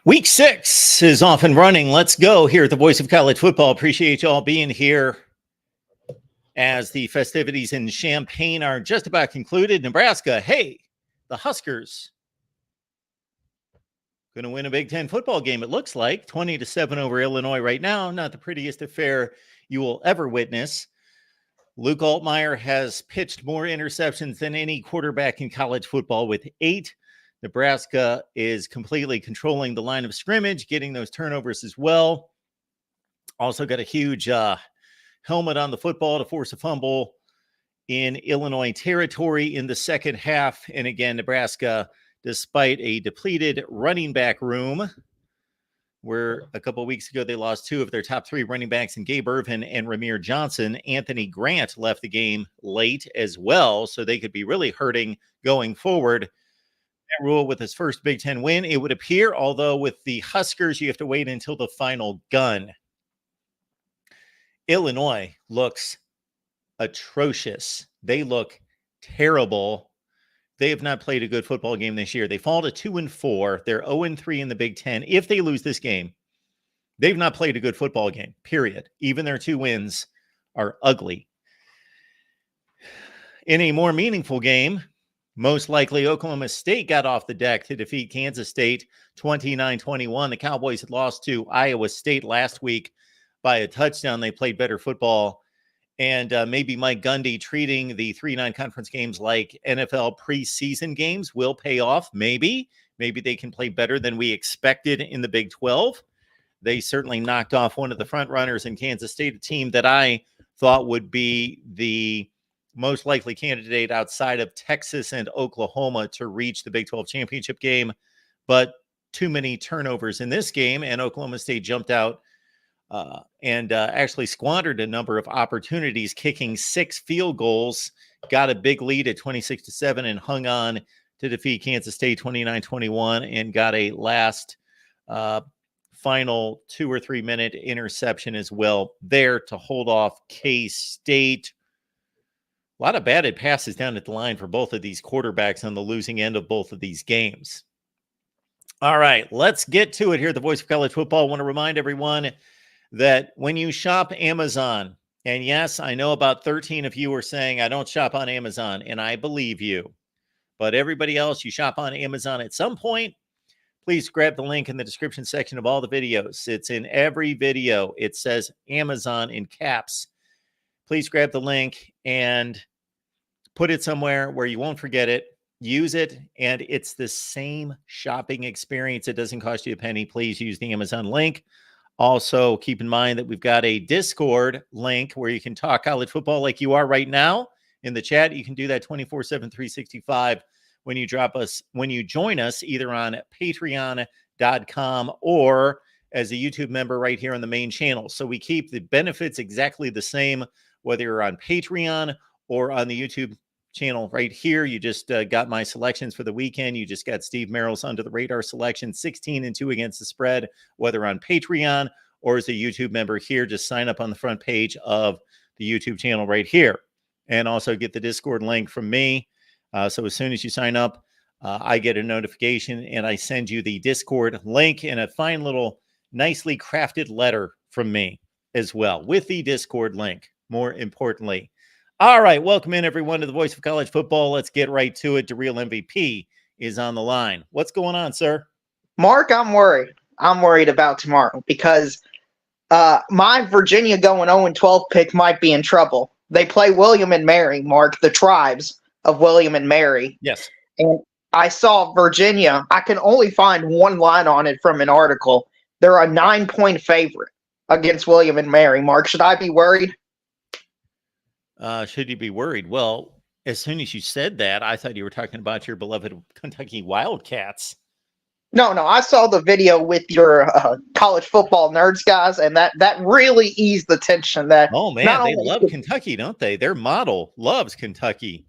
Week 6 is off and running. Let's go here at the Voice of College Football. Appreciate you all being here as the festivities in Champaign are just about concluded. Nebraska, hey, the Huskers going to win a Big Ten football game, it looks like. 20-7 over Illinois right now. Not the prettiest affair you will ever witness. Luke Altmaier has pitched more interceptions than any quarterback in college football with 8. Nebraska is completely controlling the line of scrimmage, getting those turnovers as well. Also got a huge helmet on the football to force a fumble in Illinois territory in the second half. And again, Nebraska, despite a depleted running back room, where a couple of weeks ago they lost 2 of their top 3 running backs in Gabe Ervin and Ramir Johnson. Anthony Grant left the game late as well, so they could be really hurting going forward. Rule with his first Big Ten win, it would appear, although with the Huskers, you have to wait until the final gun. Illinois looks atrocious. They look terrible. They have not played a good football game this year. They fall to 2-4. They're 0-3 in the Big Ten. If they lose this game, they've not played a good football game, period. Even their 2 wins are ugly. In a more meaningful game, most likely Oklahoma State got off the deck to defeat Kansas State 29-21. The Cowboys had lost to Iowa State last week by a touchdown. They played better football. And maybe Mike Gundy treating the 3 non-conference games like NFL preseason games will pay off. Maybe they can play better than we expected in the Big 12. They certainly knocked off one of the front runners in Kansas State, a team that I thought would be the most likely candidate outside of Texas and Oklahoma to reach the Big 12 championship game, but too many turnovers in this game, and Oklahoma State jumped out and actually squandered a number of opportunities, kicking 6 field goals, got a big lead at 26-7 and hung on to defeat Kansas State 29-21 and got a last final 2 or 3 minute interception as well there to hold off K-State. A lot of batted passes down at the line for both of these quarterbacks on the losing end of both of these games. All right, let's get to it here at the Voice of College Football. I want to remind everyone that when you shop Amazon, and yes, I know about 13 of you are saying I don't shop on Amazon, and I believe you, but everybody else, you shop on Amazon at some point, please grab the link in the description section of all the videos. It's in every video. It says Amazon in caps. Please grab the link and put it somewhere where you won't forget it. Use it, and it's the same shopping experience. It doesn't cost you a penny. Please use the Amazon link. Also, keep in mind that we've got a Discord link where you can talk college football like you are right now in the chat. You can do that 24/7, 365 when you join us either on patreon.com or as a YouTube member right here on the main channel. So we keep the benefits exactly the same, whether you're on Patreon or on the YouTube channel right here. You just got my selections for the weekend. You just got Steve Merrill's Under the Radar selection, 16-2 against the spread, whether on Patreon or as a YouTube member here. Just sign up on the front page of the YouTube channel right here. And also get the Discord link from me. So as soon as you sign up, I get a notification and I send you the Discord link and a fine little nicely crafted letter from me as well with the Discord link, more importantly. All right, welcome in everyone to the Voice of College Football. Let's get right to it. The real MVP is on the line. What's going on, sir? Mark, I'm worried. I'm worried about tomorrow because my Virginia going 0-12 pick might be in trouble. They play William and Mary, Mark, the tribes of William and Mary. Yes. And I saw Virginia. I can only find one line on it from an article. They're a 9-point favorite against William and Mary. Mark, should I be worried? Should you be worried? Well, as soon as you said that, I thought you were talking about your beloved Kentucky Wildcats. No, I saw the video with your college football nerds guys, and that really eased the tension. That oh man, they love Kentucky, don't they? Their model loves Kentucky.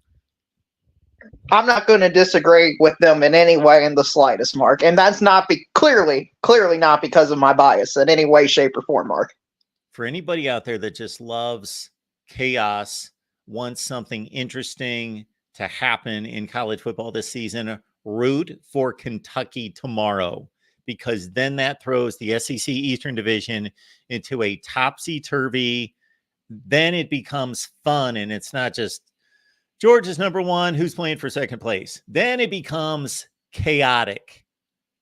I'm not going to disagree with them in any way in the slightest, Mark, and that's not clearly not because of my bias in any way, shape, or form, Mark. For anybody out there that just loves chaos, wants something interesting to happen in college football this season, root for Kentucky tomorrow because then that throws the SEC Eastern Division into a topsy-turvy. Then it becomes fun, and it's not just Georgia's number one, who's playing for second place. Then it becomes chaotic.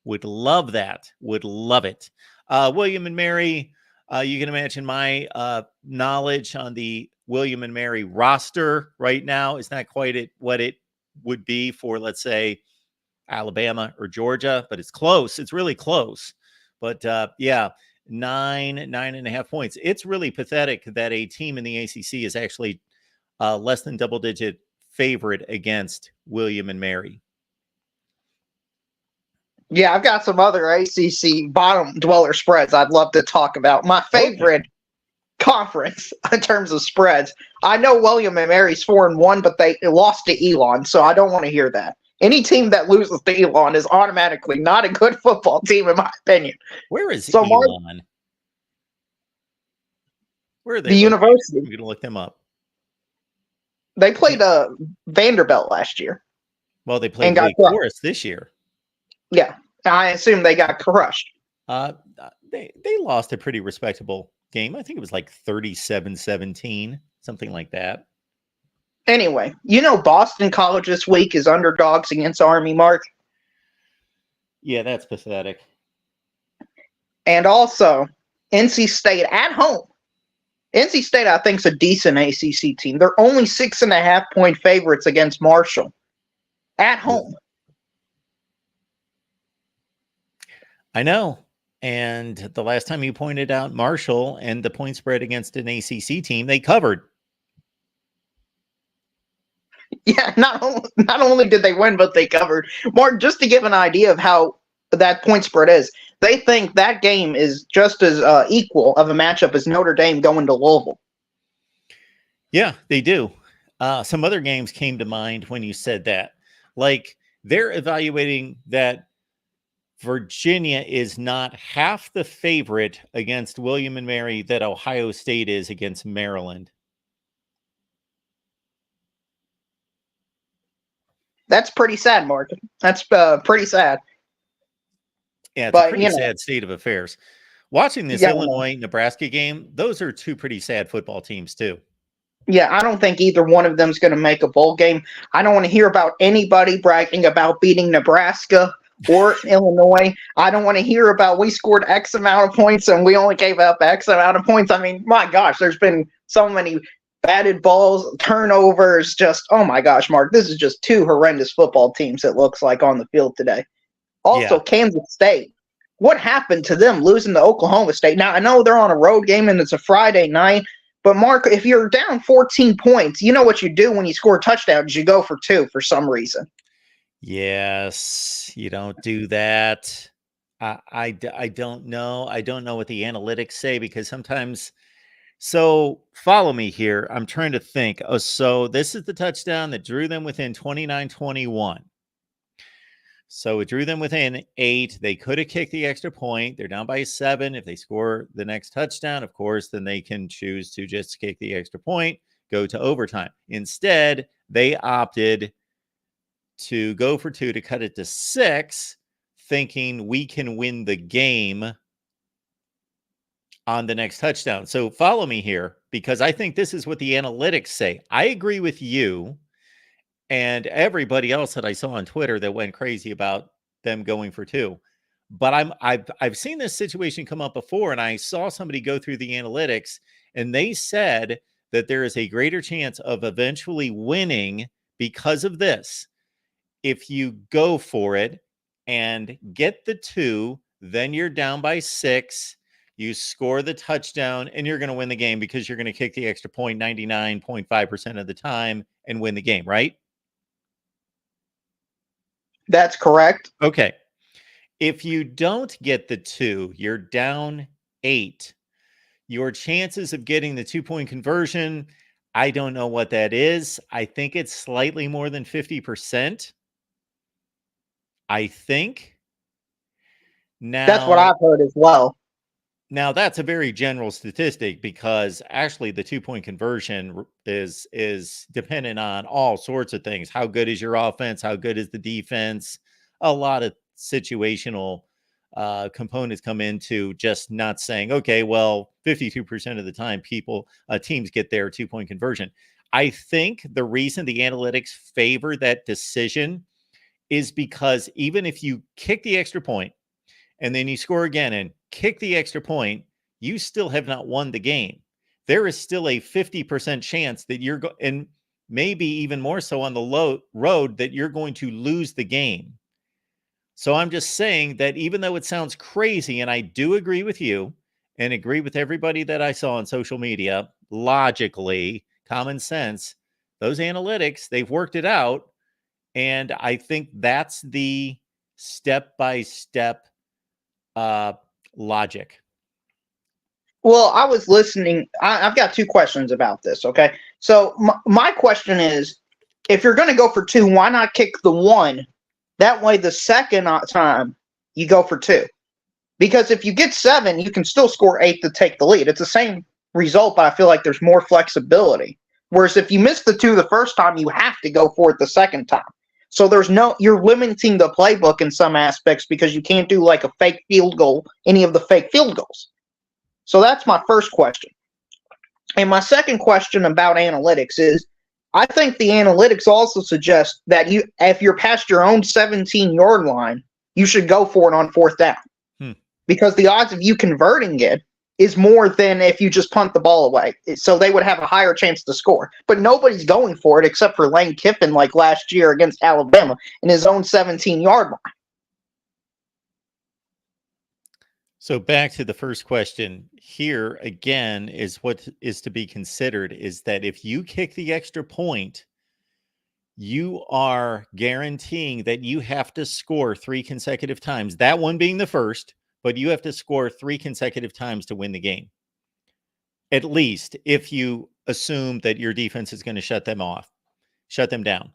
Would love that. Would love it. William and Mary, you can imagine my knowledge on the William and Mary roster right now is not quite what it would be for, let's say, Alabama or Georgia, but it's close. It's really close. But yeah, 9.5 points. It's really pathetic that a team in the ACC is actually less than double-digit favorite against William and Mary. Yeah, I've got some other ACC bottom dweller spreads I'd love to talk about. My favorite conference in terms of spreads. I know William and Mary's 4-1, but they lost to Elon, so I don't want to hear that. Any team that loses to Elon is automatically not a good football team, in my opinion. Where is Elon? Where are they? The university. I'm going to look them up. They played Vanderbilt last year. Well, they played Wake Forest this year. Yeah, I assume they got crushed. They lost a pretty respectable game. I think it was like 37-17, something like that. Anyway, Boston College this week is underdogs against Army, Mark. Yeah, that's pathetic. And also, NC State at home. NC State, I think, is a decent ACC team. They're only 6.5-point favorites against Marshall at home. I know. And the last time you pointed out Marshall and the point spread against an ACC team, they covered. Yeah, not only did they win, but they covered. Mark, just to give an idea of how that point spread is, they think that game is just as equal of a matchup as Notre Dame going to Louisville. Yeah, they do. Some other games came to mind when you said that. Like, they're evaluating that Virginia is not half the favorite against William and Mary that Ohio State is against Maryland. That's pretty sad, Mark. That's pretty sad. Yeah, it's a pretty sad state of affairs. Watching this Illinois-Nebraska game, those are two pretty sad football teams, too. Yeah, I don't think either one of them is going to make a bowl game. I don't want to hear about anybody bragging about beating Nebraska or Illinois. I don't want to hear about we scored X amount of points and we only gave up X amount of points. I mean, my gosh, there's been so many batted balls, turnovers, just, oh my gosh, Mark, this is just two horrendous football teams, it looks like, on the field today. Also, Kansas State. What happened to them losing to Oklahoma State? Now, I know they're on a road game and it's a Friday night, but Mark, if you're down 14 points, you know what you do when you score touchdowns, you go for two for some reason. Yes, you don't do that. I don't know. I don't know what the analytics say because sometimes. So follow me here. I'm trying to think. Oh, so this is the touchdown that drew them within 29-21. So it drew them within 8. They could have kicked the extra point. They're down by 7. If they score the next touchdown, of course, then they can choose to just kick the extra point, go to overtime. Instead, they opted to go for 2 to cut it to 6, thinking we can win the game on the next touchdown. So follow me here, because I think this is what the analytics say. I agree with you and everybody else that I saw on Twitter that went crazy about them going for 2. But I've seen this situation come up before, and I saw somebody go through the analytics, and they said that there is a greater chance of eventually winning because of this. If you go for it and get the 2, then you're down by 6. You score the touchdown, and you're going to win the game because you're going to kick the extra point 99.5% of the time and win the game, right? That's correct. Okay. If you don't get the 2, you're down 8. Your chances of getting the 2-point conversion, I don't know what that is. I think it's slightly more than 50%. I think. Now, that's what I've heard as well. Now, that's a very general statistic because actually the 2-point conversion is dependent on all sorts of things. How good is your offense? How good is the defense? A lot of situational components come into just not saying, okay, well, 52% of the time teams get their 2-point conversion. I think the reason the analytics favor that decision is because even if you kick the extra point and then you score again and kick the extra point, you still have not won the game. There is still a 50% chance that and maybe even more so on the road, that you're going to lose the game. So I'm just saying that even though it sounds crazy, and I do agree with you and agree with everybody that I saw on social media, logically, common sense, those analytics, they've worked it out. And I think that's the step-by-step logic. Well, I was listening. I've got two questions about this. Okay. So my question is, if you're going to go for 2, why not kick the 1? That way, the second time you go for 2. Because if you get 7, you can still score 8 to take the lead. It's the same result, but I feel like there's more flexibility. Whereas if you miss the 2 the first time, you have to go for it the second time. So you're limiting the playbook in some aspects because you can't do like a fake field goal, any of the fake field goals. So that's my first question. And my second question about analytics is, I think the analytics also suggest that if you're past your own 17-yard line, you should go for it on 4th down. Because the odds of you converting it is more than if you just punt the ball away. So they would have a higher chance to score. But nobody's going for it except for Lane Kiffin, like last year against Alabama, in his own 17-yard line. So back to the first question here again is what is to be considered is that if you kick the extra point, you are guaranteeing that you have to score 3 consecutive times, that one being the first, but you have to score 3 consecutive times to win the game. At least if you assume that your defense is going to shut them down,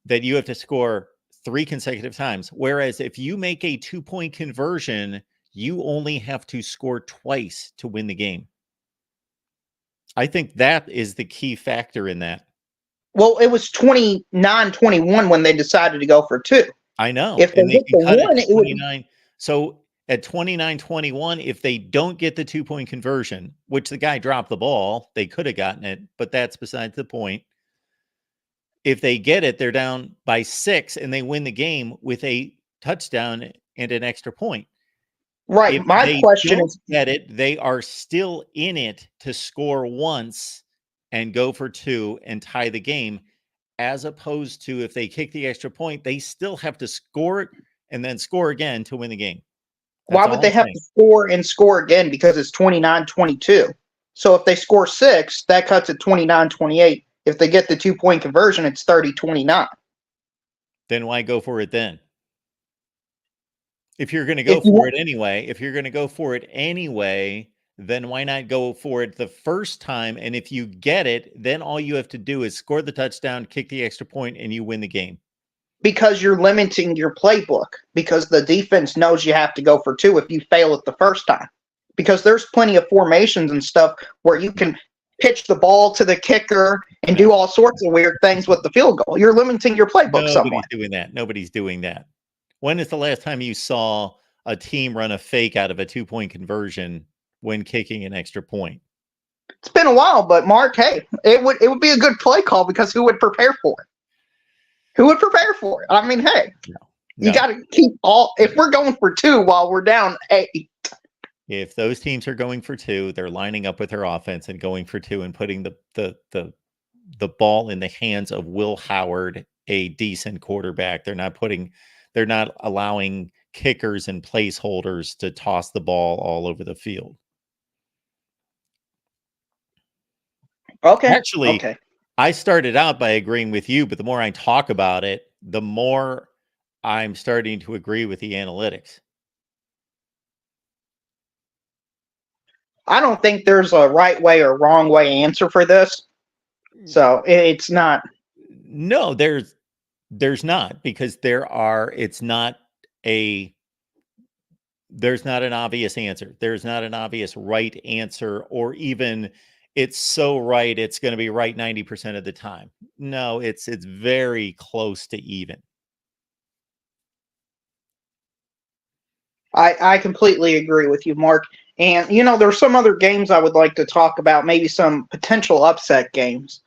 that you have to score 3 consecutive times. Whereas if you make a 2-point conversion, you only have to score twice to win the game. I think that is the key factor in that. Well, it was 29-21 when they decided to go for 2. I know. If they get the 1, it would 29. So at 29-21, if they don't get the 2-point conversion, which the guy dropped the ball, they could have gotten it, but that's besides the point. If they get it, they're down by 6 and they win the game with a touchdown and an extra point. Right. If my they question don't is, get it, they are still in it to score once and go for 2 and tie the game, as opposed to if they kick the extra point, they still have to score it and then score again to win the game. why would they have to score and score again? Because it's 29-22. So if they score 6, that cuts it 29-28. If they get the 2-point conversion, it's 30-29. Then why go for it then? If you're going to go for it anyway, then why not go for it the first time? And if you get it, then all you have to do is score the touchdown, kick the extra point, and you win the game. Because you're limiting your playbook. Because the defense knows you have to go for 2 if you fail it the first time. Because there's plenty of formations and stuff where you can pitch the ball to the kicker and do all sorts of weird things with the field goal. You're limiting your playbook somewhat. Nobody's doing that. When is the last time you saw a team run a fake out of a 2-point conversion when kicking an extra point? It's been a while, but Mark, hey, it would be a good play call because who would prepare for it? Who would prepare for it? I mean, hey, you got to keep if we're going for 2 while we're down 8. If those teams are going for 2, they're lining up with their offense and going for 2 and putting the ball in the hands of Will Howard, a decent quarterback. They're not allowing kickers and placeholders to toss the ball all over the field. Okay. Actually, I started out by agreeing with you, but the more I talk about it, the more I'm starting to agree with the analytics. I don't think there's a right way or wrong way answer for this. So it's not. No, there's not, because there's not an obvious answer. There's not an obvious right answer, or even it's so right it's going to be right 90% of the time. No, it's very close to even. I completely agree with you, Mark. And, there's some other games I would like to talk about, maybe some potential upset games.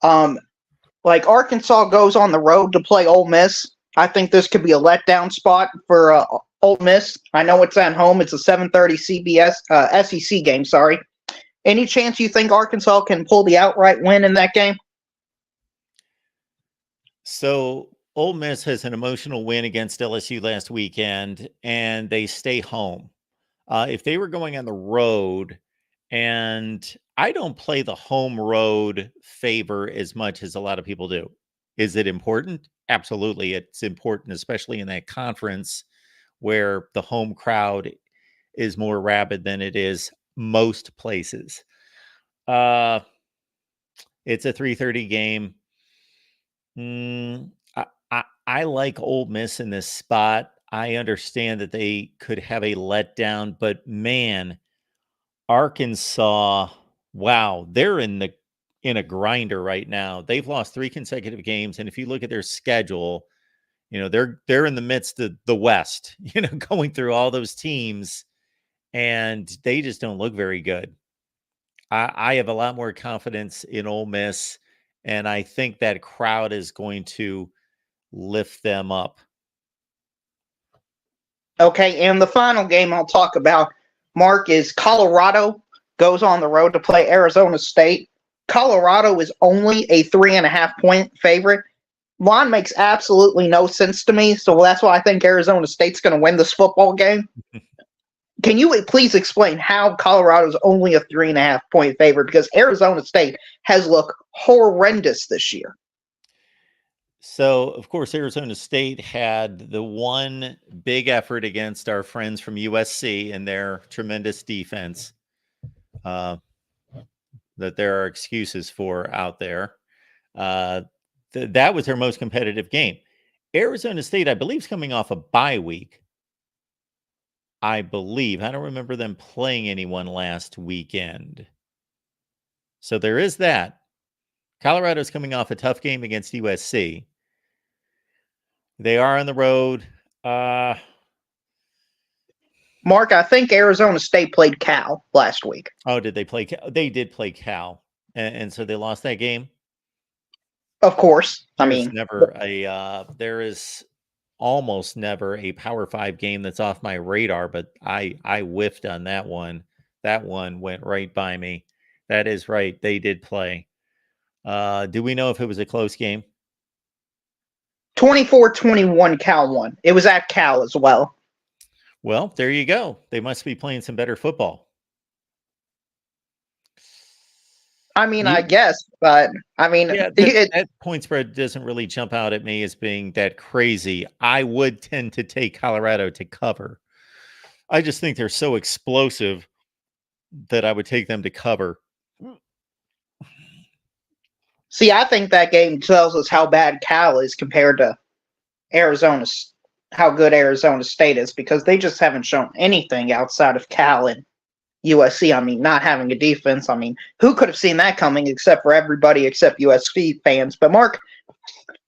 Like Arkansas goes on the road to play Ole Miss. I think this could be a letdown spot for Ole Miss. I know it's at home. It's a 7:30 SEC game. Sorry. Any chance you think Arkansas can pull the outright win in that game? So Ole Miss has an emotional win against LSU last weekend, and they stay home. If they were going on the road, and I don't play the home road favor as much as a lot of people do. Is it important? Absolutely. It's important, especially in that conference where the home crowd is more rabid than it is most places. It's a 3:30 game. I like Ole Miss in this spot. I understand that they could have a letdown, but man, Arkansas, wow, they're in a grinder right now. They've lost 3 consecutive games, and if you look at their schedule, they're in the midst of the West, going through all those teams, and they just don't look very good. I have a lot more confidence in Ole Miss, and I think that crowd is going to lift them up. Okay, and the final game I'll talk about, Mark, is Colorado goes on the road to play Arizona State. Colorado is only a 3.5-point favorite. Line makes absolutely no sense to me, so that's why I think Arizona State's going to win this football game. Can you please explain how Colorado's only a 3.5-point favorite? Because Arizona State has looked horrendous this year. So, of course, Arizona State had the one big effort against our friends from USC and their tremendous defense that there are excuses for out there. That was their most competitive game. Arizona State, I believe, is coming off a bye week. I believe. I don't remember them playing anyone last weekend. So there is that. Colorado's coming off a tough game against USC. They are on the road. Mark, I think Arizona State played Cal last week. Oh, did they play Cal? They did play Cal. And so they lost that game? Of course. There is almost never a Power 5 game that's off my radar, but I whiffed on that one. That one went right by me. That is right. They did play. Do we know if it was a close game? 24-21 Cal won. It was at Cal as well. Well, there you go. They must be playing some better football. I guess, but that point spread doesn't really jump out at me as being that crazy. I would tend to take Colorado to cover. I just think they're so explosive that I would take them to cover. See, I think that game tells us how bad Cal is compared to Arizona, how good Arizona State is, because they just haven't shown anything outside of Cal and USC. Not having a defense. Who could have seen that coming except for everybody except USC fans? But Mark,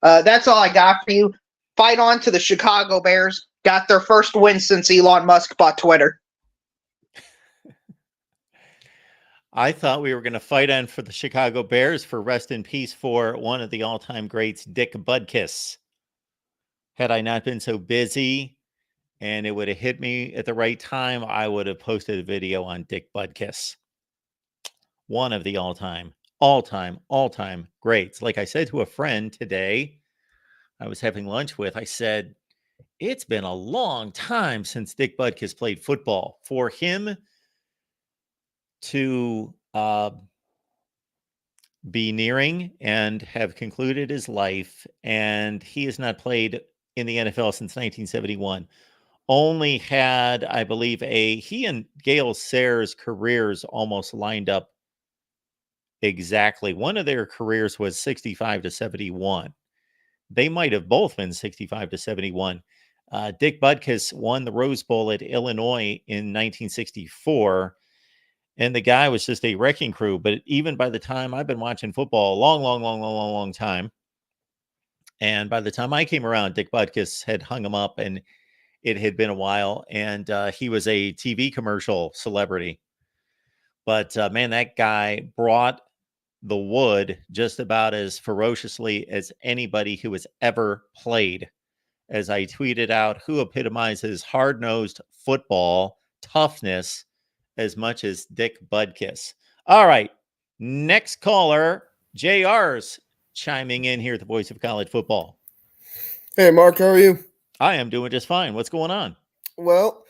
that's all I got for you. Fight on to the Chicago Bears. Got their first win since Elon Musk bought Twitter. I thought we were going to fight on for the Chicago Bears for rest in peace for one of the all-time greats, Dick Butkus. Had I not been so busy and it would have hit me at the right time, I would have posted a video on Dick Butkus. One of the all-time greats. Like I said to a friend today, I was having lunch with, I said, it's been a long time since Dick Butkus played football. For him to be nearing and have concluded his life, and he has not played in the NFL since 1971. Only had, I believe, he and Gale Sayers' careers almost lined up exactly. One of their careers was 65 to 71. They might have both been 65 to 71. Dick Butkus won the Rose Bowl at Illinois in 1964. And the guy was just a wrecking crew. But even by the time I've been watching football a long time, and by the time I came around, Dick Butkus had hung him up. And it had been a while, and he was a TV commercial celebrity. But man, that guy brought the wood just about as ferociously as anybody who has ever played. As I tweeted out, who epitomizes hard-nosed football toughness as much as Dick Butkus. All right, next caller, JR's chiming in here at the Voice of College Football. Hey, Mark, how are you? I am doing just fine. What's going on? Well,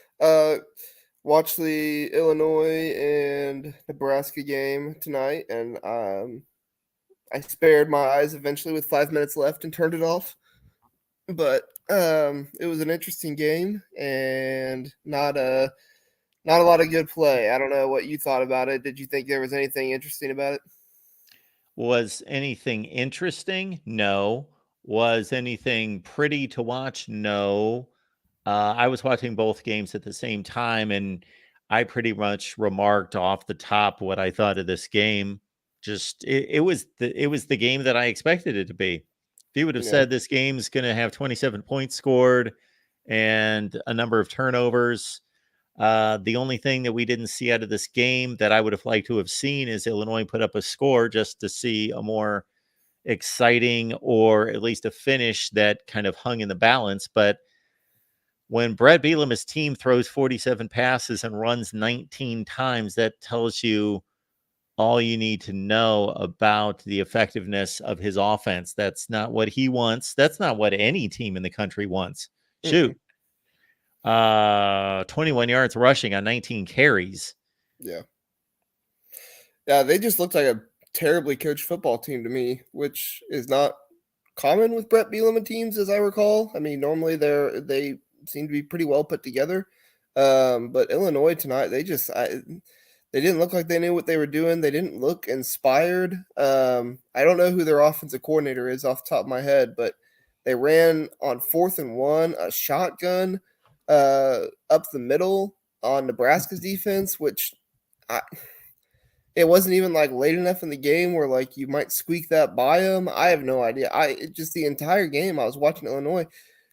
watched the Illinois and Nebraska game tonight, and I spared my eyes eventually with 5 minutes left and turned it off. But it was an interesting game and not a lot of good play. I don't know what you thought about it. Did you think there was anything interesting about it? Was anything interesting? No. Was anything pretty to watch? No. I was watching both games at the same time, and I pretty much remarked off the top what I thought of this game. Just it was the game that I expected it to be. If you would have Yeah. said this game's going to have 27 points scored and a number of turnovers, the only thing that we didn't see out of this game that I would have liked to have seen is Illinois put up a score just to see a more exciting or at least a finish that kind of hung in the balance. But when Brett Bielema's team throws 47 passes and runs 19 times, that tells you all you need to know about the effectiveness of his offense. That's not what he wants. That's not what any team in the country wants. Shoot. 21 yards rushing on 19 carries. Yeah. Yeah, they just looked like a terribly coached football team to me, which is not common with Brett Bielema teams, as I recall. I mean, normally they seem to be pretty well put together. But Illinois tonight, they didn't look like they knew what they were doing. They didn't look inspired. I don't know who their offensive coordinator is off the top of my head, but they ran on 4th and 1, a shotgun up the middle on Nebraska's defense, which it wasn't even like late enough in the game where like you might squeak that by them. I have no idea. Just the entire game I was watching Illinois,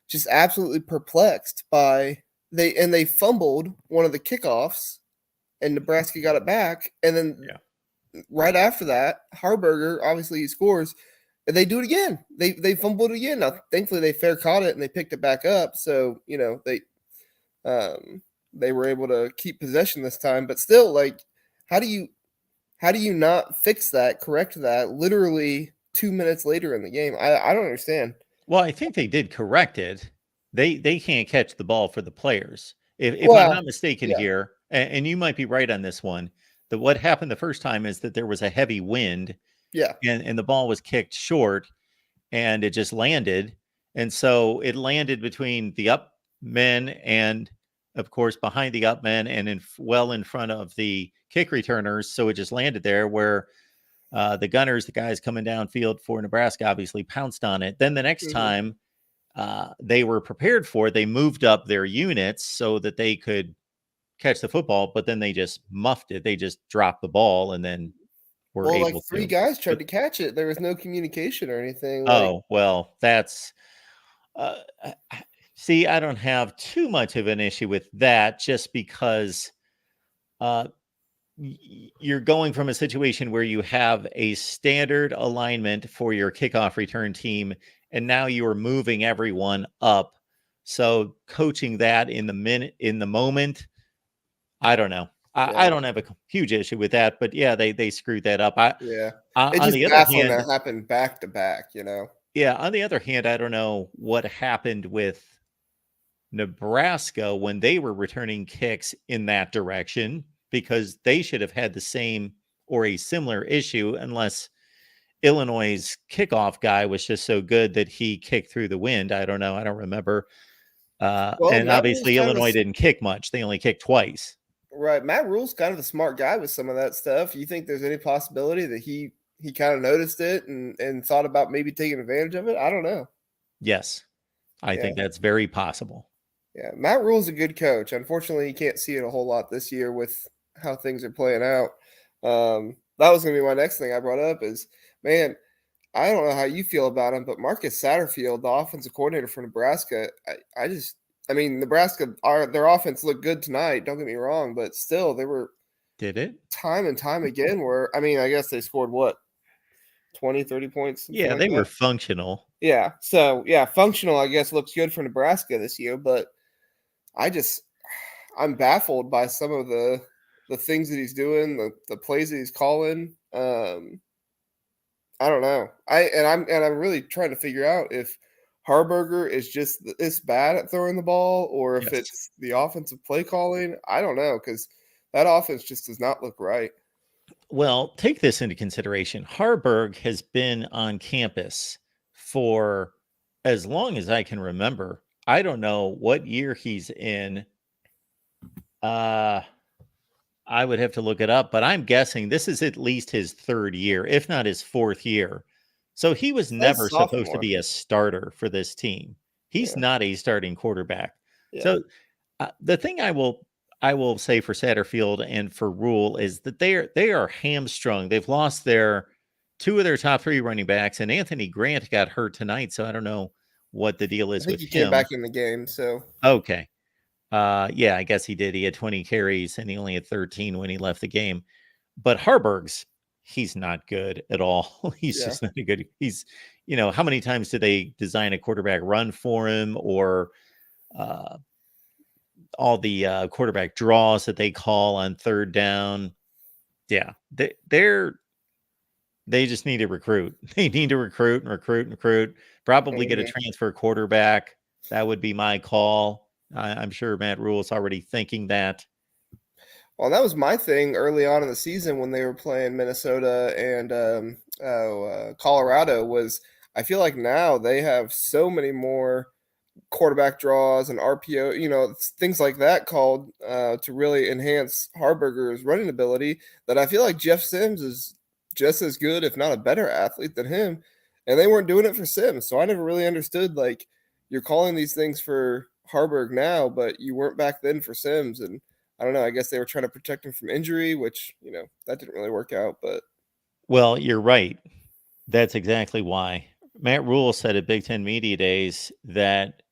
just absolutely perplexed by they fumbled one of the kickoffs, and Nebraska got it back, and then right after that, Harburger obviously he scores, and they do it again. They fumbled it again. Now, thankfully, they fair caught it and they picked it back up. So they were able to keep possession this time. But still, like, how do you not fix that, correct that literally 2 minutes later in the game? I don't understand. Well, I think they did correct it. They can't catch the ball for the players. If I'm not mistaken here, and you might be right on this one, that what happened the first time is that there was a heavy wind. Yeah. And the ball was kicked short and it just landed. And so it landed between the up men and, of course, behind the up men and in front of the kick returners. So it just landed there where the gunners, the guys coming downfield for Nebraska, obviously pounced on it. Then the next time they were prepared for it, they moved up their units so that they could catch the football, but then they just muffed it. They just dropped the ball and then were able like 3 guys tried to catch it. There was no communication or anything. Well, that's see, I don't have too much of an issue with that just because you're going from a situation where you have a standard alignment for your kickoff return team, and now you're moving everyone up. So coaching that in the moment, I don't know. I don't have a huge issue with that, but yeah, they screwed that up. It's on just the other baffling hand, that happened back to back, Yeah, on the other hand, I don't know what happened with Nebraska when they were returning kicks in that direction, because they should have had the same or a similar issue unless Illinois' kickoff guy was just so good that he kicked through the wind. I don't know. I don't remember. And obviously Illinois didn't kick much. They only kicked twice. Right. Matt Rule's kind of a smart guy with some of that stuff. You think there's any possibility that he kind of noticed it and thought about maybe taking advantage of it? I don't know. Yes. I think that's very possible. Yeah. Matt Rule's a good coach. Unfortunately, you can't see it a whole lot this year with how things are playing out. That was going to be my next thing I brought up is, man, I don't know how you feel about him, but Marcus Satterfield, the offensive coordinator for Nebraska, I mean, Nebraska, their offense looked good tonight. Don't get me wrong, but still, they were Did it? time and time again where, I mean, I guess they scored what, 20, 30 points, something Yeah, like they were that. functional. Yeah. So, yeah, functional, I guess, looks good for Nebraska this year, but I'm baffled by some of the things that he's doing, the plays that he's calling. I don't know. I'm really trying to figure out if Harburger is just this bad at throwing the ball, or if Yes. it's the offensive play calling. I don't know, because that offense just does not look right. Well, take this into consideration. Harburg has been on campus for as long as I can remember. I don't know what year he's in. I would have to look it up, but I'm guessing this is at least his third year, if not his fourth year. So he was That's never supposed to sophomore. be a starter for this team. He's Yeah. not a starting quarterback. Yeah. So the thing I will say for Satterfield and for Rule is that they are hamstrung. They've lost their two of their top three running backs, and Anthony Grant got hurt tonight. So I don't know what the deal I is think with he came him. back in the game. So Okay. Yeah, I guess he did. He had 20 carries and he only had 13 when he left the game. But Harburg's, he's not good at all. He's yeah. just not a good. How many times do they design a quarterback run for him, or uh, all the quarterback draws that they call on third down? Yeah, they just need to recruit. They need to recruit and recruit and recruit. Probably get a Mhm. transfer quarterback. That would be my call. I'm sure Matt Rule's already thinking that. Well, that was my thing early on in the season when they were playing Minnesota and Colorado. Was I feel like now they have so many more quarterback draws and RPO, things like that called to really enhance Harburger's running ability, that I feel like Jeff Sims is just as good, if not a better athlete than him. And they weren't doing it for Sims. So I never really understood, like, you're calling these things for Harburg now, but you weren't back then for Sims. And I don't know, I guess they were trying to protect him from injury, which, that didn't really work out. But Well, you're right. That's exactly why. Matt Rule said at Big Ten Media Days that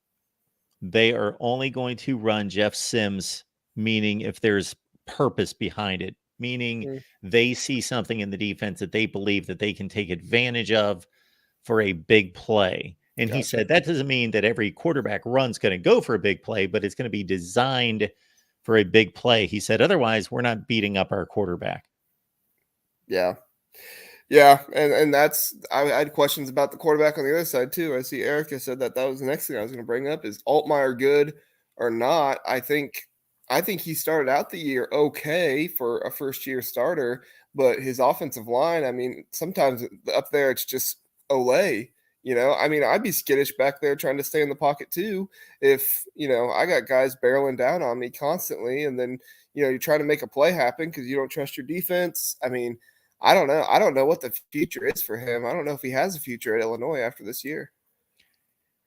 they are only going to run Jeff Sims, meaning if there's purpose behind it, meaning mm, they see something in the defense that they believe that they can take advantage of for a big play. And he gotcha. said that doesn't mean that every quarterback run's going to go for a big play, but it's going to be designed for a big play. He said, otherwise, we're not beating up our quarterback. Yeah. Yeah, and I had questions about the quarterback on the other side too. I see Erica said that was the next thing I was going to bring up. Is Altmaier good or not? I think he started out the year okay for a first year starter, but his offensive line, I mean, sometimes up there it's just Ole. I mean, I'd be skittish back there trying to stay in the pocket too if I got guys barreling down on me constantly, and then you're trying to make a play happen because you don't trust your defense. I mean, I don't know. I don't know what the future is for him. I don't know if he has a future at Illinois after this year.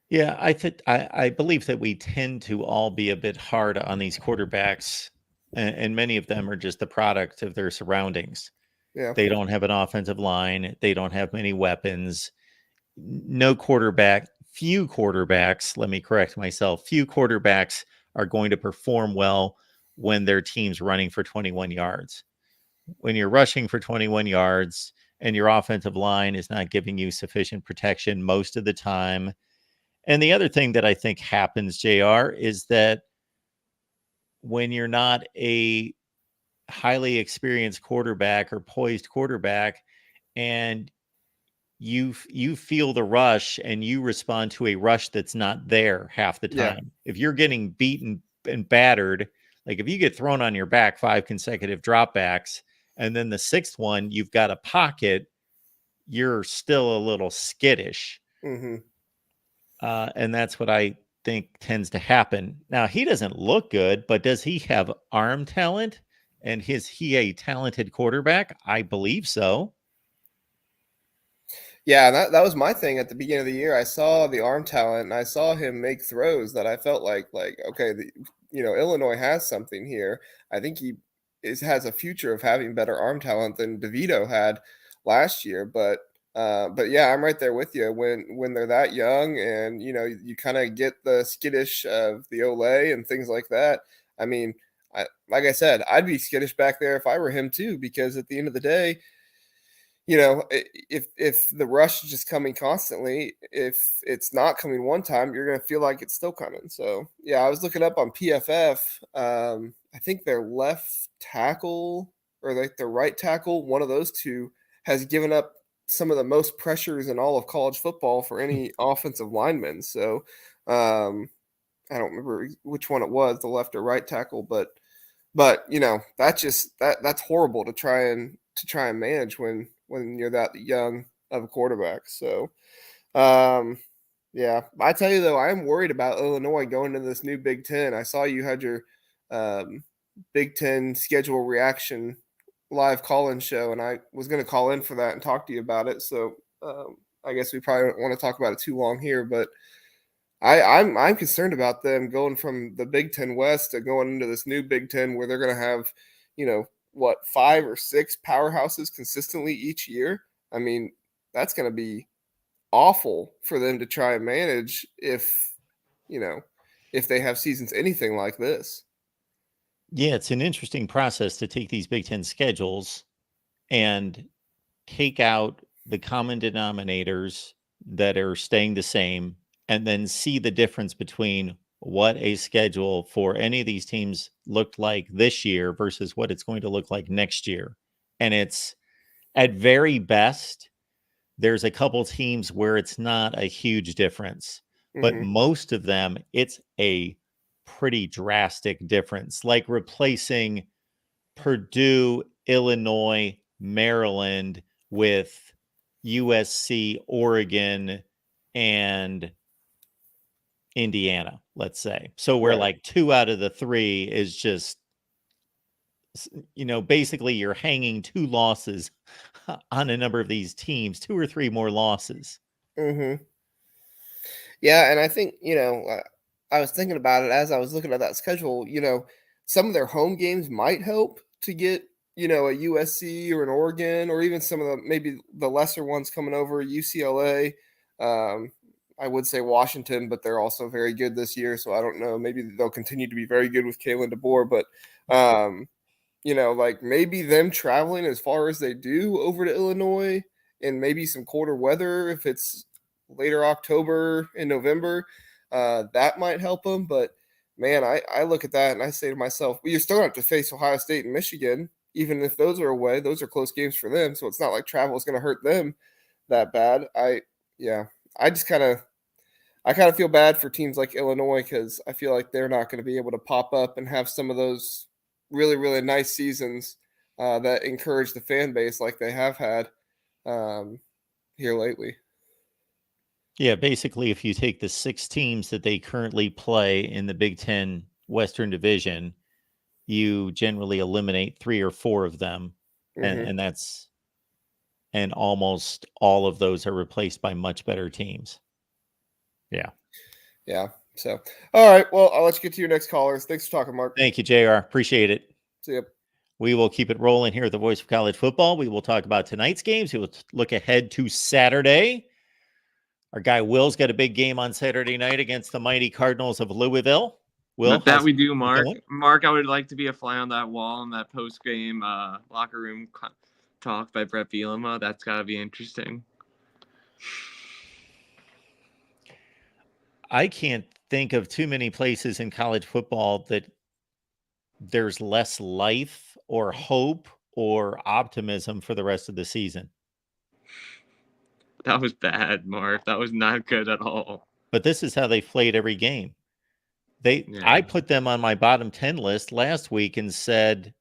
Yeah, I believe that we tend to all be a bit hard on these quarterbacks, and many of them are just the product of their surroundings. Yeah. They don't have an offensive line. They don't have many weapons. No quarterback, few quarterbacks, let me correct myself, few quarterbacks are going to perform well when their team's running for 21 yards. When you're rushing for 21 yards and your offensive line is not giving you sufficient protection most of the time. And the other thing that I think happens, JR, is that when you're not a highly experienced quarterback or poised quarterback, and you feel the rush and you respond to a rush that's not there half the Yeah. time. If you're getting beaten and battered, like if you get thrown on your back 5 consecutive dropbacks and then the sixth one you've got a pocket, you're still a little skittish. Mm-hmm. And that's what I think tends to happen. Now, he doesn't look good, but does he have arm talent? And is he a talented quarterback? I believe so. Yeah, that was my thing at the beginning of the year. I saw the arm talent and I saw him make throws that I felt like okay, Illinois has something here. I think he has a future of having better arm talent than DeVito had last year, but But yeah, I'm right there with you. When they're that young, and you kind of get the skittish of the Ole and things like that. I mean, like I said, I'd be skittish back there if I were him too, because at the end of the day, if the rush is just coming constantly, if it's not coming one time, you're going to feel like it's still coming. So yeah, I was looking up on PFF. I think their left tackle or like their right tackle, one of those two, has given up some of the most pressures in all of college football for any offensive lineman. So I don't remember which one it was, the left or right tackle, but that's horrible to try and manage when you're that young of a quarterback. So yeah, I tell you though, I'm worried about Illinois going into this new Big Ten. I saw you had your Big Ten schedule reaction live call-in show, and I was going to call in for that and talk to you about it. So I guess we probably don't want to talk about it too long here, but I'm concerned about them going from the Big Ten West to going into this new Big Ten where they're going to have, 5 or 6 powerhouses consistently each year. I mean, that's going to be awful for them to try and manage if they have seasons anything like this. Yeah, it's an interesting process to take these Big Ten schedules and take out the common denominators that are staying the same, and then see the difference between what a schedule for any of these teams looked like this year versus what it's going to look like next year. And it's at very best, there's a couple teams where it's not a huge difference, but most of them, it's a pretty drastic difference, like replacing Purdue, Illinois, Maryland with USC, Oregon, and Indiana, let's say. So where like 2 out of the 3 is just, basically you're hanging 2 losses on a number of these teams, 2 or 3 more losses. Yeah, and I think, I was thinking about it as I was looking at that schedule, some of their home games might help to get, a USC or an Oregon, or even some of maybe the lesser ones coming over, UCLA. I would say Washington, but they're also very good this year. So I don't know. Maybe they'll continue to be very good with Kalen DeBoer, but like maybe them traveling as far as they do over to Illinois and maybe some colder weather if it's later October and November, that might help them. But man, I look at that and I say to myself, well, you're still going to have to face Ohio State and Michigan, even if those are away. Those are close games for them, so it's not like travel is going to hurt them that bad. I just kind of feel bad for teams like Illinois because I feel like they're not going to be able to pop up and have some of those really, really nice seasons that encourage the fan base like they have had here lately. Yeah, basically, if you take the 6 teams that they currently play in the Big Ten Western Division, you generally eliminate 3 or 4 of them, and almost all of those are replaced by much better teams. Yeah. So, all right. Well, I'll let you get to your next callers. Thanks for talking, Mark. Thank you, JR. Appreciate it. See you. We will keep it rolling here at the Voice of College Football. We will talk about tonight's games. We will look ahead to Saturday. Our guy Will's got a big game on Saturday night against the mighty Cardinals of Louisville. Will, that we do, Mark. Mark, I would like to be a fly on that wall in that post-game locker room talk by Brett Bielema. That's got to be interesting. I can't think of too many places in college football that there's less life or hope or optimism for the rest of the season. That was bad, Mark. That was not good at all. But this is how they played every game. I put them on my bottom 10 list last week and said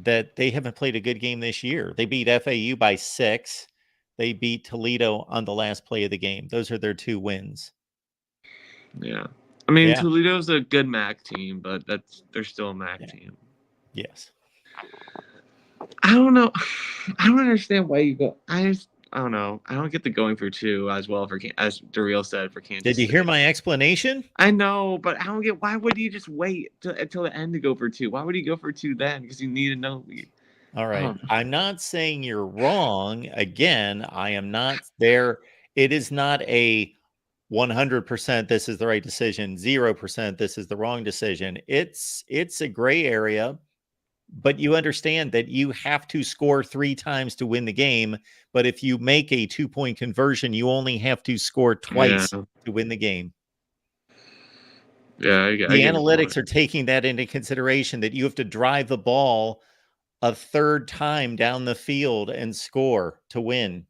that they haven't played a good game this year. They beat FAU by 6. They beat Toledo on the last play of the game. Those are their 2 wins. Yeah. I mean, Toledo's a good MAC team, but they're still a MAC team. Yes. I don't know. I don't understand why you go. I don't know. I don't get the going for 2 as well as Daryl said for Kansas. Did you hear my explanation? I know, but I don't get why would you just wait until the end to go for 2? Why would you go for 2 then? Because you need to know. All right. Oh. I'm not saying you're wrong. Again, I am not there. It is not a 100% this is the right decision, 0% this is the wrong decision. It's a gray area, but you understand that you have to score 3 times to win the game, but if you make a 2-point conversion, you only have to score twice Yeah. to win the game. Yeah, I The get your analytics point. are taking that into consideration, that you have to drive the ball a third time down the field and score to win.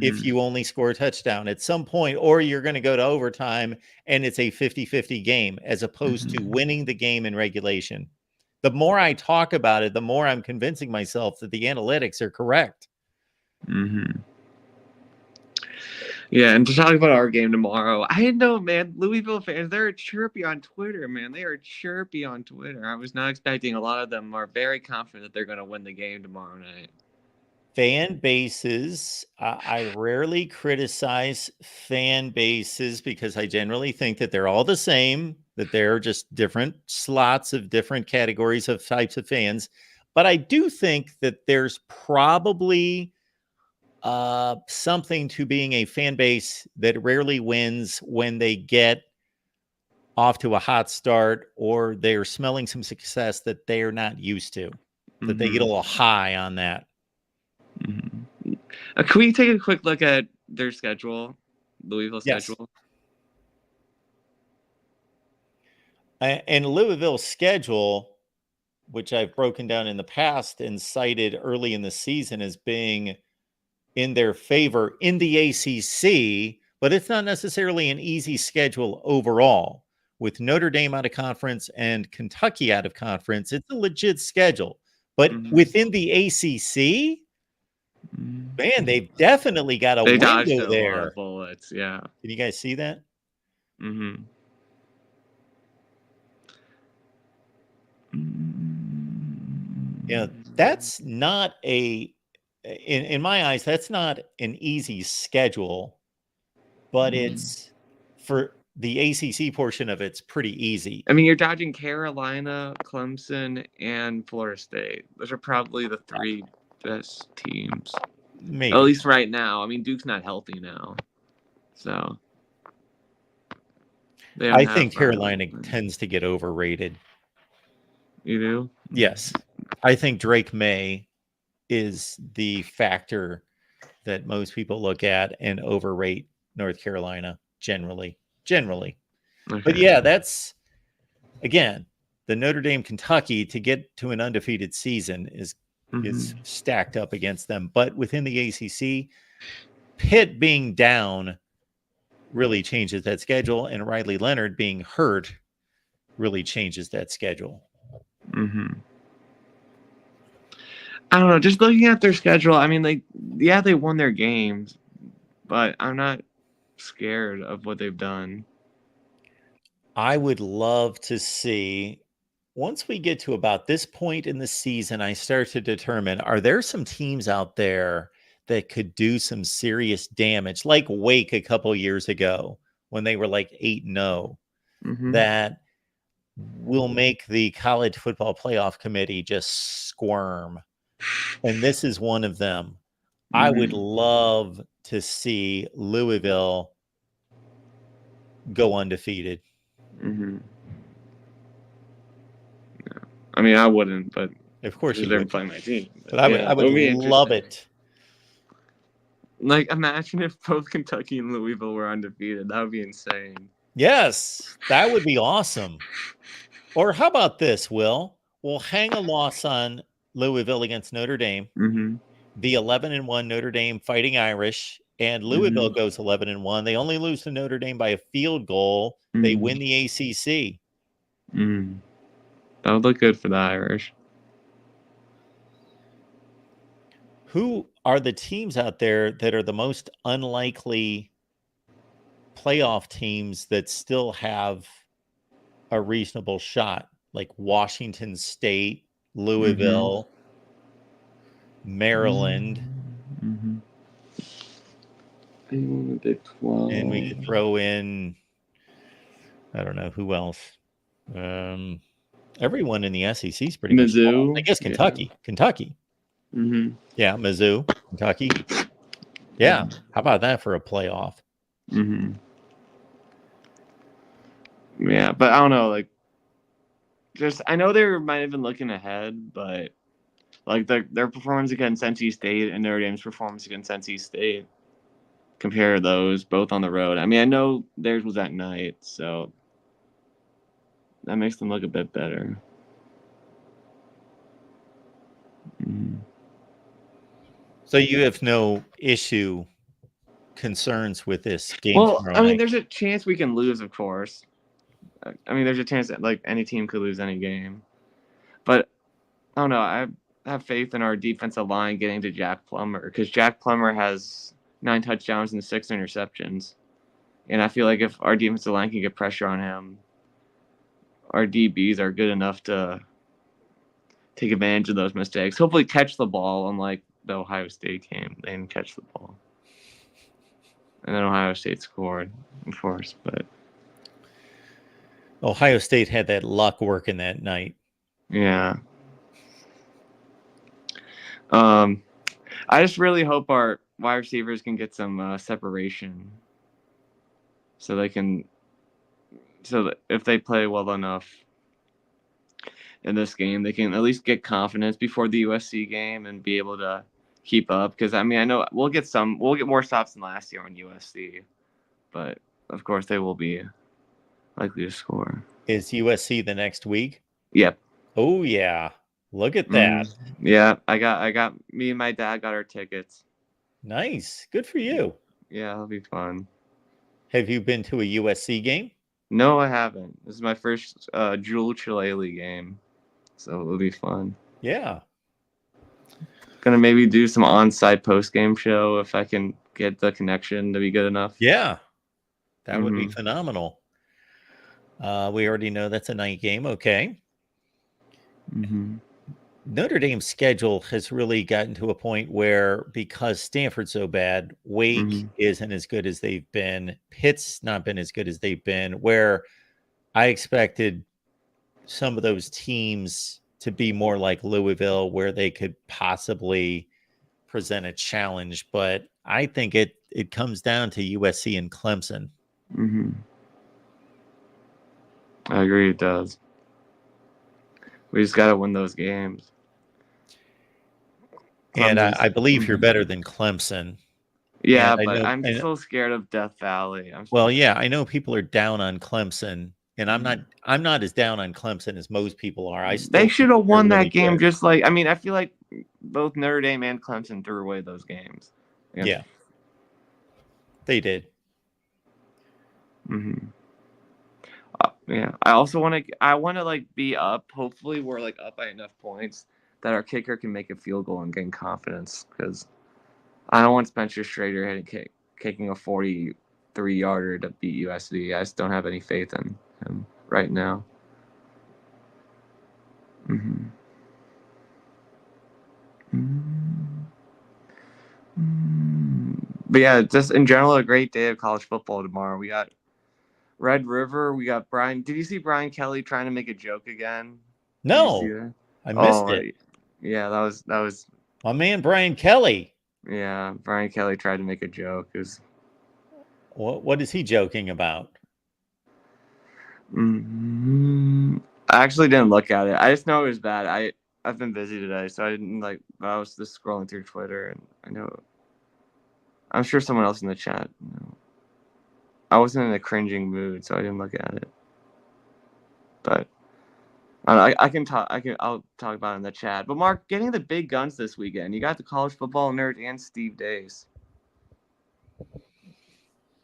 If Mhm. you only score a touchdown at some point, or you're going to go to overtime and it's a 50-50 game as opposed to winning the game in regulation. The more I talk about it, the more I'm convincing myself that the analytics are correct. Mhm. Yeah, and to talk about our game tomorrow, I know, man, Louisville fans, they're chirpy on Twitter, man. They are chirpy on Twitter. I was not expecting. A lot of them are very confident that they're going to win the game tomorrow night. Fan bases, I rarely criticize fan bases because I generally think that they're all the same, that they're just different slots of different categories of types of fans. But I do think that there's probably something to being a fan base that rarely wins when they get off to a hot start or they're smelling some success that they're not used to, that they get a little high on that. Mm-hmm. Can we take a quick look at their schedule, Louisville schedule? And Louisville's schedule, which I've broken down in the past and cited early in the season as being in their favor in the ACC, but it's not necessarily an easy schedule overall. With Notre Dame out of conference and Kentucky out of conference, it's a legit schedule. But within the ACC, man, they've definitely got a They dodged window a there. lot of bullets, yeah. Can you guys see that? Mm-hmm. Yeah, that's not in my eyes, that's not an easy schedule, but it's for the ACC portion of it's pretty easy. I mean, you're dodging Carolina, Clemson, and Florida State. Those are probably the 3 best teams. Maybe. At least right now. I mean, Duke's not healthy now. So. I think Carolina tends to get overrated. You do? Yes. I think Drake May is the factor that most people look at and overrate North Carolina generally. Okay. But yeah, that's again, the Notre Dame Kentucky to get to an undefeated season is stacked up against them. But within the ACC, Pitt being down really changes that schedule, and Riley Leonard being hurt really changes that schedule. I don't know. Just looking at their schedule, I mean, they won their games, but I'm not scared of what they've done. I would love to see, once we get to about this point in the season, I start to determine, are there some teams out there that could do some serious damage, like Wake a couple years ago when they were like 8-0, that will make the college football playoff committee just squirm. And this is one of them. I would love to see Louisville go undefeated. Yeah. I mean, I wouldn't, but of course they're playing my team. But I would love it. Like, imagine if both Kentucky and Louisville were undefeated. That would be insane. Yes, that would be awesome. Or how about this, Will? We'll hang a loss on Louisville against Notre Dame. The 11-1 Notre Dame Fighting Irish, and Louisville goes 11-1. They only lose to Notre Dame by a field goal. They win the ACC. That would look good for the Irish. Who are the teams out there that are the most unlikely playoff teams that still have a reasonable shot? Like Washington State, Louisville, Maryland. And we could throw in, I don't know, who else? Everyone in the SEC is pretty much Mizzou. I guess Kentucky. Kentucky. Mm-hmm. Yeah, Mizzou, Kentucky. Yeah. How about that for a playoff? Mm-hmm. Yeah, but I don't know. Like, just I know they might have been looking ahead, but like their performance against NC State and Notre Dame's performance against NC State, compare those both on the road. I mean, I know theirs was at night, so that makes them look a bit better. Mm-hmm. So you have no concerns with this game Well, tomorrow I mean, night? there's a chance we can lose, of course. I mean, there's a chance that like any team could lose any game, but I don't know. I have faith in our defensive line getting to Jack Plummer because Jack Plummer has 9 touchdowns and 6 interceptions, and I feel like if our defensive line can get pressure on him, our DBs are good enough to take advantage of those mistakes. Hopefully, catch the ball, unlike the Ohio State game. They didn't catch the ball, and then Ohio State scored, of course, but. Ohio State had that luck working that night. Yeah. I just really hope our wide receivers can get some separation, so that if they play well enough in this game, they can at least get confidence before the USC game and be able to keep up. Because I mean, I know we'll get more stops than last year on USC, but of course they will be likely to score. Is USC the next week? Yep. Oh yeah. Look at that. Yeah, I got me and my dad got our tickets. Nice. Good for you. Yeah, it'll be fun. Have you been to a USC game? No, I haven't. This is my first Jewel Chilele game, so it'll be fun. Yeah. Gonna maybe do some on-site post-game show if I can get the connection to be good enough. Yeah. That would be phenomenal. We already know that's a night game. Okay. Mm-hmm. Notre Dame's schedule has really gotten to a point where, because Stanford's so bad, Wake isn't as good as they've been. Pitt's not been as good as they've been, where I expected some of those teams to be more like Louisville, where they could possibly present a challenge. But I think it comes down to USC and Clemson. Mm-hmm. I agree, it does. We just got to win those games. And I believe you're better than Clemson. Yeah, but I'm so scared of Death Valley. Yeah, I know people are down on Clemson, and I'm not as down on Clemson as most people are. They should have won that game. Just like, I mean, I feel like both Notre Dame and Clemson threw away those games. Yeah, they did. Mm-hmm. Yeah, I also want to like be up. Hopefully, we're like up by enough points that our kicker can make a field goal and gain confidence, because I don't want Spencer Strader kicking a 43-yarder to beat USC. I just don't have any faith in him right now. Mm-hmm. Mm-hmm. But yeah, just in general, a great day of college football tomorrow. We got Red River. We got Brian. Did you see Brian Kelly trying to make a joke again? No, I missed it. Yeah, that was my man Brian Kelly. Yeah, Brian Kelly tried to make a joke. What is he joking about? I actually didn't look at it. I just know it was bad. I've been busy today, so I didn't like. I was just scrolling through Twitter, and I know. I'm sure someone else in the chat. I wasn't in a cringing mood, so I didn't look at it. But I'll talk about it in the chat. But Mark, getting the big guns this weekend. You got the college football nerd and Steve Dace.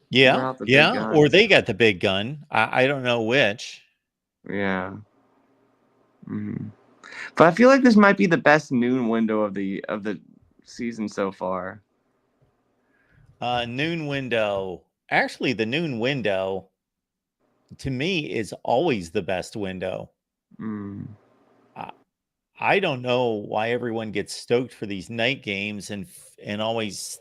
Yeah, or they got the big gun. I don't know which. Yeah. Mm-hmm. But I feel like this might be the best noon window of the season so far. Noon window. Actually, the noon window, to me, is always the best window. I don't know why everyone gets stoked for these night games and always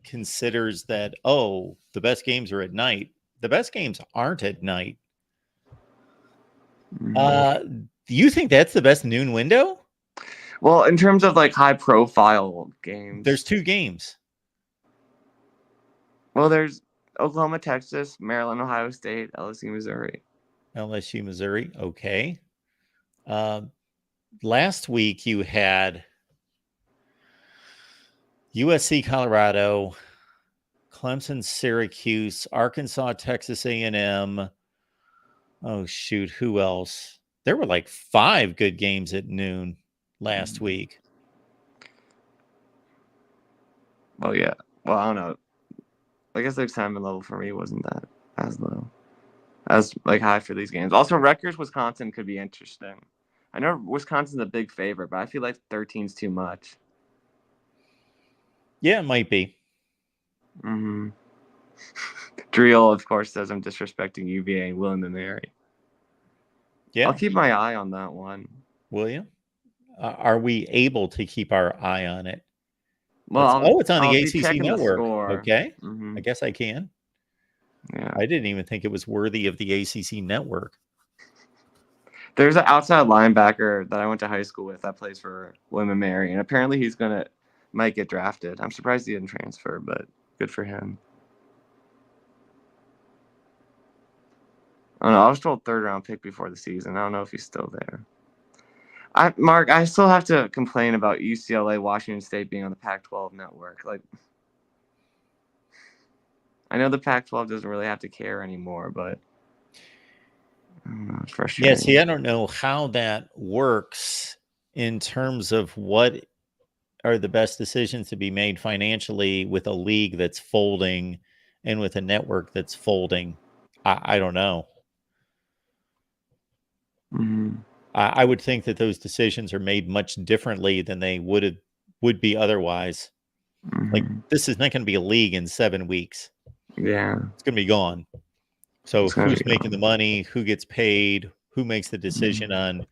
considers that, the best games are at night. The best games aren't at night. Mhm. Do you think that's the best noon window? Well, in terms of like high profile games, There's 2 games. well, there's Oklahoma, Texas, Maryland, Ohio State, LSU, Missouri. LSU, Missouri. Okay. Last week you had USC, Colorado, Clemson, Syracuse, Arkansas, Texas A&M. Oh, shoot. Who else? There were like 5 good games at noon last week. Well, yeah. Well, I don't know. I guess the excitement level for me wasn't that as low, as like high for these games. Also, Rutgers, Wisconsin could be interesting. I know Wisconsin's a big favorite, but I feel like 13's too much. Yeah, it might be. Mm-hmm. Driel, of course, says I'm disrespecting UVA and willing to marry. Yeah. I'll keep my eye on that one. Will you? Are we able to keep our eye on it? Well, it's on I'll the be ACC checking Network. the score. Okay. Mm-hmm. I guess I can. Yeah. I didn't even think it was worthy of the ACC Network. There's an outside linebacker that I went to high school with that plays for William and Mary, and apparently might get drafted. I'm surprised he didn't transfer, but good for him. I don't know. I was told 3rd round pick before the season. I don't know if he's still there. Mark, I still have to complain about UCLA, Washington State being on the Pac-12 network. Like, I know the Pac-12 doesn't really have to care anymore, but I don't know, it's frustrating. Yeah, see, I don't know how that works in terms of what are the best decisions to be made financially with a league that's folding and with a network that's folding. I don't know. Mm-hmm. I would think that those decisions are made much differently than they would be otherwise. Mm-hmm. Like, this is not going to be a league in 7 weeks. Yeah. It's going to be gone. So who's making the money? Who gets paid? Who makes the decision on,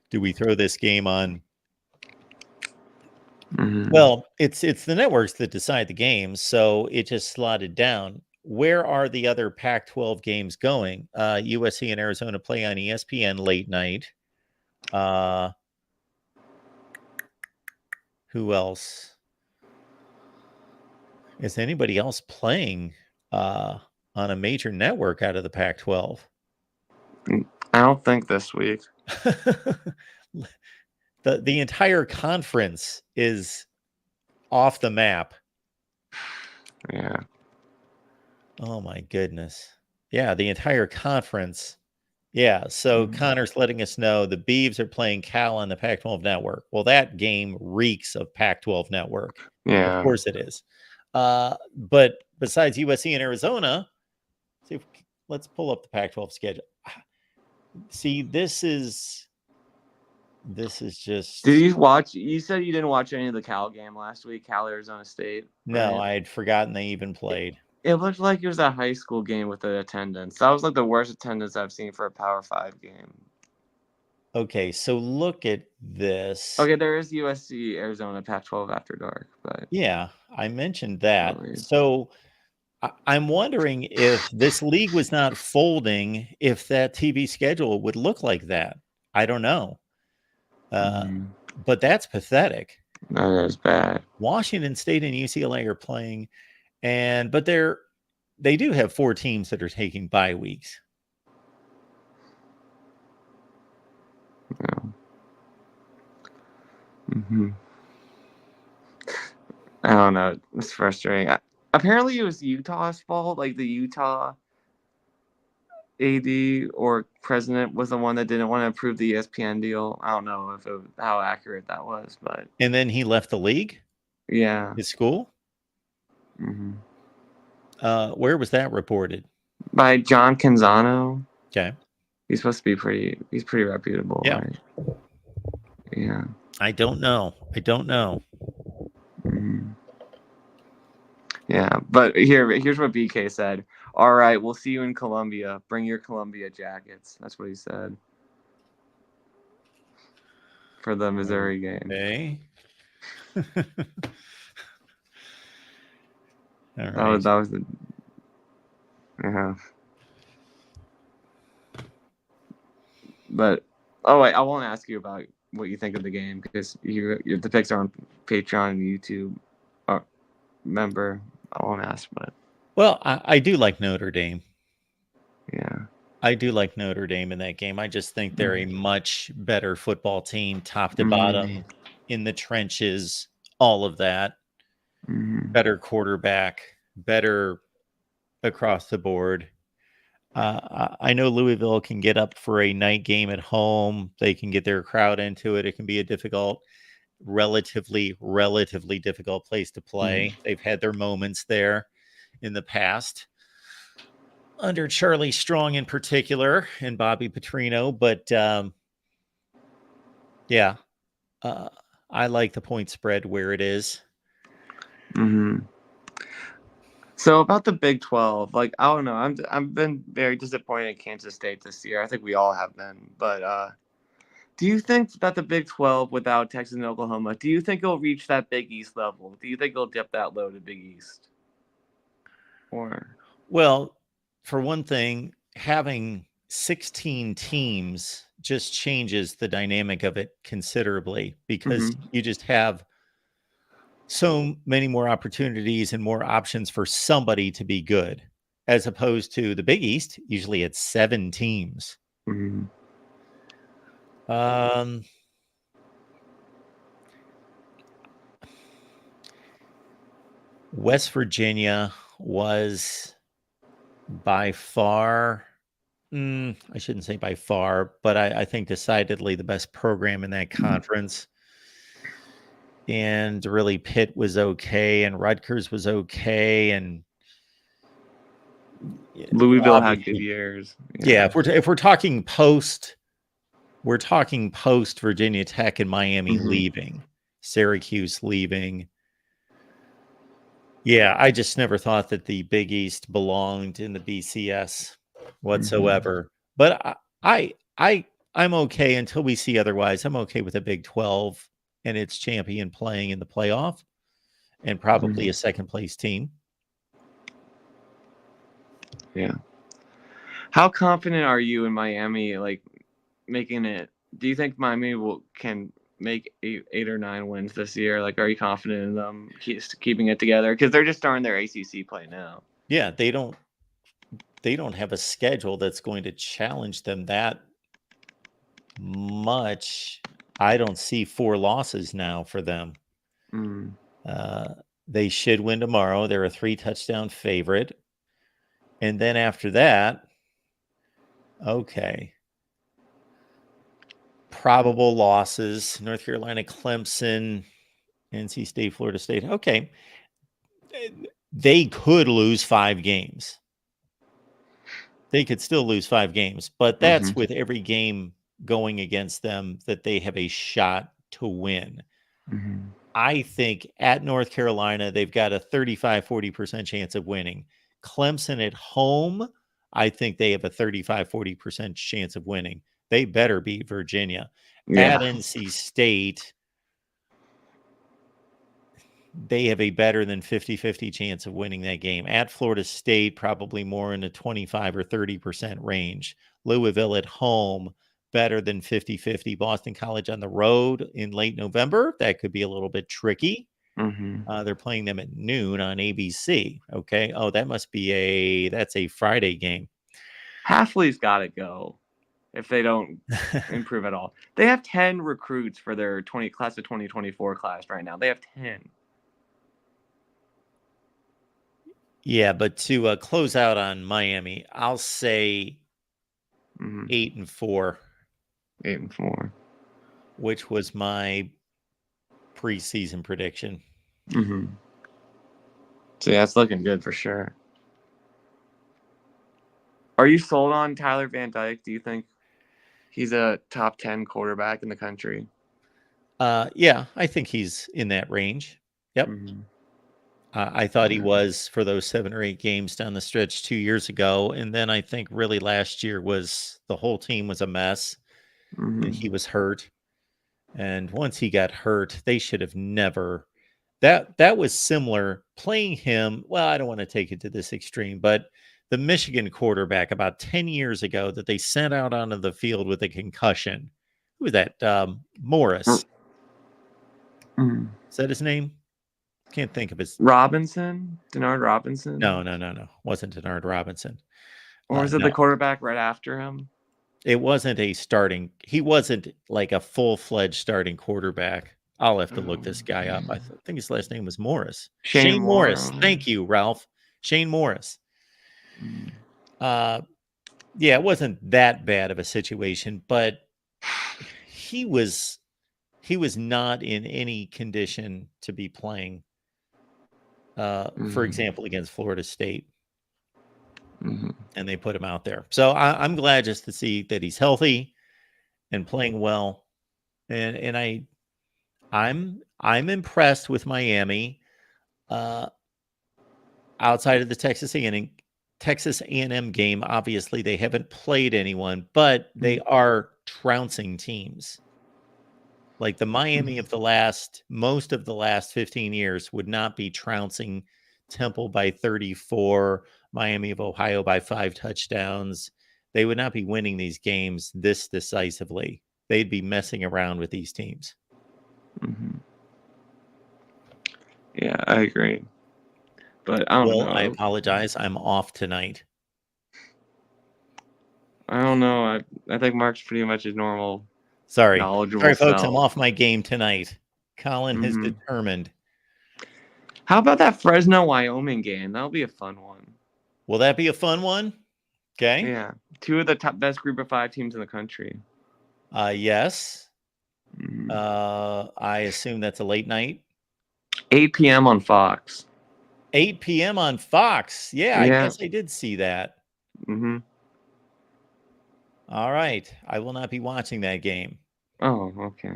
do we throw this game on? Mm-hmm. Well, it's the networks that decide the games, so it just slotted down. Where are the other Pac-12 games going? USC and Arizona play on ESPN late night. Who else? Is anybody else playing on a major network out of the Pac-12? I don't think this week. The entire conference is off the map. Yeah. Oh my goodness. Yeah, the entire conference. Yeah, so Connor's letting us know the Beavs are playing Cal on the Pac-12 network. Well, that game reeks of Pac-12 network. Yeah. Of course it is. But besides USC and Arizona, let's pull up the Pac-12 schedule. See, this is just. Did you watch? You said you didn't watch any of the Cal game last week, Cal Arizona State. No, right? I had forgotten they even played. It looked like it was a high school game with the attendance. That was like the worst attendance I've seen for a Power 5 game. Okay, so look at this. Okay, there is USC Arizona Pac-12 after dark, but yeah, I mentioned that. Always. So I'm wondering if this league was not folding, if that TV schedule would look like that. I don't know. But that's pathetic. That is bad. Washington State and UCLA are playing, but they do have 4 teams that are taking bye weeks. Yeah. Mm-hmm. I don't know. It's frustrating. Apparently, it was Utah's fault. Like the Utah AD or president was the one that didn't want to approve the ESPN deal. I don't know how accurate that was, but And then he left the league. Yeah. His school. Mm-hmm. Where was that reported? By John Canzano. Okay. He's supposed to be he's pretty reputable, Yeah. right? Yeah. I don't know. Mm-hmm. Yeah, but here's what BK said. All right, we'll see you in Columbia. Bring your Columbia jackets. That's what he said. For the Missouri game. Okay. All right. That was the But oh wait, I won't ask you about what you think of the game because the picks are on Patreon and YouTube. Member, I won't ask, but Well, I do like Notre Dame. yeah, I do like Notre Dame in that game. I just think they're a much better football team, top to bottom, in the trenches, all of that. Better quarterback, better across the board. I know Louisville can get up for a night game at home. They can get their crowd into it. It can be a difficult, relatively difficult place to play. They've had their moments there in the past under Charlie Strong in particular and Bobby Petrino. But yeah, I like the point spread where it is. So about the Big 12, like I don't know, I've been very disappointed in Kansas State this year. I think we all have been. But do you think that the Big 12 without Texas and Oklahoma, do you think it'll reach that Big East level? Do you think it'll dip that low to Big East? Or well, for one thing, having 16 teams just changes the dynamic of it considerably because you just have so many more opportunities and more options for somebody to be good, as opposed to the Big East. Usually it's 7 teams. West Virginia was by far, I shouldn't say by far, but I think decidedly the best program in that conference. And really Pitt was okay, and Rutgers was okay, and Louisville had good years. Yeah, if we're talking post, we're talking post Virginia Tech and Miami leaving, Syracuse leaving. Yeah, I just never thought that the Big East belonged in the BCS whatsoever. But I'm okay until we see otherwise. I'm okay with the Big 12 and its champion playing in the playoff and probably a second place team. Yeah. How confident are you in Miami, like making it? Do you think Miami can make 8 or 9 wins this year? Like, are you confident in them keeping it together? Because they're just starting their ACC play now. Yeah, they don't have a schedule that's going to challenge them that much. I don't see 4 losses now for them. They should win tomorrow. They're a 3-touchdown favorite. And then after that, okay. Probable losses: North Carolina, Clemson, NC State, Florida State. Okay. They could lose 5 games. They could still lose 5 games, but that's with every game going against them that they have a shot to win. I think at North Carolina, they've got a 35-40% chance of winning. Clemson at home, I think they have a 35-40% chance of winning. They better beat Virginia. At NC State, they have a better than 50-50 chance of winning that game. At Florida State, probably more in the 25 or 30% range. Louisville at home, better than 50-50. Boston College on the road in late November, that could be a little bit tricky. They're playing them at noon on ABC. Okay. Oh, that must be that's a Friday game. Hafley's got to go if they don't improve at all. They have 10 recruits for their class of 2024 class right now. They have 10. Yeah, but to close out on Miami, I'll say 8-4. 8-4. Which was my preseason prediction. So yeah, it's looking good for sure. Are you sold on Tyler Van Dyke? Do you think he's a top 10 quarterback in the country? Yeah, I think he's in that range. Yep. I thought he was for those 7 or 8 games down the stretch 2 years ago. And then I think really last year the whole team was a mess. And he was hurt. And once he got hurt, they should have never. That was similar playing him. Well, I don't want to take it to this extreme, but the Michigan quarterback about 10 years ago that they sent out onto the field with a concussion. Who was that? Morris. Mm. Is that his name? Can't think of his. Robinson? Denard Robinson? No. Wasn't Denard Robinson. Or was it the quarterback right after him? It wasn't a starting. He wasn't like a full-fledged starting quarterback. I'll have to look this guy up. I think his last name was Morris. Shane Morris. Thank you, Ralph. Shane Morris. Yeah, it wasn't that bad of a situation, but he was not in any condition to be playing. For example, against Florida State. And they put him out there. So I'm glad just to see that he's healthy and playing well. And I'm impressed with Miami. Outside of the Texas A&M game, obviously they haven't played anyone, but they are trouncing teams. Like the Miami of most of the last 15 years would not be trouncing Temple by 34, Miami of Ohio by 5 touchdowns. They would not be winning these games this decisively. They'd be messing around with these teams. Yeah, I agree. But I don't know. I apologize. I'm off tonight. I don't know. I think Mark's pretty much his normal. Sorry, knowledgeable folks. self. I'm off my game tonight. Colin has determined. How about that Fresno Wyoming game? That'll be a fun one. Will that be a fun one? Okay. Yeah, 2 of the best group of 5 teams in the country. Yes. I assume that's a late night. 8 p.m. on Fox. 8 p.m. on Fox. Yeah, I guess I did see that. All right. I will not be watching that game. Oh, okay.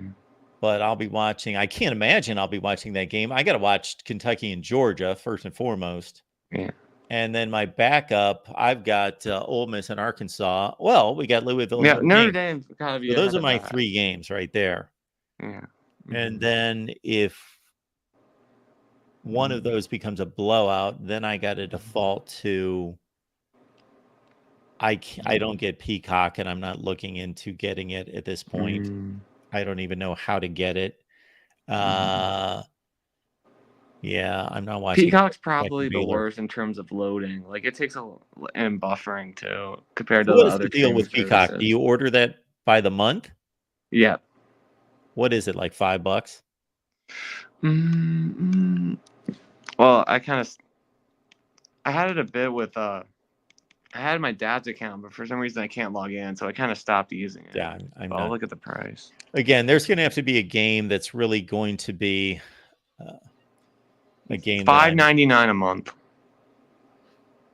But I'll be watching. I can't imagine I'll be watching that game. I got to watch Kentucky and Georgia first and foremost. Yeah. And then my backup, I've got Ole Miss and Arkansas. Well, we got Louisville. Yeah, Notre Dame. Gotta be. So those are my 3 games right there. Yeah. And then if one of those becomes a blowout, then I got to default to I don't get Peacock, and I'm not looking into getting it at this point. I don't even know how to get it. Yeah, I'm not watching. Peacock's probably the worst in terms of loading. Like it takes and buffering too compared to what the is other. The deal with Peacock? Services. Do you order that by the month? Yeah. What is it, like $5? Well, I had it a bit with I had my dad's account, but for some reason I can't log in, so I kind of stopped using it. Yeah, I'll look at the price. Again, there's going to have to be a game that's really going to be a game. $5.99 a month.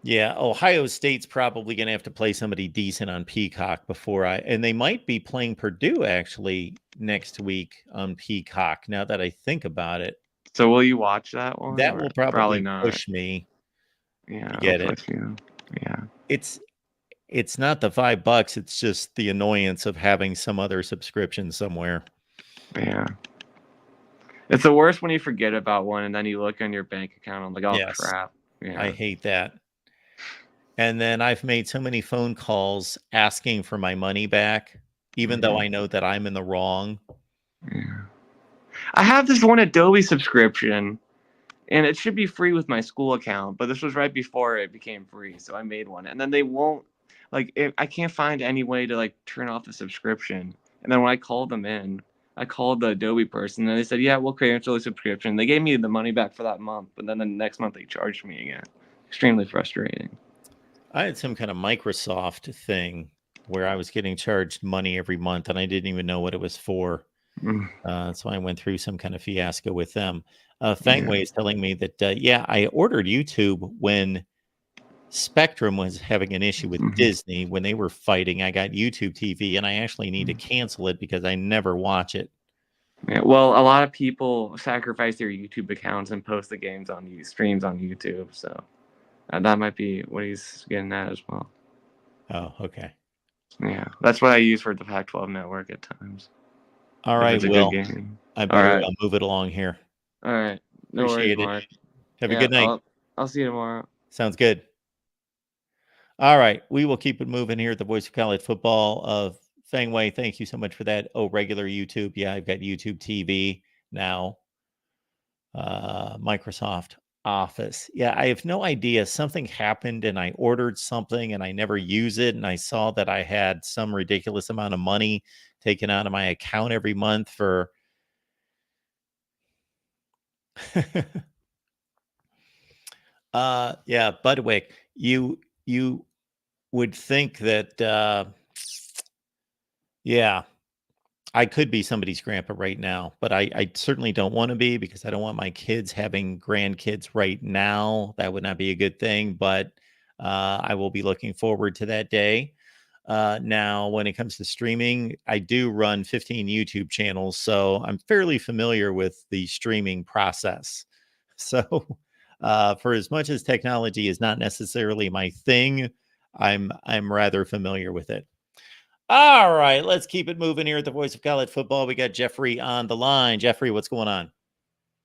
Yeah, Ohio State's probably going to have to play somebody decent on Peacock and they might be playing Purdue actually next week on Peacock. Now that I think about it. So will you watch that one? That will probably push me. Yeah, to get it. Yeah. It's not the $5. It's just the annoyance of having some other subscription somewhere. Yeah. It's the worst when you forget about one and then you look on your bank account. I'm like, oh, crap. Yeah. I hate that. And then I've made so many phone calls asking for my money back, even though I know that I'm in the wrong. Yeah. I have this one Adobe subscription, and it should be free with my school account, but this was right before it became free, so I made one. And then they won't, I can't find any way to, turn off the subscription. And then when I called them in, I called the Adobe person, and they said, yeah, we'll cancel the subscription. They gave me the money back for that month, but then the next month they charged me again. Extremely frustrating. I had some kind of Microsoft thing where I was getting charged money every month, and I didn't even know what it was for. So I went through some kind of fiasco with them. Fangway is telling me that, I ordered YouTube when Spectrum was having an issue with Disney. When they were fighting, I got YouTube TV, and I actually need to cancel it because I never watch it. Yeah, well, a lot of people sacrifice their YouTube accounts and post the games on these streams on YouTube, so that might be what he's getting at as well. Oh, okay. Yeah, that's what I use for the Pac-12 network at times. All right, Will. I better move it along here. All right. No Appreciate worries, Mark. Have a good night. I'll see you tomorrow. Sounds good. All right. We will keep it moving here at the Voice of College Football of Fang Wei. Thank you so much for that. Oh, regular YouTube. Yeah, I've got YouTube TV now. Microsoft Office. Yeah, I have no idea. Something happened and I ordered something and I never use it. And I saw that I had some ridiculous amount of money taken out of my account every month for yeah, Budwick, you would think that yeah, I could be somebody's grandpa right now, but I certainly don't want to be because I don't want my kids having grandkids right now. That would not be a good thing, but I will be looking forward to that day. Now, when it comes to streaming, I do run 15 YouTube channels, so I'm fairly familiar with the streaming process. So, for as much as technology is not necessarily my thing, I'm rather familiar with it. All right, let's keep it moving here at the Voice of College Football. We got Jeffrey on the line. Jeffrey, what's going on?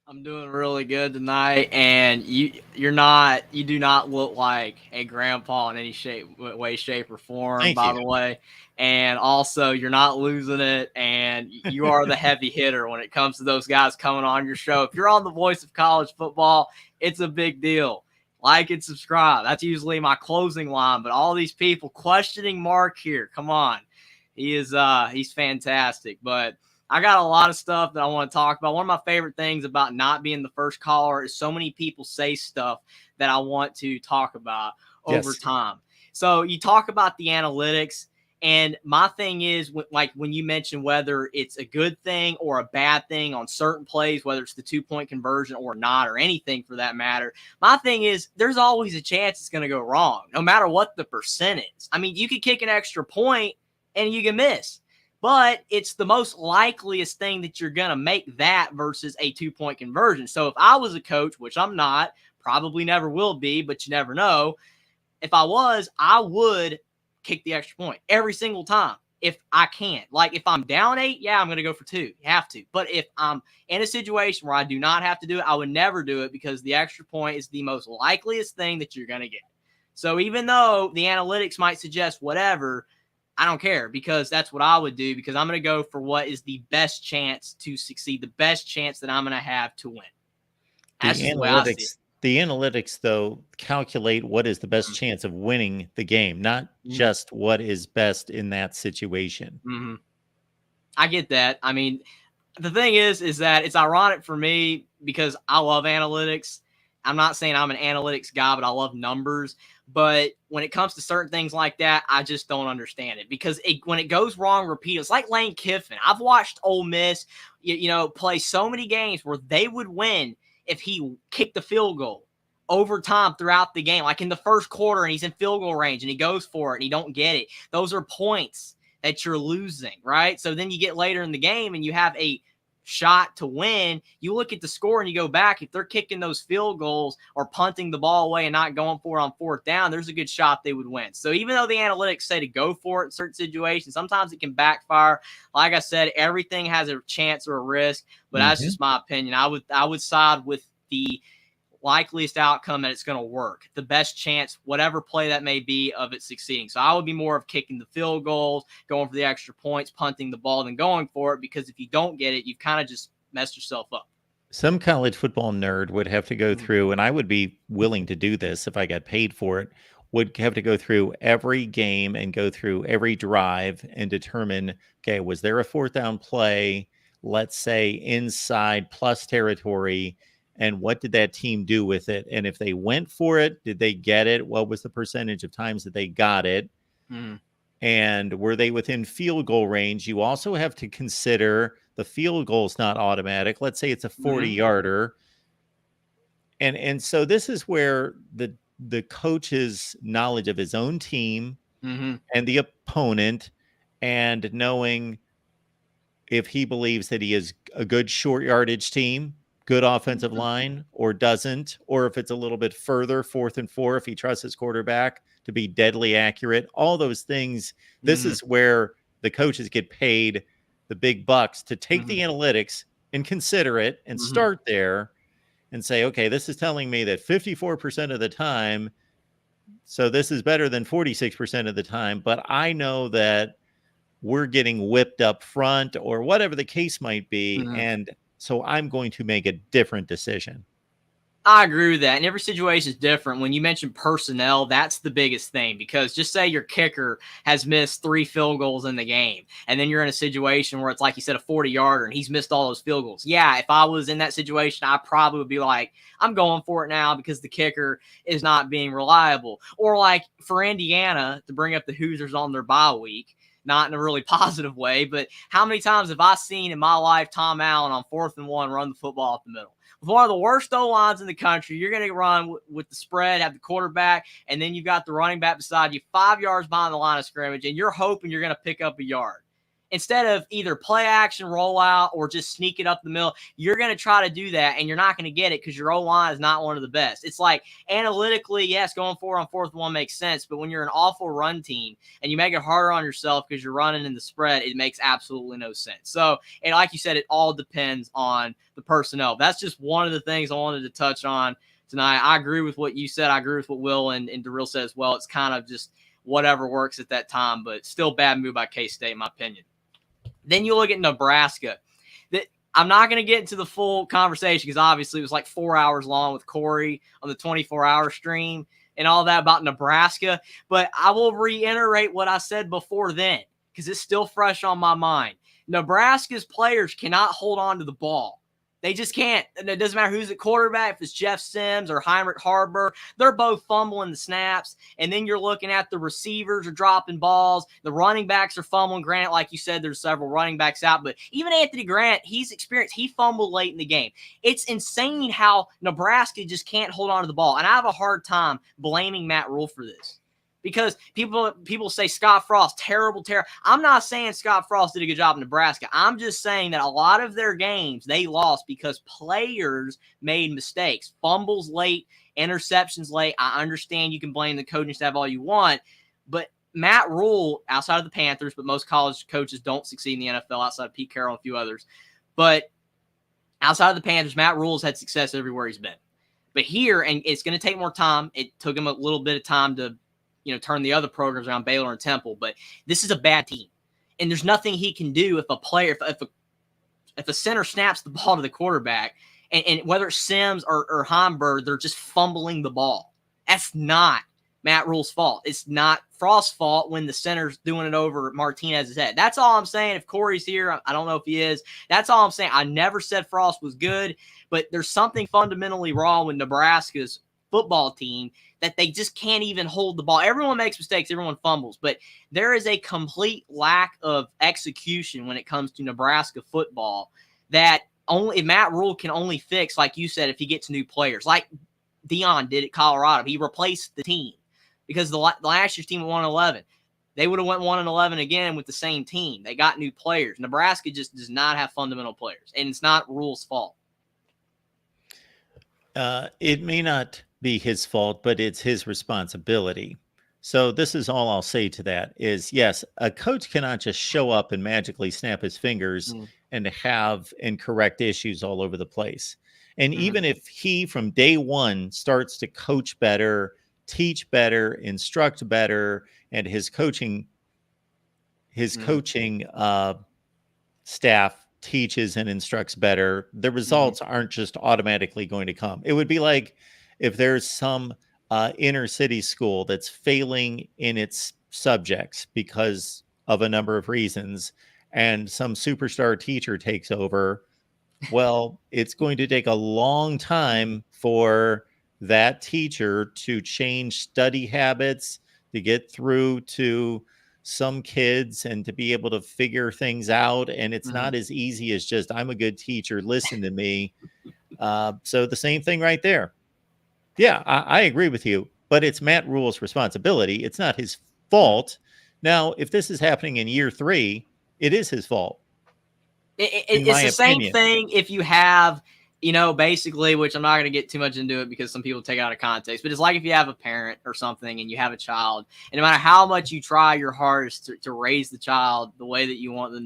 I'm doing really good tonight, and you do not look like a grandpa in any way, shape, or form. Thank by you. the way, and also you're not losing it, and you are the heavy hitter when it comes to those guys coming on your show. If you're on the Voice of College Football, it's a big deal. Like and subscribe. That's usually my closing line. But all these people questioning Mark here, come on, he's fantastic, but. I got a lot of stuff that I want to talk about. One of my favorite things about not being the first caller is so many people say stuff that I want to talk about over time. So you talk about the analytics, and my thing is, like when you mention whether it's a good thing or a bad thing on certain plays, whether it's the 2-point conversion or not, or anything for that matter, my thing is there's always a chance it's going to go wrong, no matter what the percent is. I mean, you could kick an extra point and you can miss. But it's the most likeliest thing that you're going to make that versus a 2-point conversion. So if I was a coach, which I'm not, probably never will be, but you never know. If I was, I would kick the extra point every single time if I can. Like if I'm down 8, yeah, I'm going to go for 2. You have to. But if I'm in a situation where I do not have to do it, I would never do it because the extra point is the most likeliest thing that you're going to get. So even though the analytics might suggest whatever, I don't care because that's what I would do because I'm going to go for what is the best chance to succeed, the best chance that I'm going to have to win. That's the way I see it. The analytics, though, calculate what is the best chance of winning the game, not just what is best in that situation. Mm-hmm. I get that. I mean, the thing is that it's ironic for me because I love analytics. I'm not saying I'm an analytics guy, but I love numbers. But when it comes to certain things like that, I just don't understand it because when it goes wrong, repeat. It's like Lane Kiffin. I've watched Ole Miss, play so many games where they would win if he kicked the field goal over time throughout the game, like in the first quarter, and he's in field goal range and he goes for it and he don't get it. Those are points that you're losing, right? So then you get later in the game and you have a shot to win. You look at the score and you go back. If they're kicking those field goals or punting the ball away and not going for it on 4th down, there's a good shot they would win. So even though the analytics say to go for it in certain situations, sometimes it can backfire. Like I said, everything has a chance or a risk, but that's just my opinion. I would side with the likeliest outcome that it's going to work, the best chance, whatever play that may be, of it succeeding. So I would be more of kicking the field goals, going for the extra points, punting the ball than going for it, because if you don't get it, you've kind of just messed yourself up. Some college football nerd would have to go through, and I would be willing to do this if I got paid for it, would have to go through every game and go through every drive and determine, okay, was there a 4th down play, let's say inside plus territory, and what did that team do with it? And if they went for it, did they get it? What was the percentage of times that they got it? And were they within field goal range? You also have to consider the field goal is not automatic. Let's say it's a 40-yarder. And so this is where the coach's knowledge of his own team and the opponent, and knowing if he believes that he is a good short yardage team, good offensive line, or doesn't, or if it's a little bit further, 4th and 4, if he trusts his quarterback to be deadly accurate, all those things. This is where the coaches get paid the big bucks to take the analytics and consider it and start there and say, okay, this is telling me that 54% of the time So this is better than 46% of the time, but I know that we're getting whipped up front or whatever the case might be. Mhm. And so I'm going to make a different decision. I agree with that. And every situation is different. When you mention personnel, that's the biggest thing, because just say your kicker has missed 3 field goals in the game, and then you're in a situation where it's like you said, a 40-yarder, and he's missed all those field goals. Yeah, if I was in that situation, I probably would be like, I'm going for it now because the kicker is not being reliable. Or like for Indiana, to bring up the Hoosiers on their bye week, not in a really positive way, but how many times have I seen in my life Tom Allen on 4th and 1 run the football up the middle? With one of the worst O-lines in the country, you're going to run with the spread, have the quarterback, and then you've got the running back beside you 5 yards behind the line of scrimmage, and you're hoping you're going to pick up a yard. Instead of either play action, roll out, or just sneak it up the middle, you're going to try to do that, and you're not going to get it because your O-line is not one of the best. It's like, analytically, yes, going for it on 4th and 1 makes sense, but when you're an awful run team and you make it harder on yourself because you're running in the spread, it makes absolutely no sense. So, and like you said, it all depends on the personnel. That's just one of the things I wanted to touch on tonight. I agree with what you said. I agree with what Will and Darrell said as well. It's kind of just whatever works at that time, but still bad move by K-State, in my opinion. Then you look at Nebraska. I'm not going to get into the full conversation because obviously it was like 4 hours long with Corey on the 24-hour stream and all that about Nebraska. But I will reiterate what I said before then because it's still fresh on my mind. Nebraska's players cannot hold on to the ball. They just can't. And it doesn't matter who's at quarterback, if it's Jeff Sims or Heinrich Harber. They're both fumbling the snaps. And then you're looking at the receivers are dropping balls. The running backs are fumbling. Granted, like you said, there's several running backs out. But even Anthony Grant, he's experienced. He fumbled late in the game. It's insane how Nebraska just can't hold on to the ball. And I have a hard time blaming Matt Rule for this. Because people say Scott Frost, terrible. I'm not saying Scott Frost did a good job in Nebraska. I'm just saying that a lot of their games they lost because players made mistakes. Fumbles late, interceptions late. I understand you can blame the coaching staff all you want, but Matt Rule, outside of the Panthers, but most college coaches don't succeed in the NFL outside of Pete Carroll and a few others. But outside of the Panthers, Matt Rule's had success everywhere he's been. But here, and it's going to take more time. It took him a little bit of time to turn the other programs around, Baylor and Temple, but this is a bad team. And there's nothing he can do if a player, if a center snaps the ball to the quarterback, and whether it's Sims or Heimberg, they're just fumbling the ball. That's not Matt Rule's fault. It's not Frost's fault when the center's doing it over Martinez's head. That's all I'm saying. If Corey's here, I don't know if he is. That's all I'm saying. I never said Frost was good, but there's something fundamentally wrong with Nebraska's football team that they just can't even hold the ball. Everyone makes mistakes. Everyone fumbles. But there is a complete lack of execution when it comes to Nebraska football that only Matt Rule can only fix, like you said, if he gets new players. Like Dion did at Colorado. He replaced the team because the last year's team went 1-11. They would have went 1-11 again with the same team. They got new players. Nebraska just does not have fundamental players, and it's not Rule's fault. It may not be his fault, but it's his responsibility. So this is all I'll say to that is, yes, a coach cannot just show up and magically snap his fingers and have and correct issues all over the place. And even if he from day one starts to coach better, teach better, instruct better, and his coaching staff teaches and instructs better, the results aren't just automatically going to come. It would be like if there's some inner city school that's failing in its subjects because of a number of reasons, and some superstar teacher takes over. Well, it's going to take a long time for that teacher to change study habits, to get through to some kids and to be able to figure things out. And it's not as easy as just, I'm a good teacher, listen to me. So the same thing right there. Yeah, I agree with you, but it's Matt Rule's responsibility. It's not his fault. Now, if this is happening in year 3, it is his fault. It's the same thing if you have, basically, which I'm not going to get too much into it because some people take it out of context, but it's like if you have a parent or something and you have a child, and no matter how much you try your hardest to raise the child the way that you want them,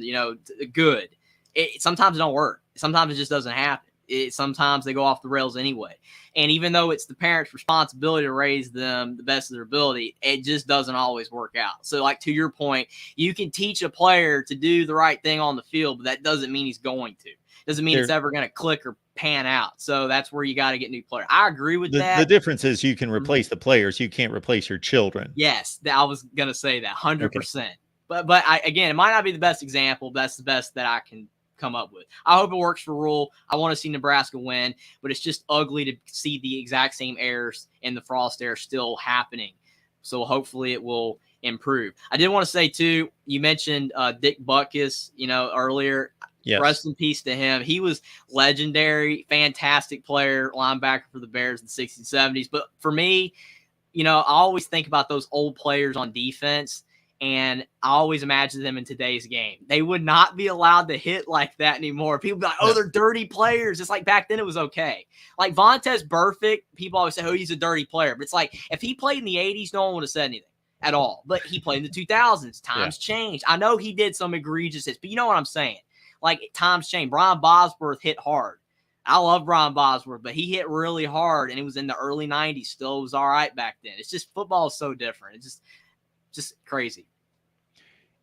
good, sometimes it don't work. Sometimes it just doesn't happen. sometimes they go off the rails anyway. And even though it's the parents' responsibility to raise them the best of their ability, it just doesn't always work out. So, like, to your point, you can teach a player to do the right thing on the field, but that doesn't mean he's going to. Doesn't mean it's ever going to click or pan out. So that's where you got to get new players. I agree with that. The difference is you can replace the players. You can't replace your children. Yes, I was going to say that 100%. Okay. But again, it might not be the best example, but that's the best that I can come up with. I hope it works for Rule. I want to see Nebraska win, but it's just ugly to see the exact same errors in the Frost era still happening. So hopefully it will improve. I did want to say too, you mentioned Dick Butkus, earlier. Yes. Rest in peace to him. He was legendary, fantastic player, linebacker for the Bears in the 60s and 70s. But for me, I always think about those old players on defense, and I always imagine them in today's game. They would not be allowed to hit like that anymore. People be like, oh, they're dirty players. It's like back then it was okay. Like Vontaze Burfict, people always say, oh, he's a dirty player. But it's like if he played in the 80s, no one would have said anything at all. But he played in the 2000s. Times changed. I know he did some egregious hits, but you know what I'm saying? Like, times change. Brian Bosworth hit hard. I love Brian Bosworth, but he hit really hard, and it was in the early 90s. Still, it was all right back then. It's just football is so different. It's just crazy.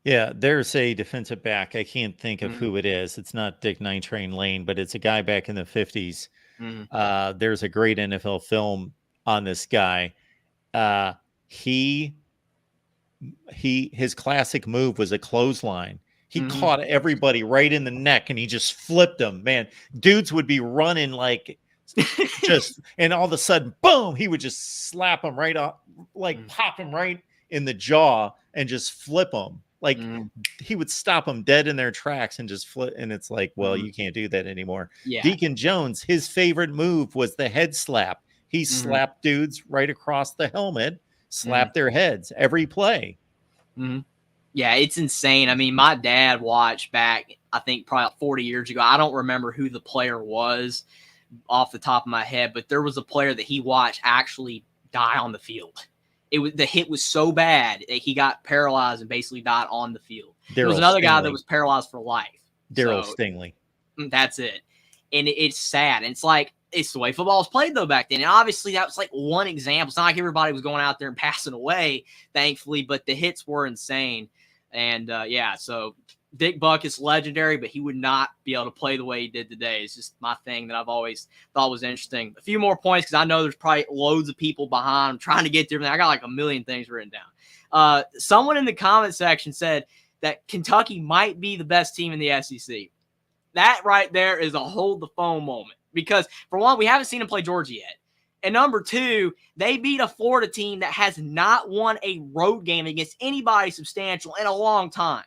Yeah, there's a defensive back. I can't think of who it is. It's not Dick Nine Train Lane, but it's a guy back in the 50s. There's a great NFL film on this guy. His classic move was a clothesline. He caught everybody right in the neck, and he just flipped them. Man, dudes would be running like and all of a sudden, boom, he would just slap them right off, like pop them right in the jaw and just flip them. Like he would stop them dead in their tracks and just flip. And it's like, well, you can't do that anymore. Yeah. Deacon Jones, his favorite move was the head slap. He slapped dudes right across the helmet, slapped their heads every play. Yeah, it's insane. I mean, my dad watched back, I think probably 40 years ago. I don't remember who the player was off the top of my head, but there was a player that he watched actually die on the field. The hit was so bad that he got paralyzed and basically died on the field. There was another guy that was paralyzed for life. Daryl Stingley. That's it. And it's sad. And it's like, it's the way football was played, though, back then. And obviously, that was like one example. It's not like everybody was going out there and passing away, thankfully, but the hits were insane. And, so Dick Butkus, legendary, but he would not be able to play the way he did today. It's just my thing that I've always thought was interesting. A few more points, because I know there's probably loads of people behind. I'm trying to get to everything. I got like a million things written down. Someone in the comment section said that Kentucky might be the best team in the SEC. That right there is a hold the phone moment. Because, for one, we haven't seen them play Georgia yet. And number two, they beat a Florida team that has not won a road game against anybody substantial in a long time.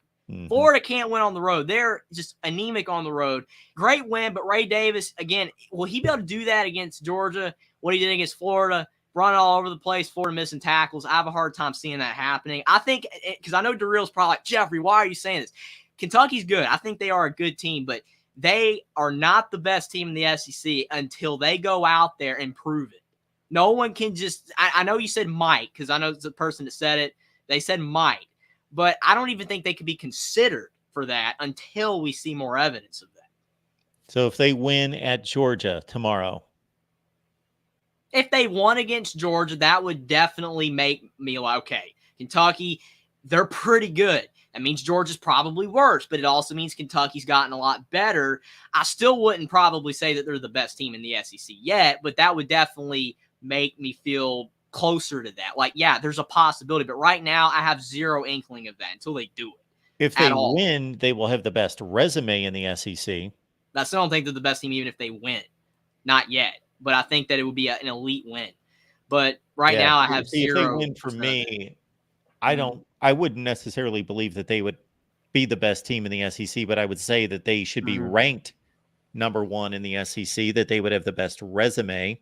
Florida can't win on the road. They're just anemic on the road. Great win, but Ray Davis, again, will he be able to do that against Georgia? What he did against Florida, running all over the place, Florida missing tackles. I have a hard time seeing that happening. I think, because I know Darrell's probably like, Jeffrey, why are you saying this? Kentucky's good. I think they are a good team, but they are not the best team in the SEC until they go out there and prove it. No one can just – I know you said might, because I know it's the person that said it. They said might. But I don't even think they could be considered for that until we see more evidence of that. So if they win at Georgia tomorrow. If they won against Georgia, that would definitely make me like, okay, Kentucky, they're pretty good. That means Georgia's probably worse, but it also means Kentucky's gotten a lot better. I still wouldn't probably say that they're the best team in the SEC yet, but that would definitely make me feel closer to that. Like, yeah, there's a possibility, but right now I have zero inkling of that until they do it. If they win, they will have the best resume in the SEC. I still don't think they're the best team even if they win. Not yet, but I think that it would be an elite win. But right now I have zero. If they win for me, I wouldn't necessarily believe that they would be the best team in the SEC, but I would say that they should be ranked number one in the SEC, that they would have the best resume.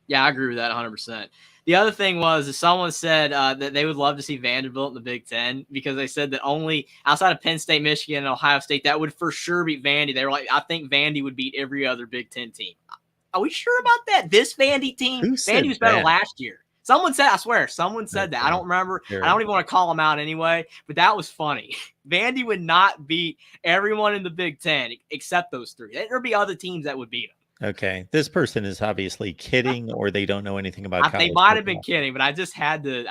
Yeah, I agree with that 100%. The other thing was someone said that they would love to see Vanderbilt in the Big Ten because they said that only outside of Penn State, Michigan, and Ohio State, that would for sure beat Vandy. They were like, I think Vandy would beat every other Big Ten team. Are we sure about that? This Vandy team? Vandy was better last year. Someone said, I swear, someone said that. I don't remember. Sure. I don't even want to call him out anyway, but that was funny. Vandy would not beat everyone in the Big Ten except those three. There'd be other teams that would beat them. Okay. This person is obviously kidding, or they don't know anything about college They might have football. been kidding, but I just had to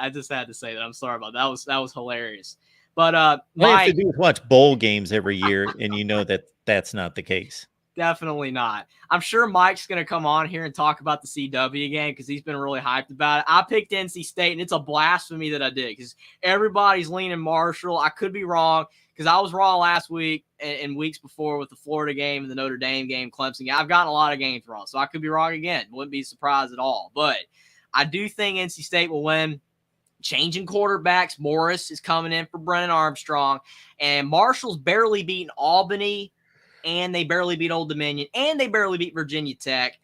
say that. I'm sorry about that. That was hilarious. But All you have to do is watch bowl games every year, and you know that that's not the case. Definitely not. I'm sure Mike's going to come on here and talk about the CW game because he's been really hyped about it. I picked NC State, and it's a blasphemy that I did because everybody's leaning Marshall. I could be wrong because I was wrong last week and weeks before with the Florida game and the Notre Dame game, Clemson game. I've gotten a lot of games wrong, so I could be wrong again. Wouldn't be surprised at all. But I do think NC State will win. Changing quarterbacks. Morris is coming in for Brennan Armstrong, and Marshall's barely beaten Albany, and they barely beat Old Dominion, and they barely beat Virginia Tech.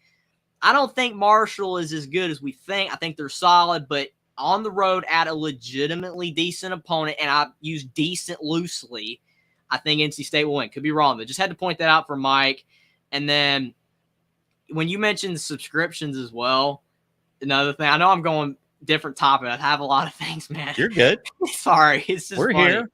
I don't think Marshall is as good as we think. I think they're solid, but on the road at a legitimately decent opponent, and I use decent loosely, I think NC State will win. Could be wrong, but just had to point that out for Mike. And then when you mentioned subscriptions as well, another thing, I know I'm going different topic. I have a lot of things, man. You're good. Sorry. It's just We're funny. here.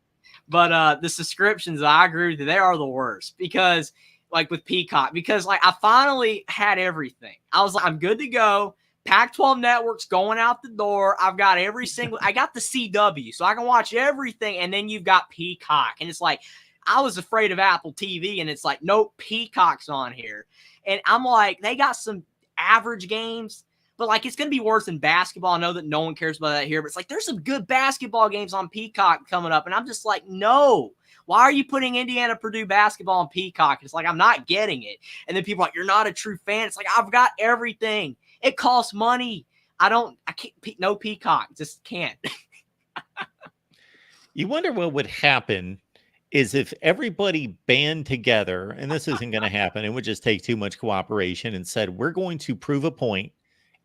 But the subscriptions, I agree with you. They are the worst because, like with Peacock, because like I finally had everything. I was like, I'm good to go. Pac-12 network's going out the door. I've got I got the CW, so I can watch everything. And then you've got Peacock. And it's like, I was afraid of Apple TV, and it's like, nope, Peacock's on here. And I'm like, they got some average games. But, like, it's going to be worse than basketball. I know that no one cares about that here, but it's like there's some good basketball games on Peacock coming up. And I'm just like, no. Why are you putting Indiana-Purdue basketball on Peacock? It's like, I'm not getting it. And then people are like, you're not a true fan. It's like, I've got everything. It costs money. I can't, no Peacock. Just can't. You wonder what would happen is if everybody band together, and this isn't going to happen, it would just take too much cooperation, and said, we're going to prove a point.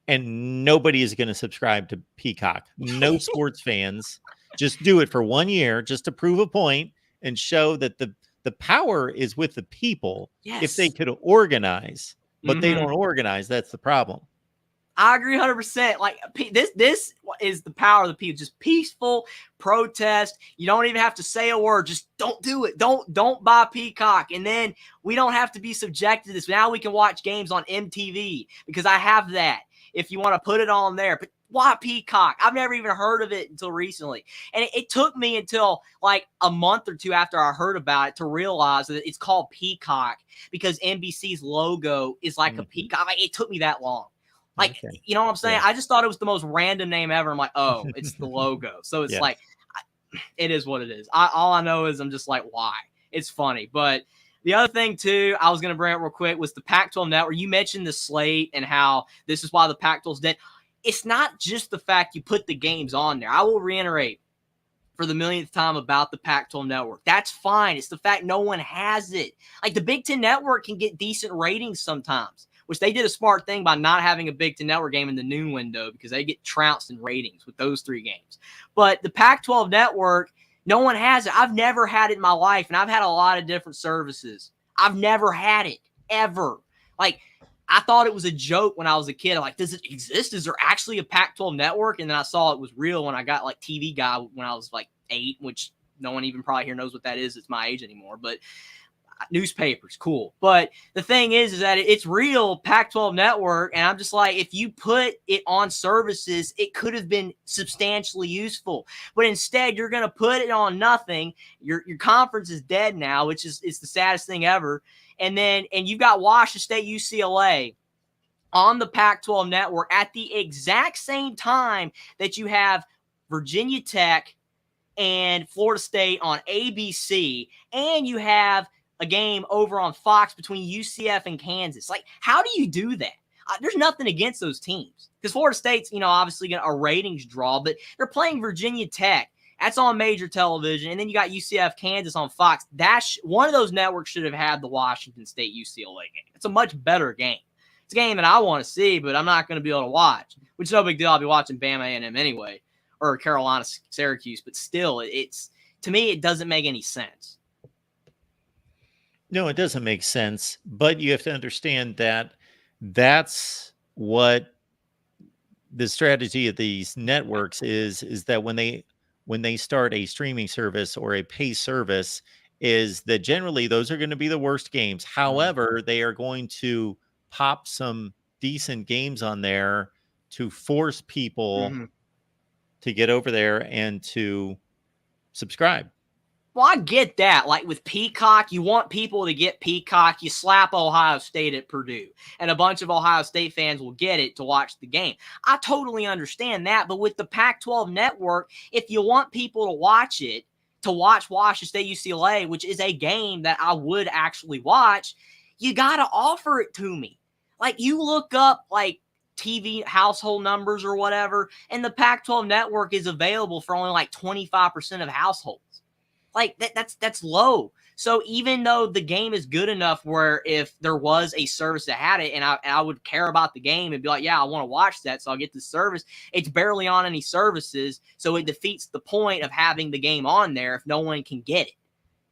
And nobody is going to subscribe to Peacock. No sports fans. Just do it for 1 year just to prove a point and show that the power is with the people. Yes. If they could organize, but they don't organize, that's the problem. I agree 100%. Like this is the power of the people. Just peaceful protest. You don't even have to say a word. Just don't do it. Don't buy Peacock. And then we don't have to be subjected to this. Now we can watch games on MTV because I have that. If you want to put it on there, but why Peacock? I've never even heard of it until recently. And it took me until like a month or two after I heard about it to realize that it's called Peacock because NBC's logo is like a peacock. Like, it took me that long. Like, you know what I'm saying? Yeah. I just thought it was the most random name ever. I'm like, oh, it's the logo. So it's like, it is what it is. All I know is I'm just like, why? It's funny. But the other thing, too, I was going to bring up real quick was the Pac-12 network. You mentioned the slate and how this is why the Pac-12's dead. It's not just the fact you put the games on there. I will reiterate for the millionth time about the Pac-12 network. That's fine. It's the fact no one has it. Like the Big Ten network can get decent ratings sometimes, which they did a smart thing by not having a Big Ten network game in the noon window because they get trounced in ratings with those three games. But the Pac-12 network, no one has it. I've never had it in my life, and I've had a lot of different services. I've never had it, ever. Like, I thought it was a joke when I was a kid. I'm like, does it exist? Is there actually a Pac-12 network? And then I saw it was real when I got, like, TV Guide when I was, like, 8, which no one even probably here knows what that is. It's my age anymore. But newspapers, cool. But the thing is that it's real Pac-12 network, and I'm just like, if you put it on services, it could have been substantially useful. But instead, you're going to put it on nothing. Your conference is dead now, which is it's the saddest thing ever. And you've got Washington State, UCLA on the Pac-12 network at the exact same time that you have Virginia Tech and Florida State on ABC, and you have a game over on Fox between UCF and Kansas. Like, how do you do that? There's nothing against those teams because Florida State's, obviously got a ratings draw, but they're playing Virginia Tech. That's on major television. And then you got UCF Kansas on Fox. One of those networks should have had the Washington State UCLA game. It's a much better game. It's a game that I want to see, but I'm not going to be able to watch, which is no big deal. I'll be watching Bama A&M anyway, or Carolina Syracuse, but still, to me, it doesn't make any sense. No, it doesn't make sense, but you have to understand that that's what the strategy of these networks is that when they start a streaming service or a pay service, is that generally those are going to be the worst games. However, they are going to pop some decent games on there to force people to get over there and to subscribe. Well, I get that. Like with Peacock, you want people to get Peacock. You slap Ohio State at Purdue, and a bunch of Ohio State fans will get it to watch the game. I totally understand that. But with the Pac-12 network, if you want people to watch it, to watch Washington State UCLA, which is a game that I would actually watch, you got to offer it to me. Like you look up like TV household numbers or whatever, and the Pac-12 network is available for only like 25% of households. Like that's low. So even though the game is good enough where if there was a service that had it and I would care about the game and be like, yeah, I want to watch that, so I'll get the service, it's barely on any services. So it defeats the point of having the game on there if no one can get it.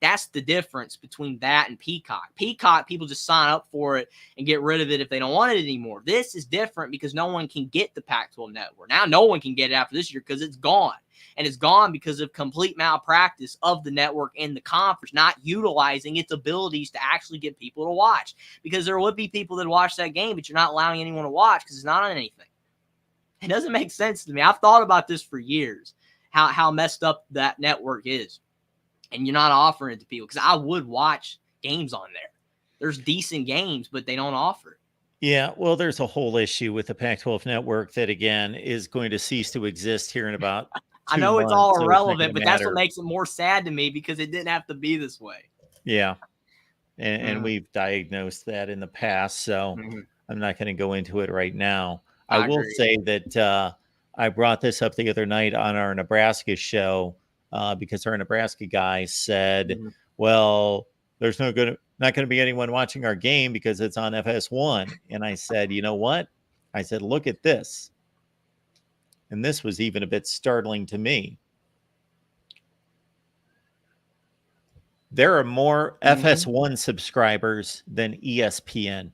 That's the difference between that and Peacock. Peacock, people just sign up for it and get rid of it if they don't want it anymore. This is different because no one can get the Pac-12 network. Now no one can get it after this year because it's gone. And it's gone because of complete malpractice of the network and the conference not utilizing its abilities to actually get people to watch. Because there would be people that watch that game, but you're not allowing anyone to watch because it's not on anything. It doesn't make sense to me. I've thought about this for years, how messed up that network is. And you're not offering it to people because I would watch games on there. There's decent games, but they don't offer it. Yeah, well, there's a whole issue with the Pac-12 network that, again, is going to cease to exist here in about I know it's months, all so irrelevant, but that's matter. what makes it more sad to me because it didn't have to be this way. Yeah. And we've diagnosed that in the past, so I'm not going to go into it right now. I will say that I brought this up the other night on our Nebraska show because our Nebraska guy said, well, there's not going to be anyone watching our game because it's on FS1. And I said, you know what? I said, look at this. And this was even a bit startling to me. There are more FS1 subscribers than ESPN.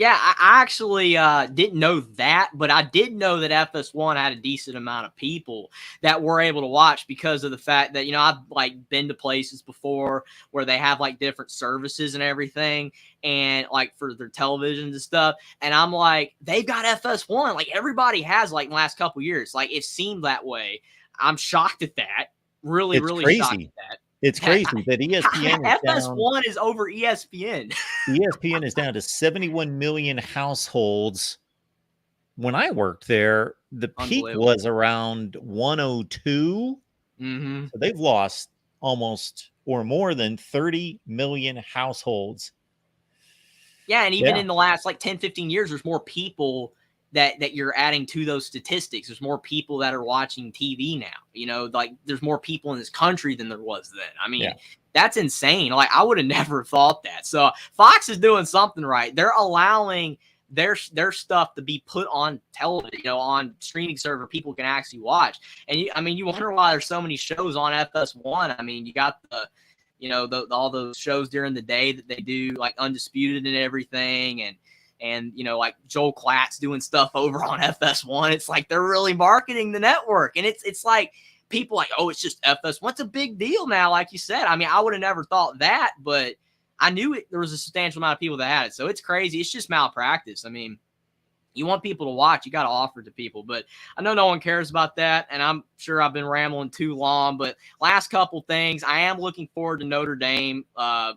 Yeah, I actually didn't know that, but I did know that FS1 had a decent amount of people that were able to watch because of the fact that, I've like been to places before where they have like different services and everything and like for their televisions and stuff. And I'm like, they've got FS1. Like everybody has like in the last couple of years. Like it seemed that way. I'm shocked at that. Really, really crazy. shocked at that. It's crazy that ESPN is FS1 is over ESPN. ESPN is down to 71 million households. When I worked there, the peak was around 102. So they've lost almost or more than 30 million households. Yeah, and even in the last like 10, 15 years, there's more people that you're adding to those statistics. There's more people that are watching TV now. Like there's more people in this country than there was then. I mean, that's insane. Like I would have never thought that. So Fox is doing something right. They're allowing their stuff to be put on television, on streaming server people can actually watch. And you wonder why there's so many shows on FS1. I mean, you got all those shows during the day that they do, like Undisputed and everything, and like Joel Klatt's doing stuff over on FS1. It's like they're really marketing the network, and it's like people like, oh, it's just FS1. It's a big deal now, like you said. I mean, I would have never thought that, but I knew there was a substantial amount of people that had it. So it's crazy. It's just malpractice. I mean, you want people to watch, you got to offer it to people. But I know no one cares about that, and I'm sure I've been rambling too long. But last couple things, I am looking forward to Notre Dame,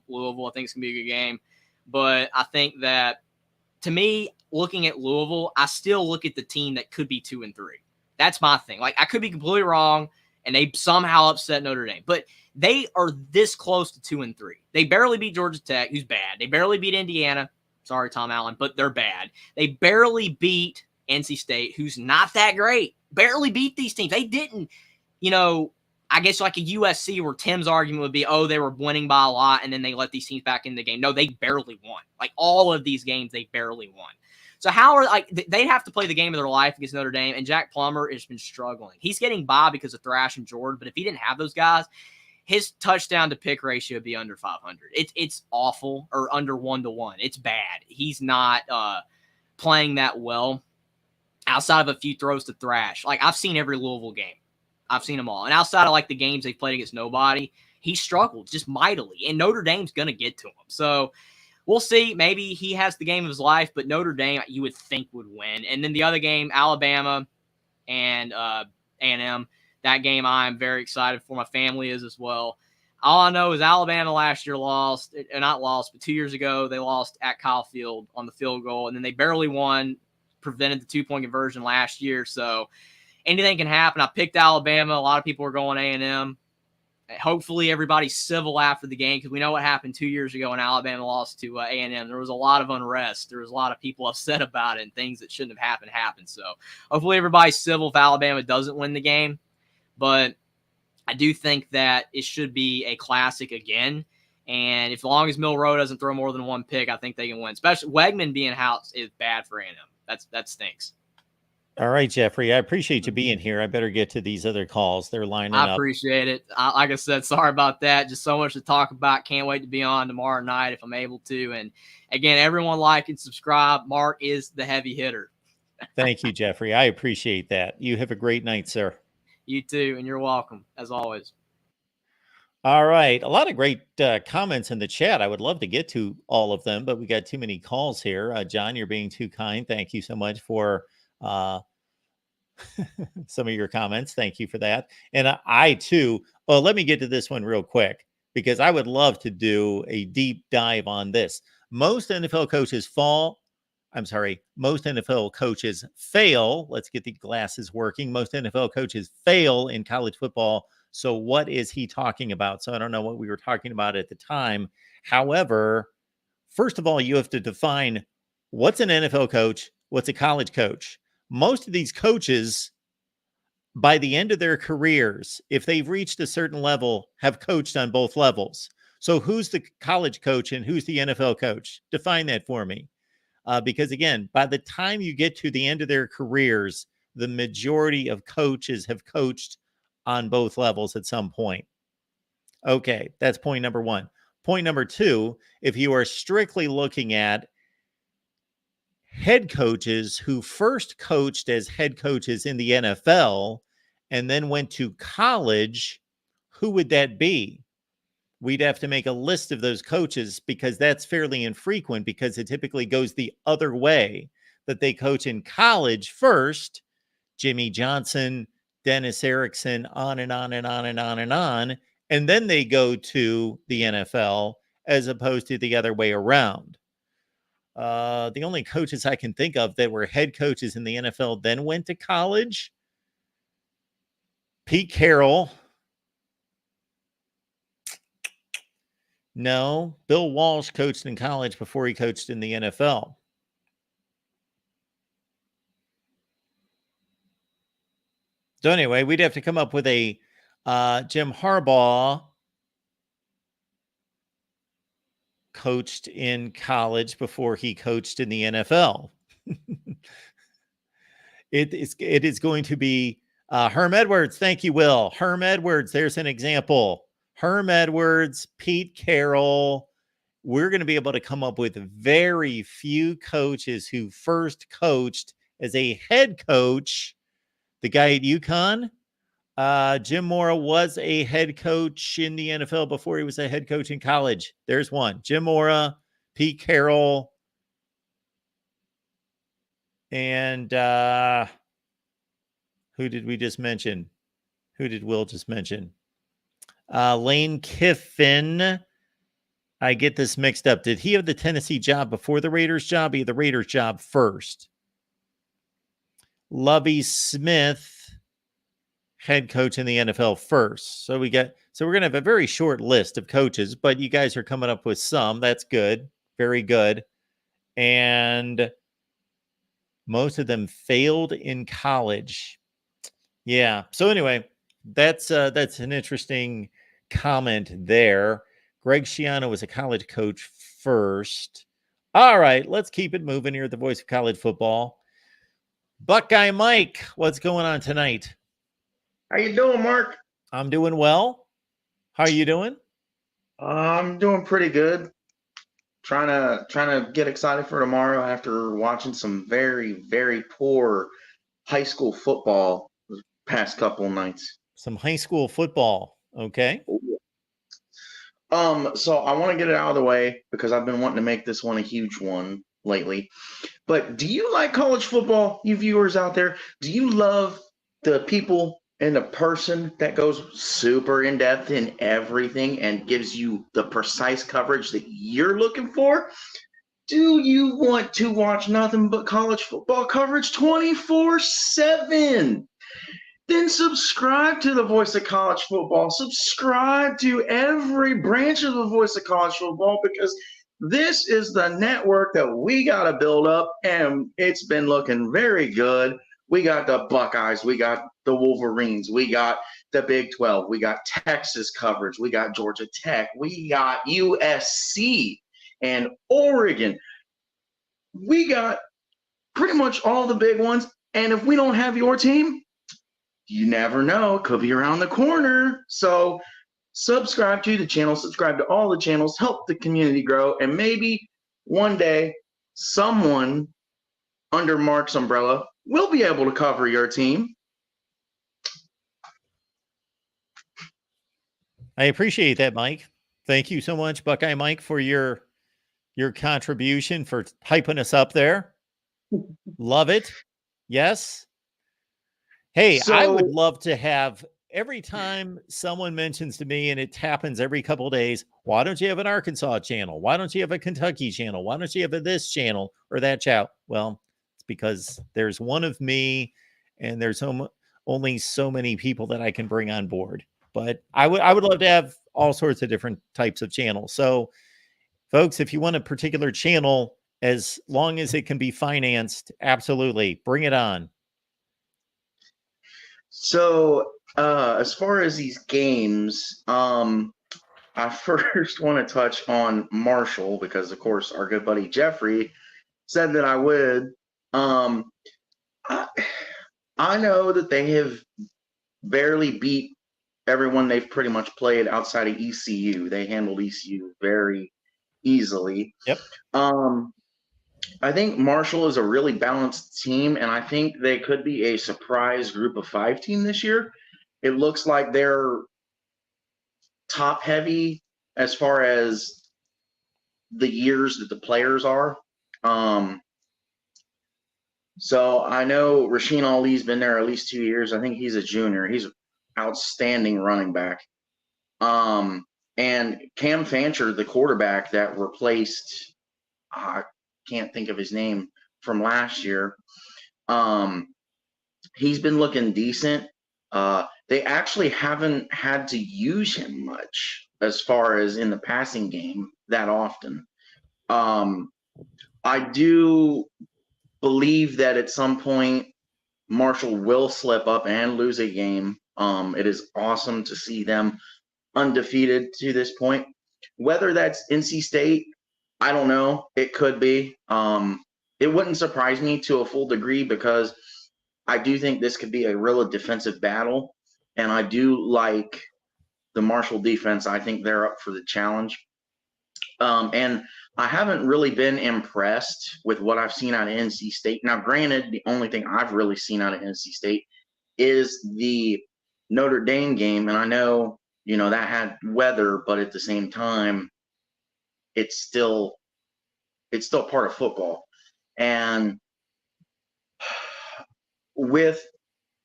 Louisville. I think it's going to be a good game. But I think that, to me, looking at Louisville, I still look at the team that could be 2-3. That's my thing. Like, I could be completely wrong, and they somehow upset Notre Dame. But they are this close to 2-3. They barely beat Georgia Tech, who's bad. They barely beat Indiana. Sorry, Tom Allen, but they're bad. They barely beat NC State, who's not that great. Barely beat these teams. They didn't, I guess like a USC where Tim's argument would be, oh, they were winning by a lot and then they let these teams back in the game. No, they barely won. Like all of these games, they barely won. So how are they'd have to play the game of their life against Notre Dame, and Jack Plummer has been struggling. He's getting by because of Thrash and Jordan, but if he didn't have those guys, his touchdown to pick ratio would be under 500. It's awful, or under 1-1. It's bad. He's not playing that well. outside of a few throws to Thrash. Like, I've seen every Louisville game. I've seen them all. And outside of, like, the games they played against nobody, he struggled just mightily. And Notre Dame's going to get to him. So we'll see. Maybe he has the game of his life, but Notre Dame, you would think, would win. And then the other game, Alabama and A&M, that game I'm very excited for. My family is as well. All I know is Alabama last year lost, not lost, but 2 years ago they lost at Kyle Field on the field goal, and then they barely won, prevented the 2-point conversion last year. So anything can happen. I picked Alabama. A lot of people are going A&M. Hopefully everybody's civil after the game, because we know what happened 2 years ago when Alabama lost to A&M. There was a lot of unrest. There was a lot of people upset about it, and things that shouldn't have happened. So hopefully everybody's civil if Alabama doesn't win the game. But I do think that it should be a classic again. And as long as Milroe doesn't throw more than one pick, I think they can win. Especially Wegman being house is bad for A&M. That stinks. All right, Jeffrey, I appreciate you being here. I better get to these other calls. They're lining up. I appreciate it. Like I said, sorry about that. Just so much to talk about. Can't wait to be on tomorrow night if I'm able to. And again, everyone like and subscribe. Mark is the heavy hitter. Thank you, Jeffrey. I appreciate that. You have a great night, sir. You too, and you're welcome, as always. All right. A lot of great comments in the chat. I would love to get to all of them, but we got too many calls here. John, you're being too kind. Thank you so much for some of your comments. Thank you for that. And I too, let me get to this one real quick, because I would love to do a deep dive on this. Most NFL coaches fail. Let's get the glasses working. Most NFL coaches fail in college football. So what is he talking about? So I don't know what we were talking about at the time. However, first of all, you have to define what's an NFL coach, what's a college coach. Most of these coaches, by the end of their careers, if they've reached a certain level, have coached on both levels. So who's the college coach and who's the NFL coach? Define that for me. Because again, by the time you get to the end of their careers, the majority of coaches have coached on both levels at some point. Okay, that's point number one. Point number two, if you are strictly looking at head coaches who first coached as head coaches in the NFL and then went to college, who would that be? We'd have to make a list of those coaches, because that's fairly infrequent, because it typically goes the other way, that they coach in college first, Jimmy Johnson, Dennis Erickson, on and on and on and on and on, and then they go to the NFL, as opposed to the other way around. The only coaches I can think of that were head coaches in the NFL then went to college, Pete Carroll. No, Bill Walsh coached in college before he coached in the NFL. So anyway, we'd have to come up with a Jim Harbaugh coached in college before he coached in the NFL. It is going to be Herm Edwards. Thank you, Will. Herm Edwards, there's an example. Herm Edwards, Pete Carroll. We're going to be able to come up with very few coaches who first coached as a head coach. The guy at UConn, Jim Mora, was a head coach in the NFL before he was a head coach in college. There's one. Jim Mora, Pete Carroll, and who did we just mention? Who did Will just mention? Lane Kiffin. I get this mixed up. Did he have the Tennessee job before the Raiders job? He had the Raiders job first. Lovie Smith, head coach in the NFL first. So we're going to have a very short list of coaches, but you guys are coming up with some. That's good. Very good. And most of them failed in college. Yeah. So anyway, that's an interesting comment there. Greg Schiano was a college coach first. All right, let's keep it moving here at the Voice of College Football. Buckeye Mike, what's going on tonight? How you doing, Mark? I'm doing well. How are you doing? I'm doing pretty good. Trying to get excited for tomorrow after watching some very, very poor high school football the past couple nights. Some high school football. Okay. So I want to get it out of the way because I've been wanting to make this one a huge one lately. But do you like college football, you viewers out there? Do you love the people and the person that goes super in depth in everything and gives you the precise coverage that you're looking for? Do you want to watch nothing but college football coverage 24/7? Then subscribe to the Voice of College Football. Subscribe to every branch of the Voice of College Football because this is the network that we got to build up, and it's been looking very good. We got the Buckeyes. We got the Wolverines. We got the Big 12. We got Texas coverage. We got Georgia Tech. We got USC and Oregon. We got pretty much all the big ones, and if we don't have your team, you never know. It could be around the corner. So subscribe to the channel, subscribe to all the channels, help the community grow, and maybe one day someone under Mark's umbrella will be able to cover your team. I appreciate that, Mike. Thank you so much, Buckeye Mike, for your contribution, for hyping us up there. Love it. Yes. Hey, I would love to have every time someone mentions to me, and it happens every couple of days, why don't you have an Arkansas channel? Why don't you have a Kentucky channel? Why don't you have this channel or that channel? Well, it's because there's one of me, and there's only so many people that I can bring on board. But I would love to have all sorts of different types of channels. So, folks, if you want a particular channel, as long as it can be financed, absolutely, bring it on. So, as far as these games, I first want to touch on Marshall because, of course, our good buddy Jeffrey said that I would. I know that they have barely beat everyone they've pretty much played outside of ECU. They handled ECU very easily. Yep. I think Marshall is a really balanced team, and I think they could be a surprise group of 5 team this year. It looks like they're top heavy as far as the years that the players are. So I know Rasheen Ali's been there at least 2 years. I think he's a junior. He's an outstanding running back. And Cam Fancher, the quarterback that replaced can't think of his name from last year. He's been looking decent. They actually haven't had to use him much as far as in the passing game that often. I do believe that at some point Marshall will slip up and lose a game. It is awesome to see them undefeated to this point. Whether that's NC State, I don't know. It could be. It wouldn't surprise me to a full degree because I do think this could be a real defensive battle, and I do like the Marshall defense. I think they're up for the challenge. And I haven't really been impressed with what I've seen out of NC State. Now, granted, the only thing I've really seen out of NC State is the Notre Dame game, and I know, that had weather, but at the same time, it's still part of football. And with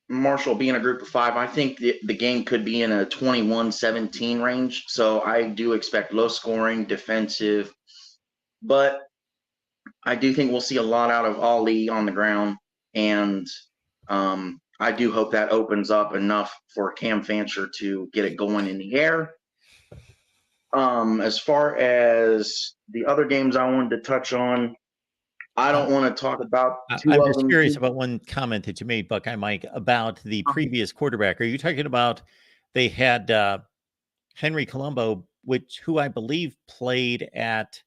Marshall being a group of 5, I think the game could be in a 21-17 range. So I do expect low scoring, defensive, but I do think we'll see a lot out of Ali on the ground. And I do hope that opens up enough for Cam Fancher to get it going in the air. As far as the other games I wanted to touch on, I don't want to talk about two I'm of just them. curious about one comment that you made, Buckeye Mike, about the previous quarterback. Are you talking about they had Henry Colombo, who I believe played at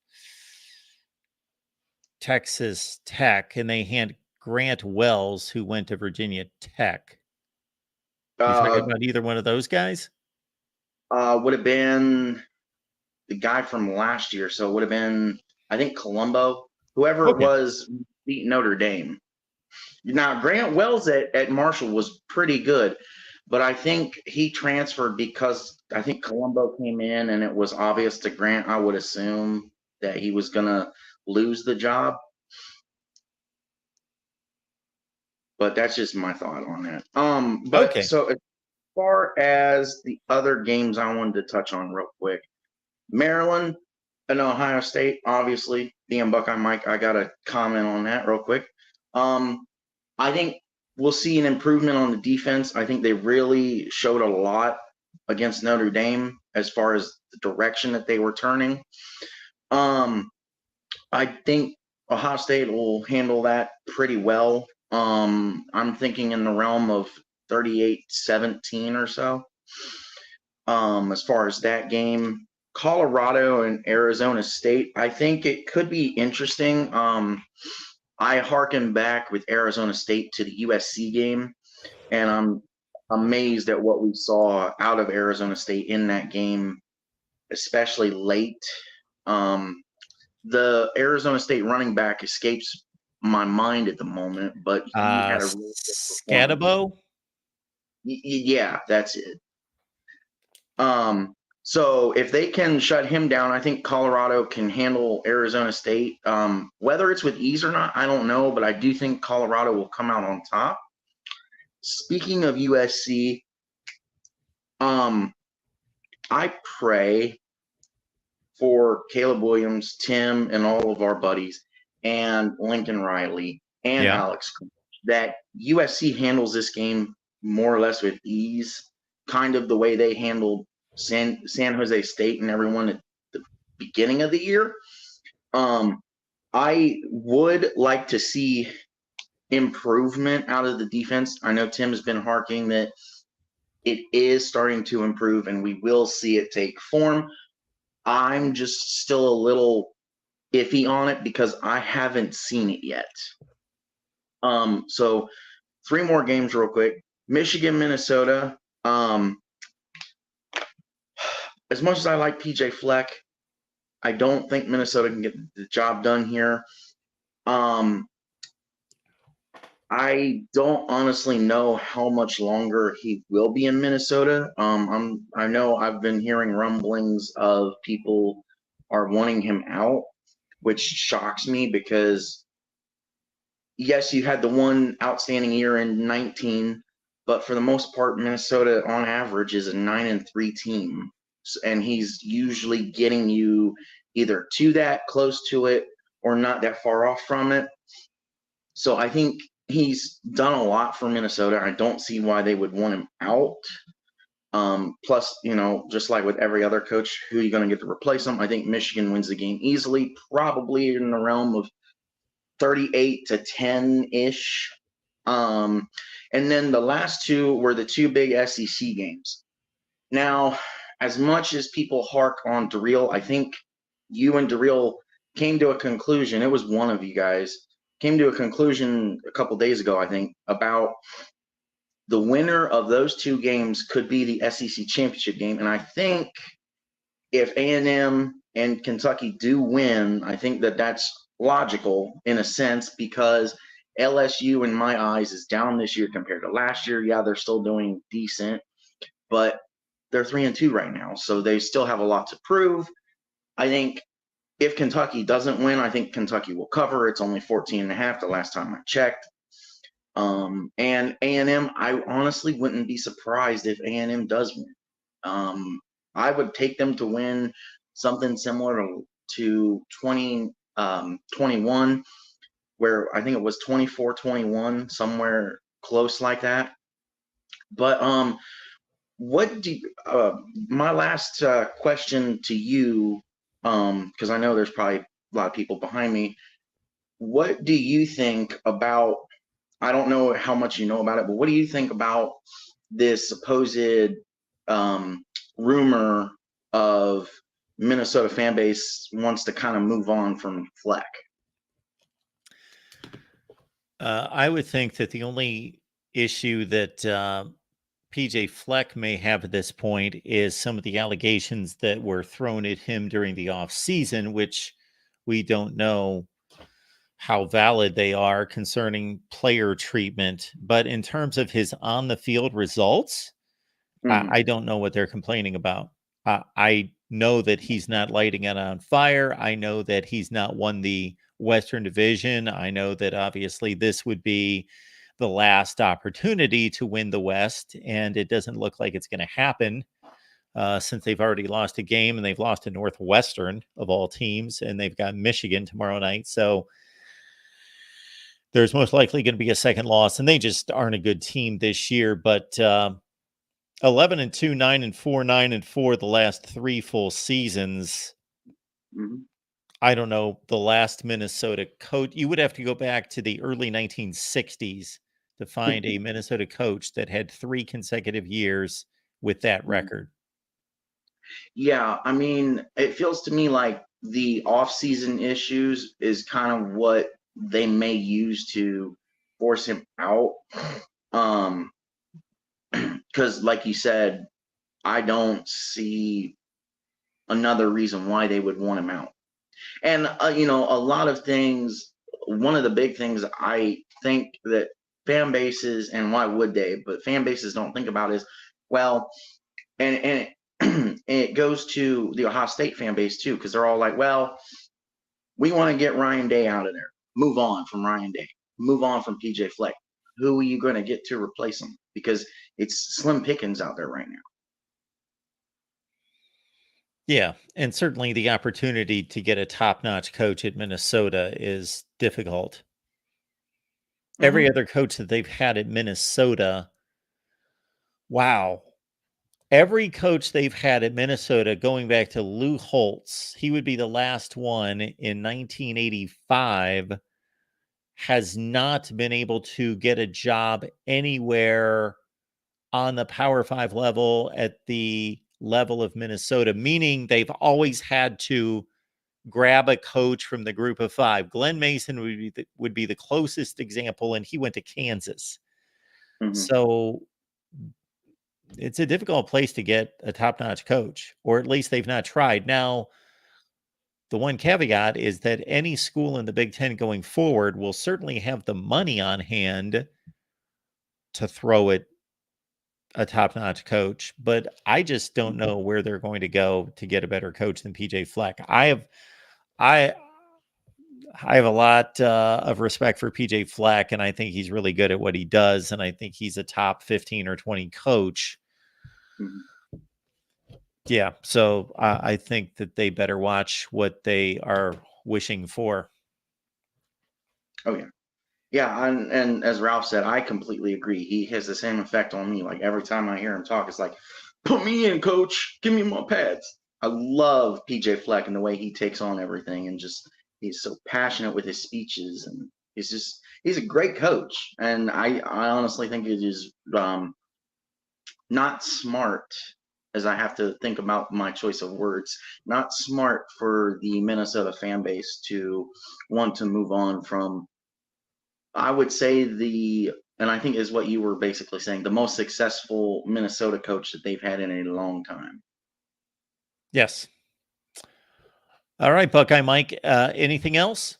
Texas Tech, and they had Grant Wells, who went to Virginia Tech? Are you talking about either one of those guys? Would have been the guy from last year. So it would have been, I think, Colombo. Whoever it was beat Notre Dame. Now, Grant Wells at Marshall was pretty good, but I think he transferred because I think Colombo came in and it was obvious to Grant, I would assume, that he was going to lose the job. But that's just my thought on that. But Okay. so as far as the other games I wanted to touch on real quick, Maryland and Ohio State, obviously, being Buckeye Mike, I got to comment on that real quick. I think we'll see an improvement on the defense. I think they really showed a lot against Notre Dame as far as the direction that they were turning. I think Ohio State will handle that pretty well. I'm thinking in the realm of 38-17 or so. As far as that game, Colorado and Arizona State, I think it could be interesting. I hearken back with Arizona State to the USC game, and I'm amazed at what we saw out of Arizona State in that game, especially late. The Arizona State running back escapes my mind at the moment, but he had a really good performance. Scatabo? Yeah, that's it. So if they can shut him down, I think Colorado can handle Arizona State. Whether it's with ease or not, I don't know, but I do think Colorado will come out on top. Speaking of USC, I pray for Caleb Williams, Tim, and all of our buddies, and Lincoln Riley, and Alex, that USC handles this game more or less with ease, kind of the way they handled San Jose State and everyone at the beginning of the year. I would like to see improvement out of the defense. I know Tim's been harking that it is starting to improve, and we will see it take form. I'm just still a little iffy on it because I haven't seen it yet. So 3 more games real quick. Michigan, Minnesota. As much as I like PJ Fleck, I don't think Minnesota can get the job done here. I don't honestly know how much longer he will be in Minnesota. I know I've been hearing rumblings of people are wanting him out, which shocks me because yes, you had the one outstanding year in 19, but for the most part, Minnesota on average is a 9-3 team. And he's usually getting you either to that, close to it, or not that far off from it. So I think he's done a lot for Minnesota. I don't see why they would want him out. Plus, just like with every other coach, who are you going to get to replace him? I think Michigan wins the game easily, probably in the realm of 38-10-ish. And then the last 2 were the 2 big SEC games. Now, as much as people hark on Darrell, I think you and Darrell came to a conclusion. It was one of you guys came to a conclusion a couple days ago, I think, about the winner of those 2 games could be the SEC championship game. And I think if A&M and Kentucky do win, I think that that's logical in a sense because LSU, in my eyes, is down this year compared to last year. Yeah, they're still doing decent, but they're 3-2 right now, so they still have a lot to prove. I think if Kentucky doesn't win, I think Kentucky will cover. It's only 14.5 the last time I checked. And A&M, I honestly wouldn't be surprised if A&M does win. I would take them to win something similar to 2021, where I think it was 24-21, somewhere close like that. But what do you, my last question to you, because I know there's probably a lot of people behind me. What do you think about, I don't know how much you know about it, but what do you think about this supposed rumor of Minnesota fan base wants to kind of move on from Fleck? I would think that the only issue that PJ Fleck may have at this point is some of the allegations that were thrown at him during the off season, which we don't know how valid they are concerning player treatment. But in terms of his on the field results, I don't know what they're complaining about. I know that he's not lighting it on fire. I know that he's not won the Western Division. I know that obviously this would be the last opportunity to win the West, and it doesn't look like it's going to happen since they've already lost a game, and they've lost to Northwestern of all teams, and they've got Michigan tomorrow night. So there's most likely going to be a second loss, and they just aren't a good team this year. But 11-2, 9-4, 9-4 the last 3 full seasons. I don't know the last Minnesota coach. You would have to go back to the early 1960s to find a Minnesota coach that had 3 consecutive years with that record. Yeah, I mean, it feels to me like the off-season issues is kind of what they may use to force him out. Because like you said, I don't see another reason why they would want him out. And, a lot of things, one of the big things I think that fan bases, and why would they, but fan bases don't think about is, well, and it goes to the Ohio State fan base too, because they're all like, well, we want to get Ryan Day out of there. Move on from Ryan Day. Move on from PJ Fleck. Who are you going to get to replace him? Because it's slim pickings out there right now. Yeah, and certainly the opportunity to get a top-notch coach at Minnesota is difficult. Every other coach that they've had at Minnesota, wow. Every coach they've had at Minnesota, going back to Lou Holtz, he would be the last one in 1985, has not been able to get a job anywhere on the Power 5 level at the level of Minnesota, meaning they've always had to grab a coach from the group of 5. Glenn Mason would be the closest example, and he went to Kansas. So it's a difficult place to get a top-notch coach, or at least they've not tried. Now, the one caveat is that any school in the Big Ten going forward will certainly have the money on hand to throw at a top-notch coach, but I just don't know where they're going to go to get a better coach than PJ Fleck. I have a lot of respect for PJ Fleck, and I think he's really good at what he does, and I think he's a top 15 or 20 coach. Yeah, so I think that they better watch what they are wishing for. Oh, yeah. Yeah, and as Ralph said, I completely agree. He has the same effect on me. Like, every time I hear him talk, it's like, put me in, coach. Give me my pads. I love PJ Fleck and the way he takes on everything, and just he's so passionate with his speeches, and he's a great coach. And I honestly think it is not smart, as I have to think about my choice of words, not smart for the Minnesota fan base to want to move on from, I would say, and I think is what you were basically saying, the most successful Minnesota coach that they've had in a long time. Yes. All right, Buckeye Mike. Anything else?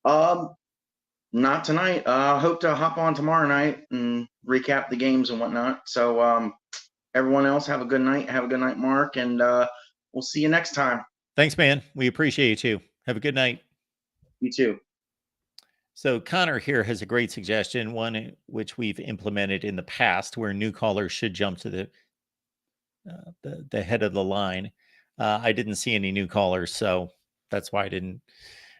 Not tonight. Hope to hop on tomorrow night and recap the games and whatnot. So everyone else, have a good night. Have a good night, Mark, and we'll see you next time. Thanks, man. We appreciate you. Have a good night. You too. So Connor here has a great suggestion, one which we've implemented in the past, where new callers should jump to the head of the line. I didn't see any new callers, so that's why I didn't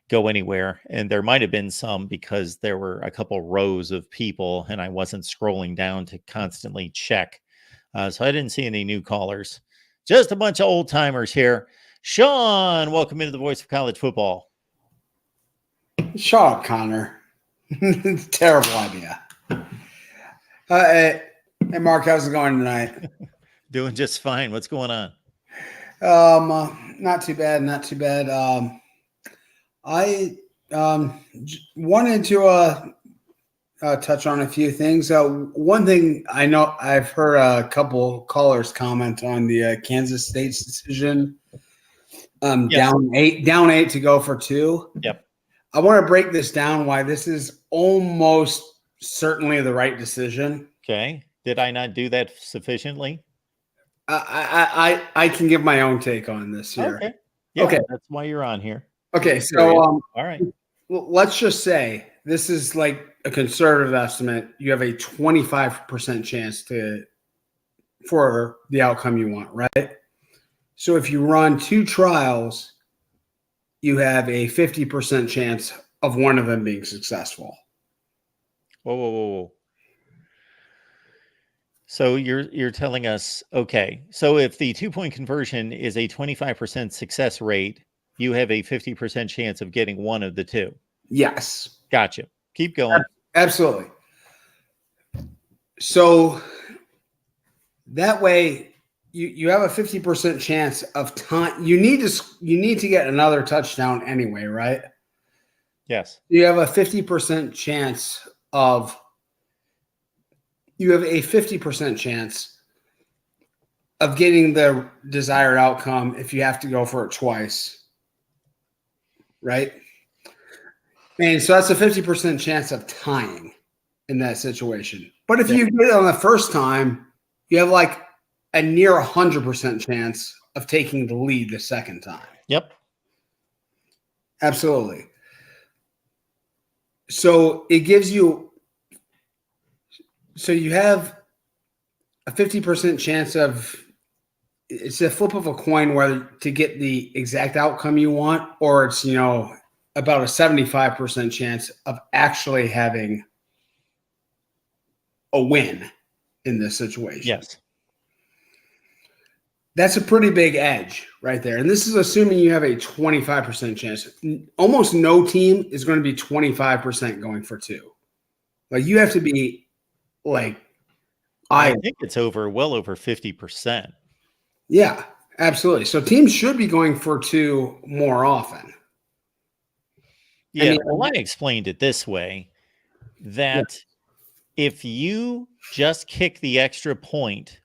go anywhere. And there might have been some because there were a couple rows of people and I wasn't scrolling down to constantly check. So I didn't see any new callers. Just a bunch of old timers here. Sean, welcome into the Voice of College Football. Shut up, Connor. Terrible idea. Hey, Mark, how's it going tonight? Doing just fine. What's going on? Not too bad. Not too bad. I wanted to touch on a few things. One thing I know, I've heard a couple callers comment on the Kansas State's decision. Yes. Down eight to go for 2. Yep. I want to break this down why this is almost certainly the right decision. Okay. Did I not do that sufficiently? I can give my own take on this here. Okay. Yeah, Okay. that's why you're on here. Okay, Curious. so All right. let's just say this is like a conservative estimate. You have a 25% chance for the outcome you want, right? So if you run 2 trials, you have a 50% chance of one of them being successful. Whoa. So you're telling us, okay, so if the 2-point conversion is a 25% success rate, you have a 50% chance of getting one of the 2. Yes. Gotcha. Keep going. Absolutely. So that way you have a 50% chance of time. You need to get another touchdown anyway, right? Yes. You have a 50% chance of getting the desired outcome if you have to go for it twice. Right? And so that's a 50% chance of tying in that situation. But if you get it on the first time, you have like a near 100% chance of taking the lead the second time. Yep. Absolutely. So it gives you, so you have a 50% chance of, it's a flip of a coin whether to get the exact outcome you want, or it's, about a 75% chance of actually having a win in this situation. Yes. That's a pretty big edge right there. And this is assuming you have a 25% chance. Almost no team is going to be 25% going for 2. Like you have to be like, I think it's well over 50%. Yeah, absolutely. So teams should be going for 2 more often. Yeah, I explained it this way, that if you just kick the extra point,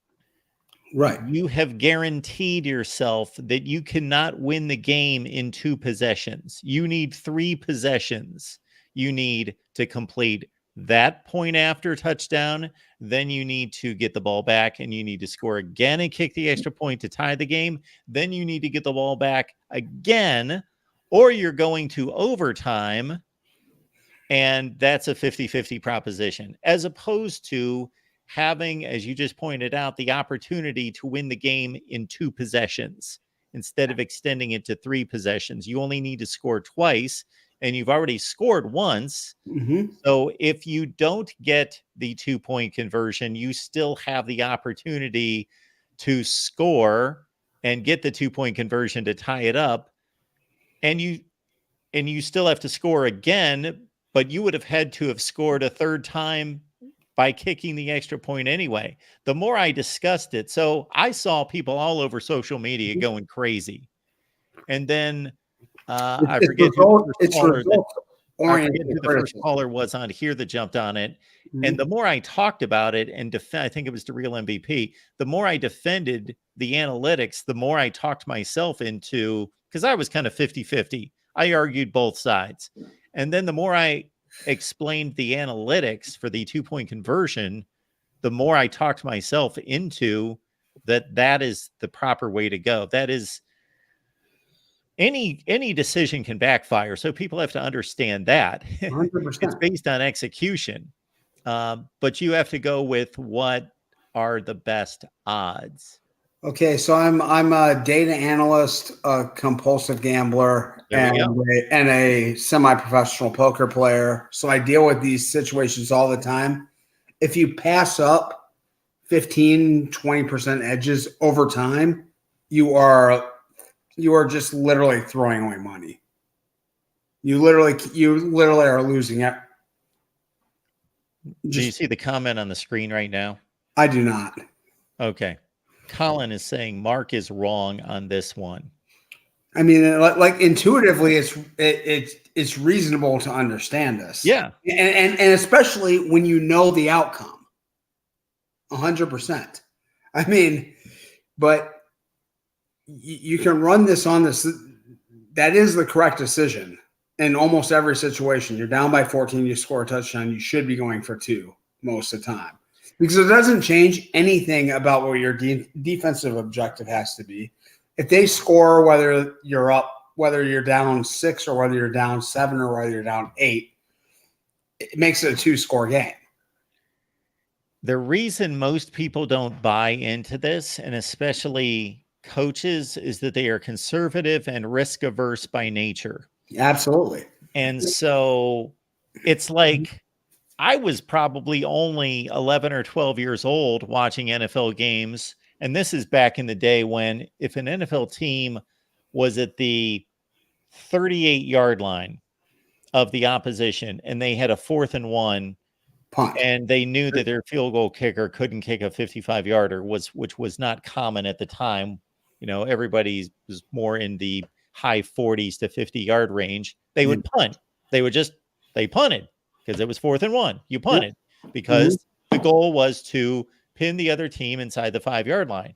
right, you have guaranteed yourself that you cannot win the game in 2 possessions. You need 3 possessions. You need to complete that point after touchdown. Then you need to get the ball back and you need to score again and kick the extra point to tie the game. Then you need to get the ball back again, or you're going to overtime, and that's a 50-50 proposition, as opposed to having, as you just pointed out, the opportunity to win the game in 2 possessions instead of extending it to 3 possessions. You only need to score twice, and you've already scored once. Mm-hmm. So if you don't get the 2-point conversion, you still have the opportunity to score and get the 2-point conversion to tie it up. And you still have to score again, but you would have had to have scored a 3rd time by kicking the extra point anyway. The more I discussed it, so I saw people all over social media going crazy. And then I forget who the first caller was on here that jumped on it. Mm-hmm. And the more I talked about it and I think it was the real MVP, the more I defended the analytics, the more I talked myself into, because I was kind of 50-50. I argued both sides. And then the more I explained the analytics for the 2-point conversion, the more I talked myself into that is the proper way to go. That is, any decision can backfire. So people have to understand that. 100%. It's based on execution. But you have to go with what are the best odds. Okay, so I'm a data analyst, a compulsive gambler, and a semi-professional poker player. So I deal with these situations all the time. If you pass up 15, 20% edges over time, you are just literally throwing away money. You literally are losing it. Do you see the comment on the screen right now? I do not. Okay. Colin is saying Mark is wrong on this one. I mean, like intuitively, it's reasonable to understand this. Yeah, and especially when you know the outcome, 100%. I mean, but you can run this on this. That is the correct decision. in almost every situation. You're down by 14, you score a touchdown, you should be going for 2 most of the time. Because it doesn't change anything about what your defensive objective has to be. If they score, whether you're up, whether you're down 6 or whether you're down 7 or whether you're down 8, it makes it a 2-score game. The reason most people don't buy into this, and especially coaches, is that they are conservative and risk averse by nature. Absolutely. And so it's like I was probably only 11 or 12 years old watching NFL games. And this is back in the day when if an NFL team was at the 38-yard line of the opposition and they had a 4th and 1, Punt. and they knew that their field goal kicker couldn't kick a 55-yarder, which was not common at the time. You know, everybody was more in the high 40s to 50-yard range. They would punt. They punted because it was 4th and 1. You punted because the goal was to pin the other team inside the 5-yard line.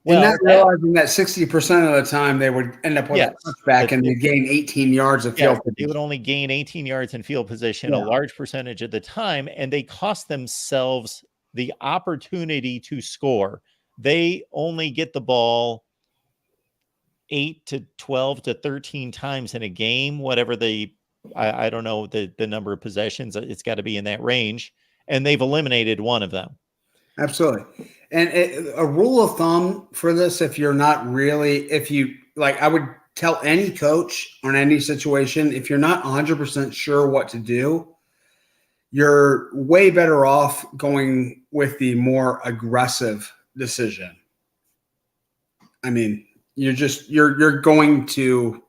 Well, and not realizing that 60% of the time they would end up with a touchback and they gain 18 yards of field position. They would only gain 18 yards in field position a large percentage of the time, and they cost themselves the opportunity to score. They only get the ball 8 to 12 to 13 times in a game, whatever I don't know the number of possessions. It's got to be in that range, and they've eliminated one of them. Absolutely. And a rule of thumb for this, if you I would tell any coach on any situation, if you're not 100% sure what to do, you're way better off going with the more aggressive decision. I mean, you're going to,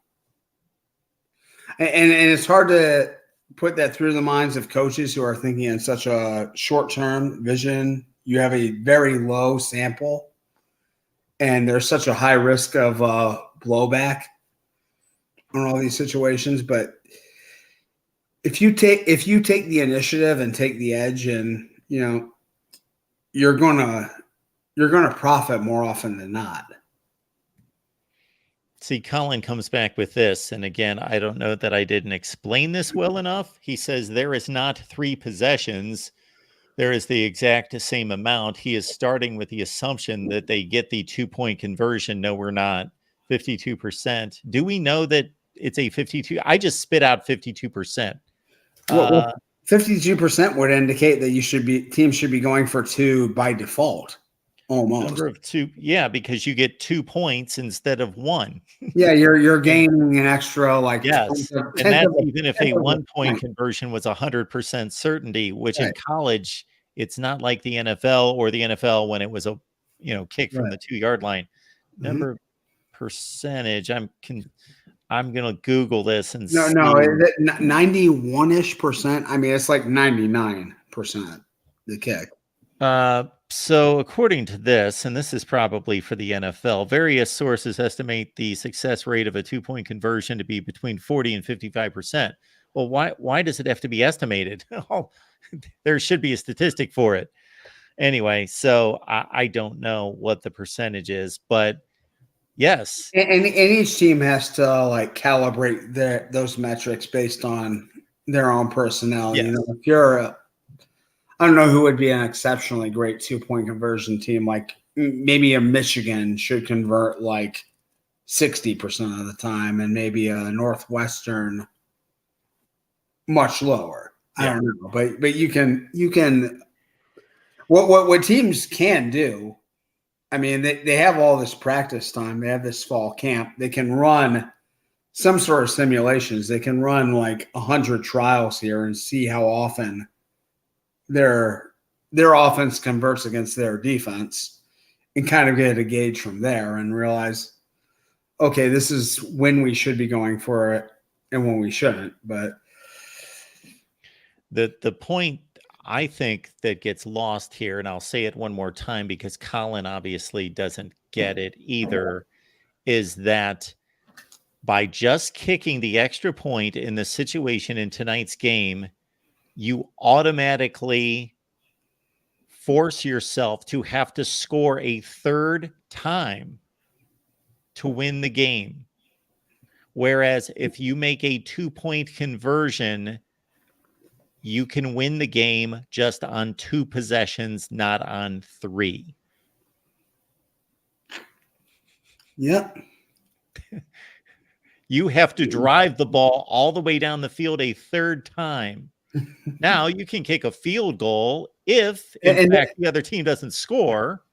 and it's hard to put that through the minds of coaches who are thinking in such a short-term vision. You have a very low sample, and there's such a high risk of blowback on all these situations. But if you take the initiative and take the edge, and you're gonna profit more often than not. See, Colin comes back with this, and again, I don't know that I didn't explain this well enough. He says there is not 3 possessions. There is the exact same amount. He is starting with the assumption that they get the 2-point conversion. No, we're not. 52%. Do we know that it's a 52? I just spit out 52%. Well, 52% would indicate that teams should be going for 2 by default. Almost. Number of 2, because you get 2 points instead of 1. Yeah, you're gaining an extra yes, and that's even if a 1-point conversion was 100% certainty, which in college it's not like the NFL or the NFL when it was a kick from the 2-yard line. Number percentage. I'm gonna Google this and see. 91-ish percent. I mean, it's like 99% the kick. So according to this, and this is probably for the NFL, various sources estimate the success rate of a 2-point conversion to be between 40 and 55%. Well, why does it have to be estimated? There should be a statistic for it. Anyway, so I don't know what the percentage is, but yes. And each team has to calibrate those metrics based on their own personnel. Yes. If you're I don't know who would be an exceptionally great 2-point conversion team. Maybe a Michigan should convert 60% of the time, and maybe a Northwestern much lower. I don't know, but you can. What teams can do. I mean, they have all this practice time. They have this fall camp. They can run some sort of simulations. They can run 100 trials here and see how often their offense converts against their defense, and kind of get a gauge from there and realize, okay, this is when we should be going for it and when we shouldn't. But the point I think that gets lost here, and I'll say it one more time because Colin obviously doesn't get it either, is that by just kicking the extra point in the situation in tonight's game, you automatically force yourself to have to score a 3rd time to win the game. Whereas if you make a 2-point conversion, you can win the game just on 2 possessions, not on 3. Yep. You have to drive the ball all the way down the field a 3rd time. Now you can kick a field goal if, in fact, the other team doesn't score.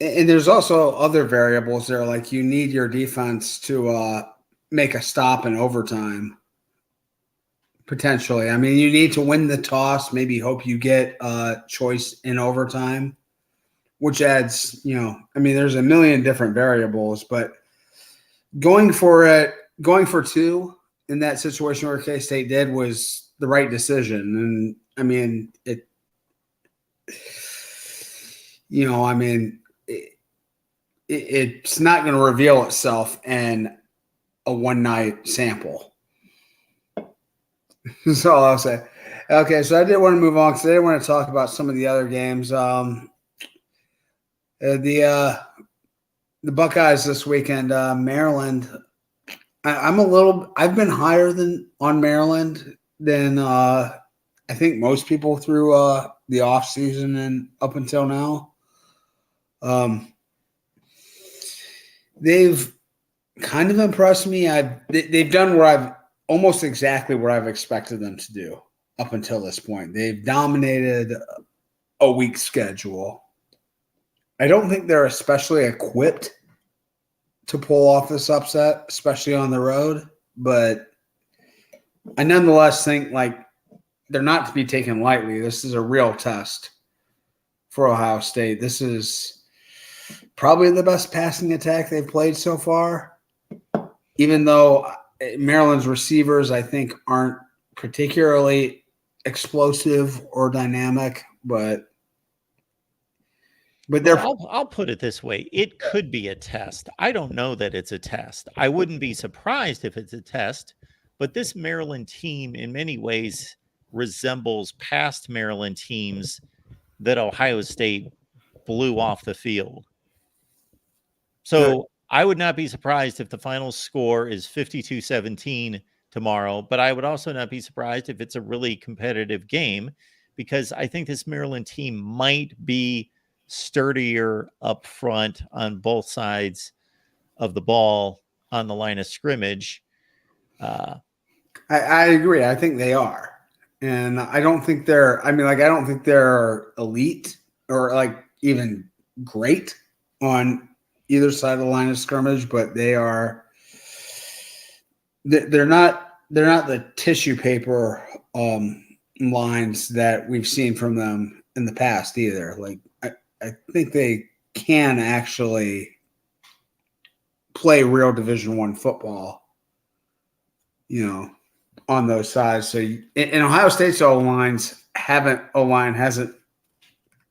And there's also other variables there, like you need your defense to make a stop in overtime, potentially. I mean, you need to win the toss, maybe hope you get a choice in overtime, which adds, there's a million different variables, but going for 2 in that situation where K-State did was the right decision. And I mean, it's not going to reveal itself in a one-night sample. That's all I'll say. Okay, so I did want to move on because I did want to talk about some of the other games. The Buckeyes this weekend, Maryland. I've been higher on Maryland than I think most people through the off season and up until now. They've kind of impressed me. They've done almost exactly what I've expected them to do up until this point. They've dominated a weak schedule. I don't think they're especially equipped to pull off this upset, especially on the road, but I nonetheless think they're not to be taken lightly. This is a real test for Ohio State. This is probably the best passing attack they've played so far, even though Maryland's receivers, I think, aren't particularly explosive or dynamic, but they're. I'll put it this way. It could be a test. I don't know that it's a test. I wouldn't be surprised if it's a test, but this Maryland team in many ways resembles past Maryland teams that Ohio State blew off the field. So I would not be surprised if the final score is 52-17 tomorrow, but I would also not be surprised if it's a really competitive game, because I think this Maryland team might be sturdier up front on both sides of the ball on the line of scrimmage. I agree. I think they are. And I don't think they're elite or even great on either side of the line of scrimmage, but they're not the tissue paper lines that we've seen from them in the past either. I think they can actually play real Division I football, on those sides. So in Ohio State's O-line hasn't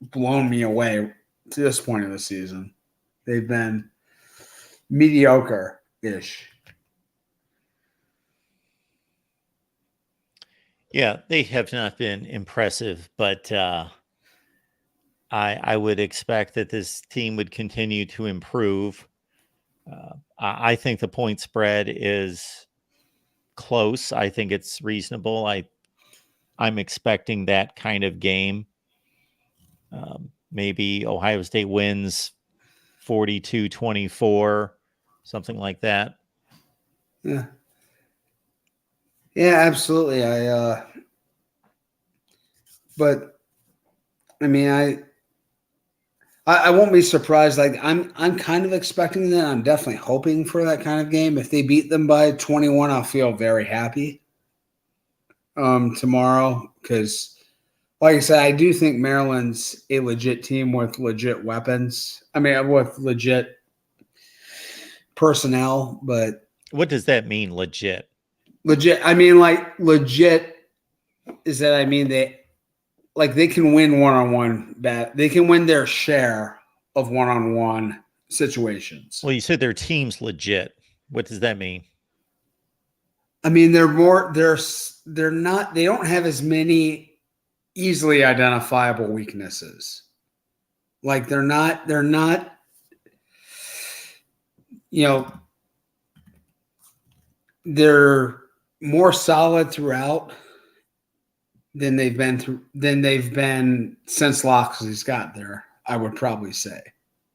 blown me away to this point of the season. They've been mediocre-ish. Yeah, they have not been impressive, but I would expect that this team would continue to improve. I think the point spread is close. I think it's reasonable. I'm expecting that kind of game. Maybe Ohio State wins 42-24, something like that. Yeah. Yeah, absolutely. But I mean, I won't be surprised. I'm kind of expecting that. I'm definitely hoping for that kind of game. If they beat them by 21, I'll feel very happy tomorrow, because like I said, I do think Maryland's a legit team with legit weapons. I mean, with legit personnel, but what does that mean, legit? Legit. I mean, legit is that, I mean, they can win one-on-one they can win their share of one-on-one situations. Well, you said their team's legit. What does that mean? I mean, they don't have as many easily identifiable weaknesses. They're not, they're more solid throughout than they've been since Loxley's got there. I would probably say.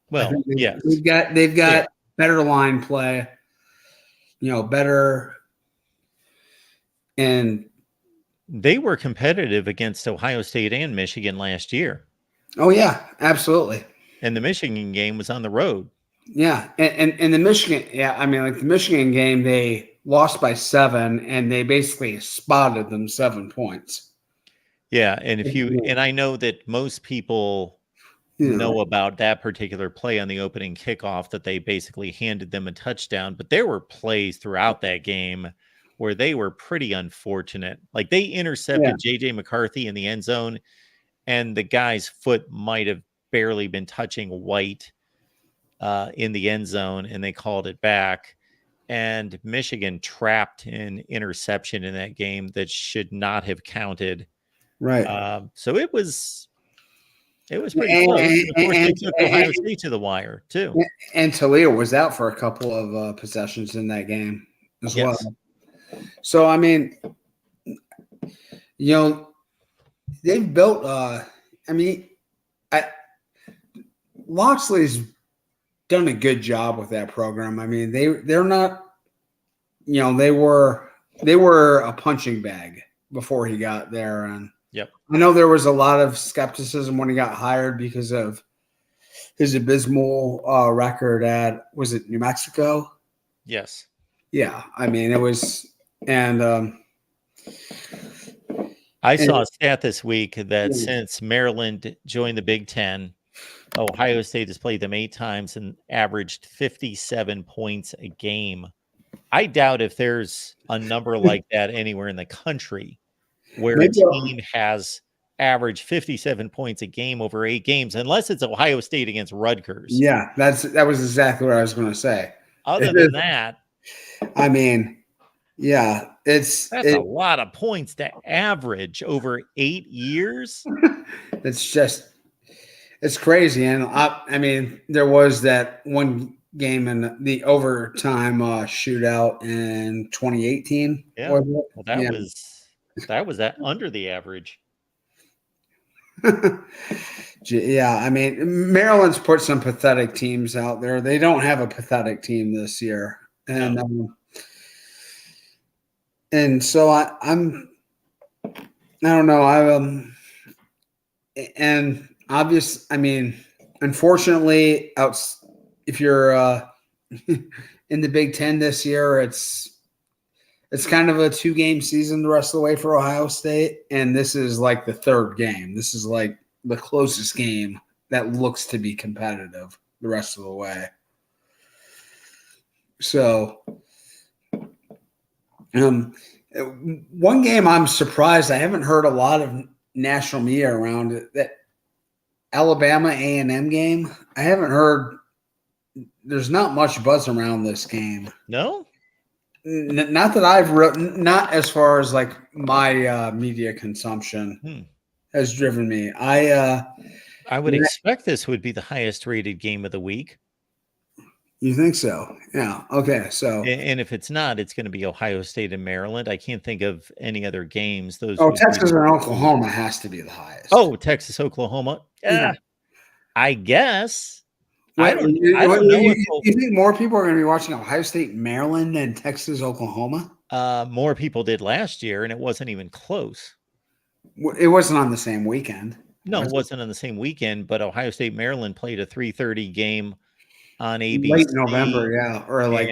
Well, yeah, they've got better line play, better, and they were competitive against Ohio State and Michigan last year. Oh yeah, absolutely. And the Michigan game was on the road. Yeah, and the Michigan, the Michigan game, they lost by 7, and they basically spotted them 7 points. Yeah, and I know that most people know about that particular play on the opening kickoff, that they basically handed them a touchdown, but there were plays throughout that game where they were pretty unfortunate. Like they intercepted JJ McCarthy in the end zone, and the guy's foot might have barely been touching White in the end zone, and they called it back. And Michigan trapped an interception in that game that should not have counted. Right. So it was pretty close. Of course, they took Ohio State to the wire too. And Toledo was out for a couple of possessions in that game as well. So they've built. Loxley's done a good job with that program. I mean, they're not. They were a punching bag before he got there, and I know there was a lot of skepticism when he got hired because of his abysmal record at, was it New Mexico? Yes. Yeah, I mean it was, and I saw a stat this week that since Maryland joined the Big Ten, Ohio State has played them 8 times and averaged 57 points a game. I doubt if there's a number like that anywhere in the country where a team has averaged 57 points a game over 8 games, unless it's Ohio State against Rutgers. Yeah, that was exactly what I was going to say. Other than that, I mean, yeah, that's a lot of points to average over 8 years. It's crazy. And I mean, there was that one game in the overtime shootout in 2018. Yeah, well, that was under the average. Yeah, I mean, Maryland's put some pathetic teams out there. They don't have a pathetic team this year, and and so I don't know. And obvious. I mean, unfortunately, if you're in the Big Ten this year, it's kind of a 2-game season the rest of the way for Ohio State, and this is like the 3rd game. This is like the closest game that looks to be competitive the rest of the way. So, one game I'm surprised I haven't heard a lot of national media around it, that Alabama A&M game. I haven't heard. There's not much buzz around this game. No. Not that I've written, not as far as like my media consumption has driven me. I would expect this would be the highest rated game of the week. You think so? Yeah. Okay. So, and if it's not, it's going to be Ohio State and Maryland. I can't think of any other games. Texas and Oklahoma has to be the highest. Oh, Texas, Oklahoma. Yeah. I guess. I don't know. You think more people are going to be watching Ohio State, Maryland than Texas, Oklahoma? More people did last year, and it wasn't even close. It wasn't on the same weekend. No, it wasn't on the same weekend, but Ohio State, Maryland played a 3:30 game on ABC. Late November, yeah. Or like,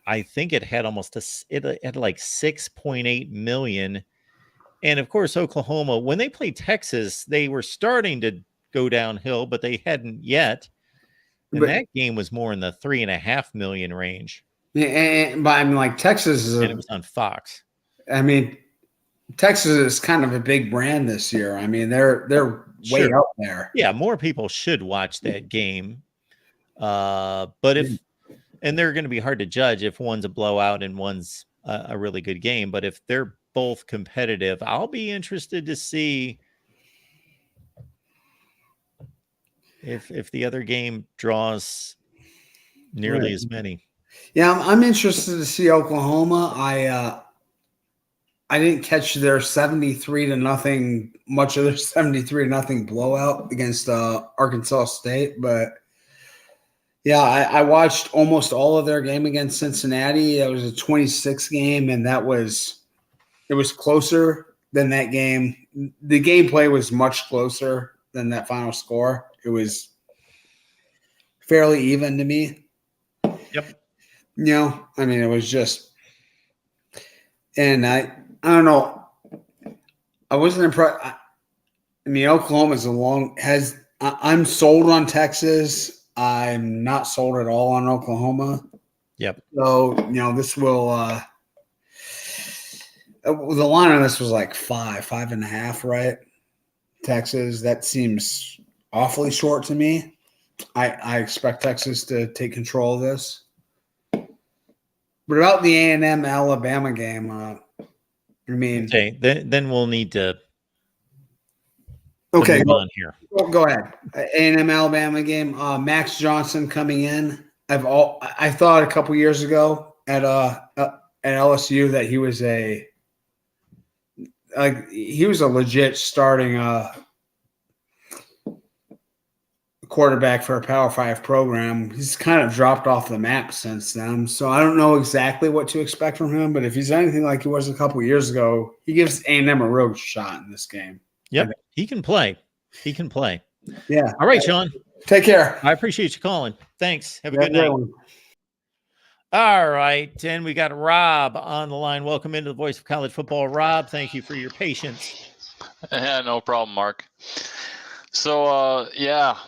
I think it had it had like 6.8 million. And of course, Oklahoma, when they played Texas, they were starting to go downhill, but they hadn't yet. And that game was more in the 3.5 million range. Yeah, but I mean, like Texas is, and it was on Fox. I mean, Texas is kind of a big brand this year. I mean, they're way up there. Yeah, more people should watch that game. But they're going to be hard to judge if one's a blowout and one's a really good game. But if they're both competitive, I'll be interested to see if the other game draws nearly as many. Yeah, I'm interested to see Oklahoma. I didn't catch their 73-0, much of their 73-0 blowout against Arkansas State, but yeah, I watched almost all of their game against Cincinnati. It was a 26 game, and it was closer than that game. The gameplay was much closer than that final score. It was fairly even to me. Yep. I mean, it was just, and I don't know. I wasn't impressed. I mean, Oklahoma's I'm sold on Texas. I'm not sold at all on Oklahoma. Yep. So, this will, the line on this was like 5.5, right? Texas, that seems awfully short to me. I expect Texas to take control of this. But about the A&M Alabama game, I mean, Okay, then we'll need to okay, move on here. go ahead. A&M Alabama game. Max Johnson coming in. I thought a couple years ago at LSU that he was a legit starting quarterback for a Power 5 program. He's kind of dropped off the map since then. So I don't know exactly what to expect from him, but if he's anything like he was a couple years ago, he gives A&M a real shot in this game. Yep, he can play. He can play. Yeah. All right, Sean. Take care. I appreciate you calling. Thanks. Have a good night. All right, and we got Rob on the line. Welcome into the Voice of College Football, Rob. Thank you for your patience. Yeah, no problem, Mark. So,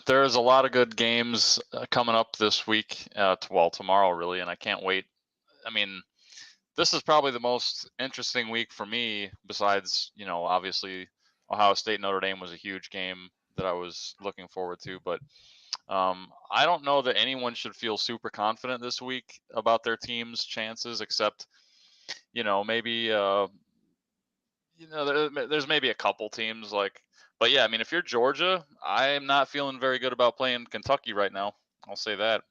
there's a lot of good games coming up this week, tomorrow, really, and I can't wait. I mean, this is probably the most interesting week for me, besides, obviously Ohio State Notre Dame was a huge game that I was looking forward to, but I don't know that anyone should feel super confident this week about their team's chances, except, maybe, there's maybe a couple teams but yeah, I mean, if you're Georgia, I'm not feeling very good about playing Kentucky right now. I'll say that.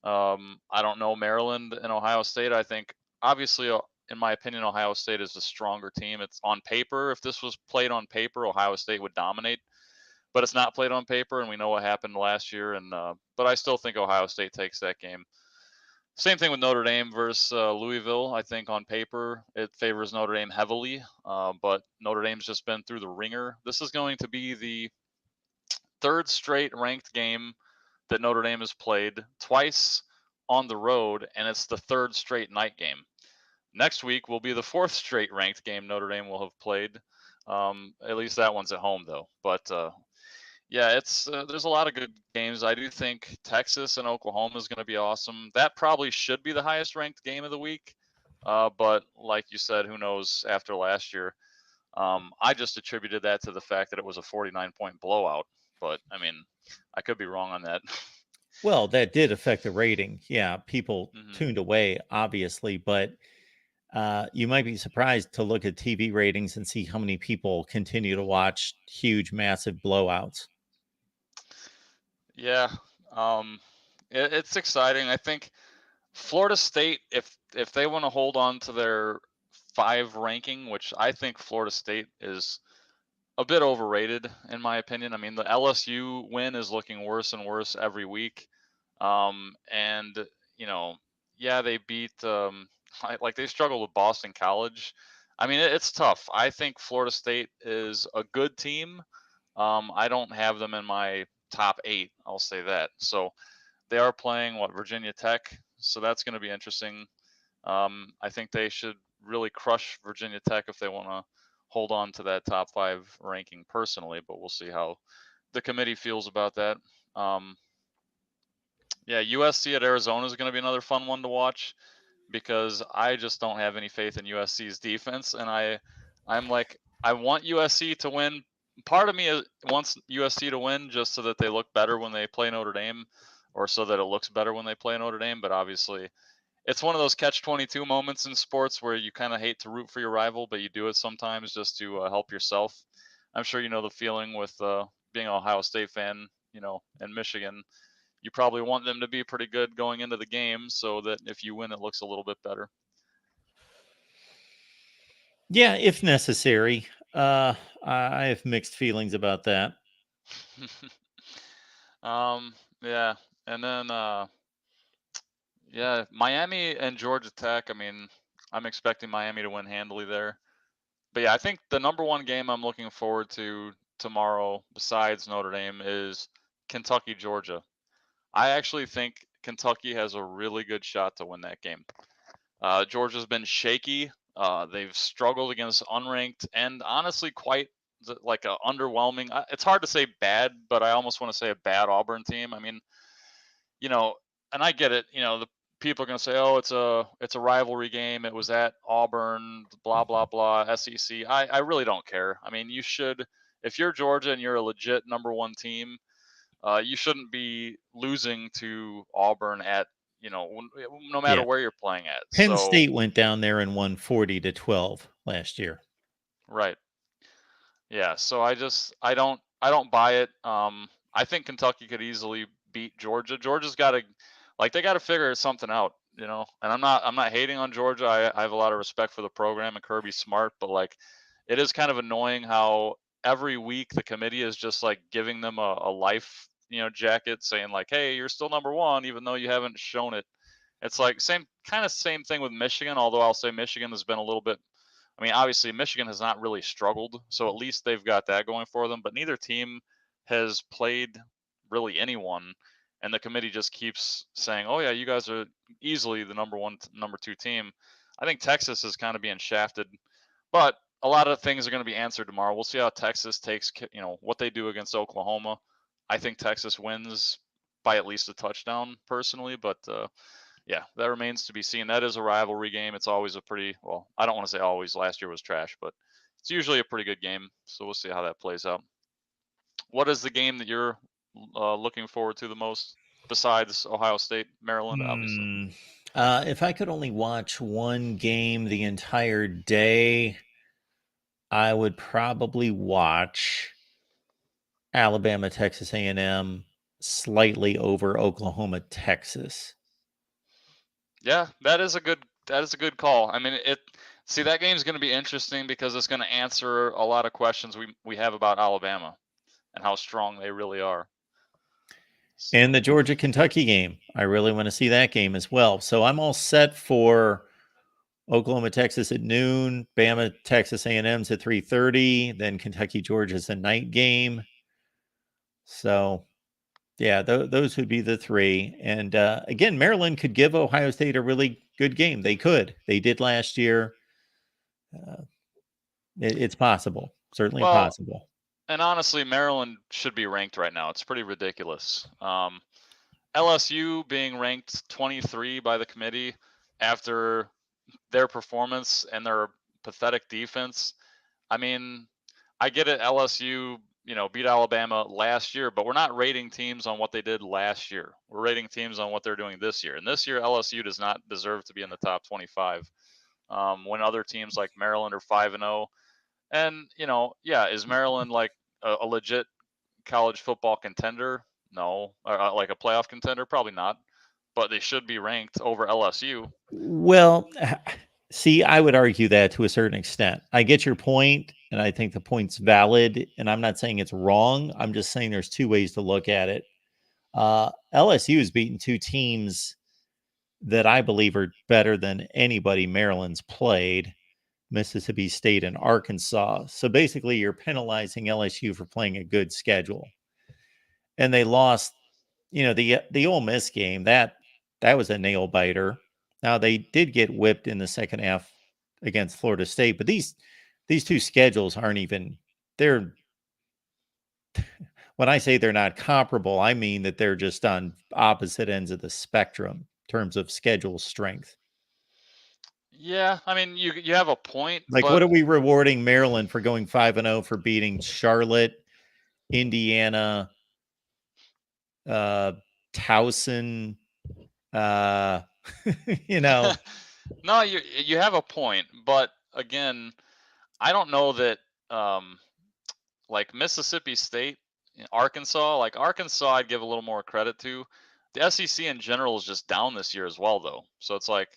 I don't know Maryland and Ohio State. I think, obviously, in my opinion, Ohio State is a stronger team. It's on paper. If this was played on paper, Ohio State would dominate, but it's not played on paper, and we know what happened last year. And but I still think Ohio State takes that game. Same thing with Notre Dame versus Louisville. I think on paper it favors Notre Dame heavily, but Notre Dame's just been through the ringer. This is going to be the third straight ranked game that Notre Dame has played, twice on the road, and it's the third straight night game. Next week will be the fourth straight ranked game Notre Dame will have played. At least that one's at home, though. But yeah, it's there's a lot of good games. I do think Texas and Oklahoma is going to be awesome. That probably should be the highest ranked game of the week. But like you said, who knows after last year? I just attributed that to the fact that it was a 49-point blowout. But I mean, I could be wrong on that. Well, that did affect the rating. Yeah, people tuned away, obviously, but you might be surprised to look at TV ratings and see how many people continue to watch huge, massive blowouts. Yeah, it's exciting. I think Florida State, if they want to hold on to their 5 ranking, which I think Florida State is a bit overrated in my opinion. I mean, the LSU win is looking worse and worse every week. And yeah, they beat like they struggled with Boston College. I mean, it's tough. I think Florida State is a good team. I don't have them in my top 8. I'll say that. So they are playing Virginia Tech. So that's going to be interesting. I think they should really crush Virginia Tech if they want to hold on to that top 5 ranking personally, but we'll see how the committee feels about that. Yeah, USC at Arizona is going to be another fun one to watch because I just don't have any faith in USC's defense, and I'm like, I want USC to win. Part of me wants USC to win just so that they look better when they play Notre Dame, or so that it looks better when they play Notre Dame. But obviously, it's one of those catch-22 moments in sports where you kind of hate to root for your rival, but you do it sometimes just to help yourself. I'm sure you know the feeling with being an Ohio State fan, in Michigan. you probably want them to be pretty good going into the game so that if you win, it looks a little bit better. Yeah, if necessary. I have mixed feelings about that. Yeah. And then, yeah, Miami and Georgia Tech. I mean, I'm expecting Miami to win handily there. But yeah, I think the number one game I'm looking forward to tomorrow, besides Notre Dame, is Kentucky, Georgia. I actually think Kentucky has a really good shot to win that game. Georgia's been shaky. They've struggled against unranked and honestly quite like a underwhelming. It's hard to say bad, but I almost want to say a bad Auburn team. I mean, you know, and I get it. You know, the people are going to say, "Oh, it's a rivalry game. It was at Auburn, blah blah blah, SEC." I really don't care. I mean, you should, if you're Georgia and you're a legit number one team, you shouldn't be losing to Auburn at, no matter Yeah. where you're playing at. Penn So State went down there and won 40-12 last year. right, yeah. So I don't buy it. I think Kentucky could easily beat Georgia. Georgia's got to, like, they got to figure something out, And I'm not hating on Georgia. I have a lot of respect for the program and Kirby's smart, but like, it is kind of annoying how every week the committee is just like giving them a life, jacket, saying like, hey, you're still number one, even though you haven't shown it. It's like same thing with Michigan, although I'll say Michigan has been a little bit. I mean, obviously Michigan has not really struggled, so at least they've got that going for them. But neither team has played really anyone, and the committee just keeps saying, "Oh yeah, you guys are easily the number one, number two team." I think Texas is kind of being shafted, but a lot of things are going to be answered tomorrow. We'll see how Texas takes, what they do against Oklahoma. I think Texas wins by at least a touchdown, personally, but yeah, that remains to be seen. That is a rivalry game. It's always a pretty, well, I don't want to say always. Last year was trash, but it's usually a pretty good game. So we'll see how that plays out. What is the game that you're looking forward to the most, besides Ohio State, Maryland, obviously? If I could only watch one game the entire day, I would probably watch Alabama, Texas A&M slightly over Oklahoma, Texas. Yeah, that is a good call. I mean, that game is going to be interesting because it's going to answer a lot of questions we have about Alabama and how strong they really are. So. And the Georgia Kentucky game, I really want to see that game as well. So I'm all set for Oklahoma, Texas at noon, Bama, Texas A&M's at 3:30, then Kentucky, Georgia's a night game. So yeah, those would be the three. And again, Maryland could give Ohio State a really good game. They could. They did last year. It's possible. Certainly possible. And honestly, Maryland should be ranked right now. It's pretty ridiculous. LSU being ranked 23 by the committee after their performance and their pathetic defense. I mean, I get it. LSU, beat Alabama last year, but we're not rating teams on what they did last year. We're rating teams on what they're doing this year. And this year, LSU does not deserve to be in the top 25. When other teams like Maryland are 5-0. And, is Maryland like a legit college football contender? No. Like a playoff contender? Probably not. But they should be ranked over LSU. Well, see, I would argue that to a certain extent. I get your point, and I think the point's valid, and I'm not saying it's wrong. I'm just saying there's two ways to look at it. LSU has beaten two teams that I believe are better than anybody Maryland's played, Mississippi State and Arkansas. So basically, you're penalizing LSU for playing a good schedule. And they lost, the Ole Miss game, that was a nail biter. Now they did get whipped in the second half against Florida State, but these two schedules aren't even, they're, when I say they're not comparable, I mean that they're just on opposite ends of the spectrum in terms of schedule strength. Yeah, I mean, you have a point. Like, what are we rewarding Maryland for going 5-0 for beating Charlotte, Indiana, Towson, No, you have a point, but again, I don't know that like Mississippi State, Arkansas, I'd give a little more credit to. the SEC in general is just down this year as well, though. So it's like,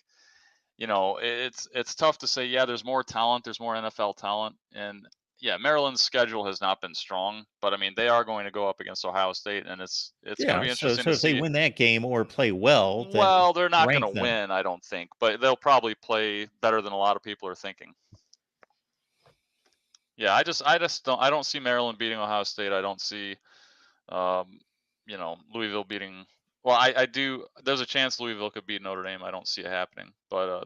it's tough to say. Yeah, there's more talent, there's more NFL talent, and yeah, Maryland's schedule has not been strong, but I mean they are going to go up against Ohio State, and it's going to Yeah. be So interesting to if they see. win that game or play well, then Well, they're not going rank to them. win, I don't think, but they'll probably play better than a lot of people are thinking. Yeah, I don't see Maryland beating Ohio State. I don't see, Louisville beating. Well, I do. There's a chance Louisville could beat Notre Dame. I don't see it happening, but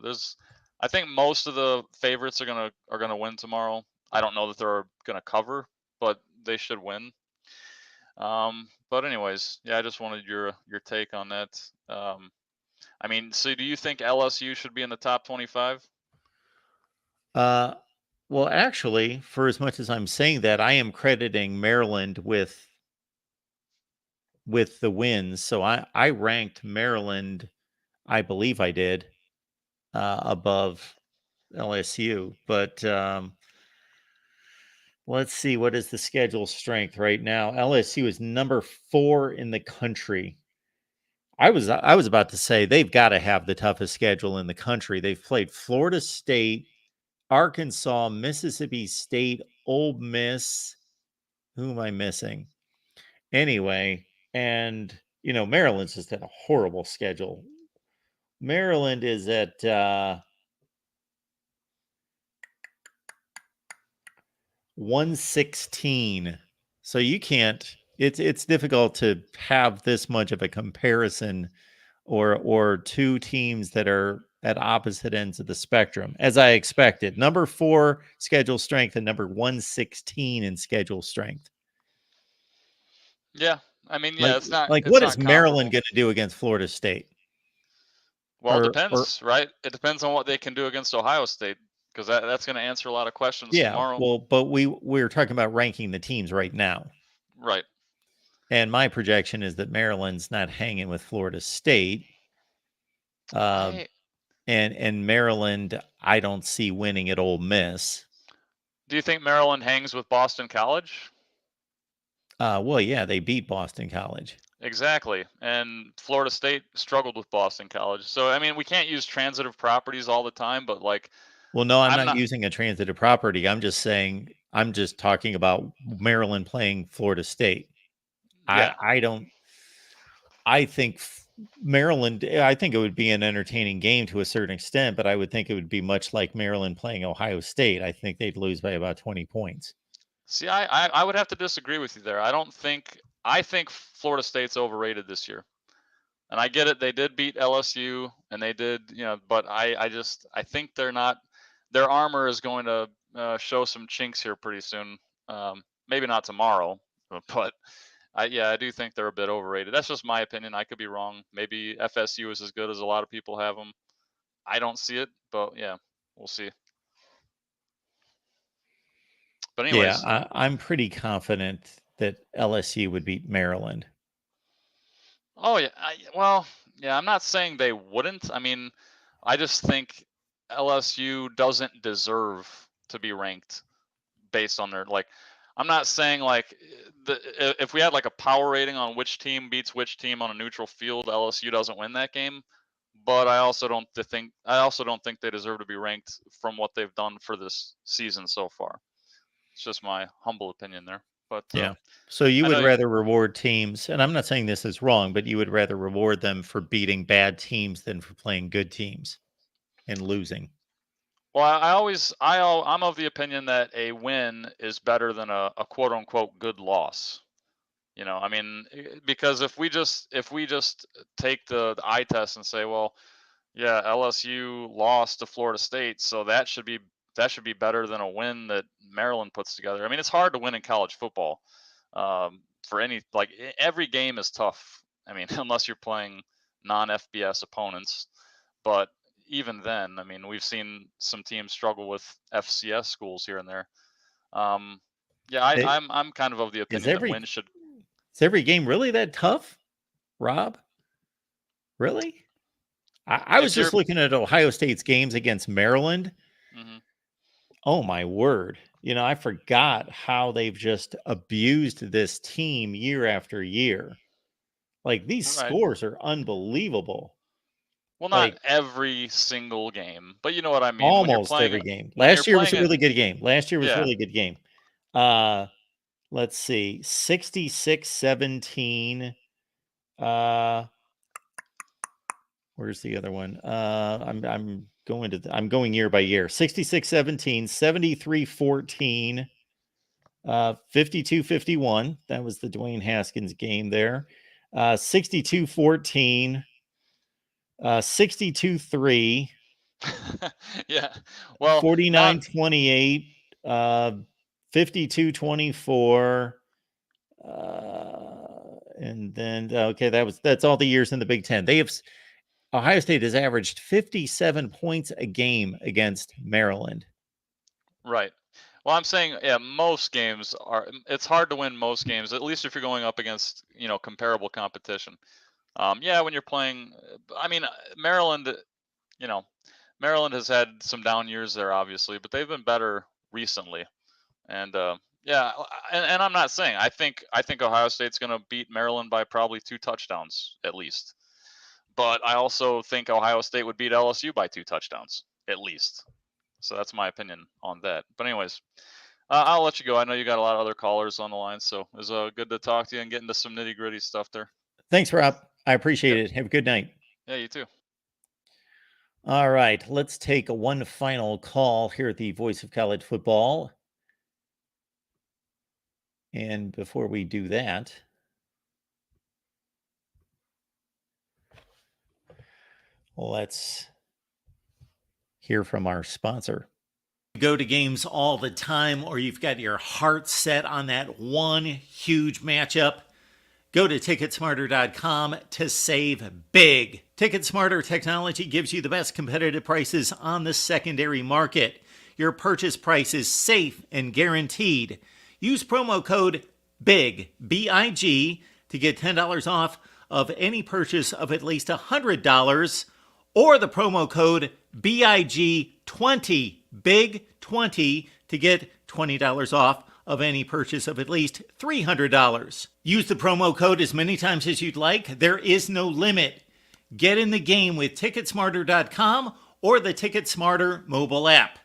I think most of the favorites are gonna win tomorrow. I don't know that they're gonna cover, but they should win. But anyways, yeah, I just wanted your take on that. I mean, so do you think LSU should be in the top 25? Well, actually, for as much as I'm saying that, I am crediting Maryland with the wins. So I ranked Maryland, I believe I did, above LSU. But let's see, what is the schedule strength right now? LSU is number 4 in the country. I was about to say they've got to have the toughest schedule in the country. They've played Florida State, Arkansas, Mississippi State, Ole Miss. Who am I missing? Anyway, and Maryland's just had a horrible schedule. Maryland is at 116. So you can't. It's difficult to have this much of a comparison, or two teams that are at opposite ends of the spectrum, as I expected. Number 4 schedule strength and number 116 in schedule strength. Yeah, I mean, yeah, it's not what is comparable. Maryland going to do against Florida State? Well, it depends, right? It depends on what they can do against Ohio State, because that's going to answer a lot of questions tomorrow. Well, but we're talking about ranking the teams right now. Right. And my projection is that Maryland's not hanging with Florida State. And Maryland, I don't see winning at Ole Miss. Do you think Maryland hangs with Boston College? Well, yeah, they beat Boston College. Exactly. And Florida State struggled with Boston College. So, I mean, we can't use transitive properties all the time, but like. Well, no, I'm not using a transitive property. I'm just talking about Maryland playing Florida State. Yeah. I think Maryland, I think it would be an entertaining game to a certain extent, but I would think it would be much like Maryland playing Ohio State. I think they'd lose by about 20 points. See, I would have to disagree with you there. I think Florida State's overrated this year. And I get it. They did beat LSU and they did, but I think their armor is going to show some chinks here pretty soon. Maybe not tomorrow, but I do think they're a bit overrated. That's just my opinion. I could be wrong. Maybe FSU is as good as a lot of people have them. I don't see it, but yeah, we'll see. But anyways, yeah, I'm pretty confident that LSU would beat Maryland. Oh yeah, I'm not saying they wouldn't. I mean, I just think LSU doesn't deserve to be ranked based on their I'm not saying if we had like a power rating on which team beats which team on a neutral field, LSU doesn't win that game. But I also don't think they deserve to be ranked from what they've done for this season so far. It's just my humble opinion there. But yeah. So you would rather reward teams, and I'm not saying this is wrong, but you would rather reward them for beating bad teams than for playing good teams and losing. Well, I'm of the opinion that a win is better than a quote unquote good loss. I mean, because if we just take the eye test and say, well, yeah, LSU lost to Florida State, so that should be better than a win that Maryland puts together. I mean, it's hard to win in college football. For every game is tough. I mean, unless you're playing non-FBS opponents, but even then, I mean, we've seen some teams struggle with FCS schools here and there. I'm kind of the opinion that wins should. Is every game really that tough, Rob? Really? I was just looking at Ohio State's games against Maryland. Mm-hmm. Oh my word. I forgot how they've just abused this team year after year. Like, these Right. scores are unbelievable. Well, not Like, every single game, but you know what I mean. When you're almost playing, every game. when you're Last year was a playing it, really good game. yeah. Really good game. Let's see. 66-17. Where's the other one? I'm going year by year. 66-17, 73-14, 52-51. That was the Dwayne Haskins game there. 62-14, 62-3, Yeah. Well, not 49-28, 52-24. And then that's all the years in the Big Ten. Ohio State has averaged 57 points a game against Maryland. right. Well, I'm saying, yeah, most games it's hard to win most games, at least if you're going up against, comparable competition. Yeah, when you're playing, I mean, Maryland, Maryland has had some down years there, obviously, but they've been better recently. And yeah, and I'm not saying I think Ohio State's going to beat Maryland by probably 2 touchdowns at least. But I also think Ohio State would beat LSU by 2 touchdowns at least. So that's my opinion on that. But anyways, I'll let you go. I know you got a lot of other callers on the line, so it was good to talk to you and get into some nitty gritty stuff there. Thanks, Rob. I appreciate it. Have a good night. Yeah, you too. All right, let's take one final call here at the Voice of College Football. And before we do that, let's hear from our sponsor. Go to games all the time, or you've got your heart set on that one huge matchup. Go to TicketSmarter.com to save big. TicketSmarter technology gives you the best competitive prices on the secondary market. Your purchase price is safe and guaranteed. Use promo code BIG, B-I-G, to get $10 off of any purchase of at least $100, or the promo code BIG20, BIG20, to get $20 off of any purchase of at least $300. Use the promo code as many times as you'd like. There is no limit. Get in the game with TicketSmarter.com or the TicketSmarter mobile app.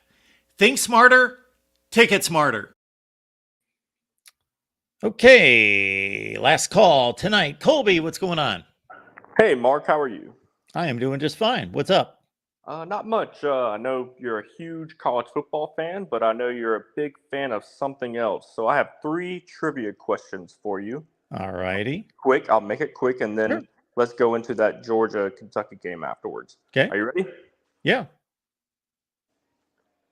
Think smarter, TicketSmarter. Okay, last call tonight. Colby, what's going on? Hey, Mark, how are you? I am doing just fine. What's up? Not much. I know you're a huge college football fan, but I know you're a big fan of something else. So I have 3 trivia questions for you. All righty. Quick, I'll make it quick, and then Sure. let's go into that Georgia-Kentucky game afterwards. Okay. Are you ready? Yeah.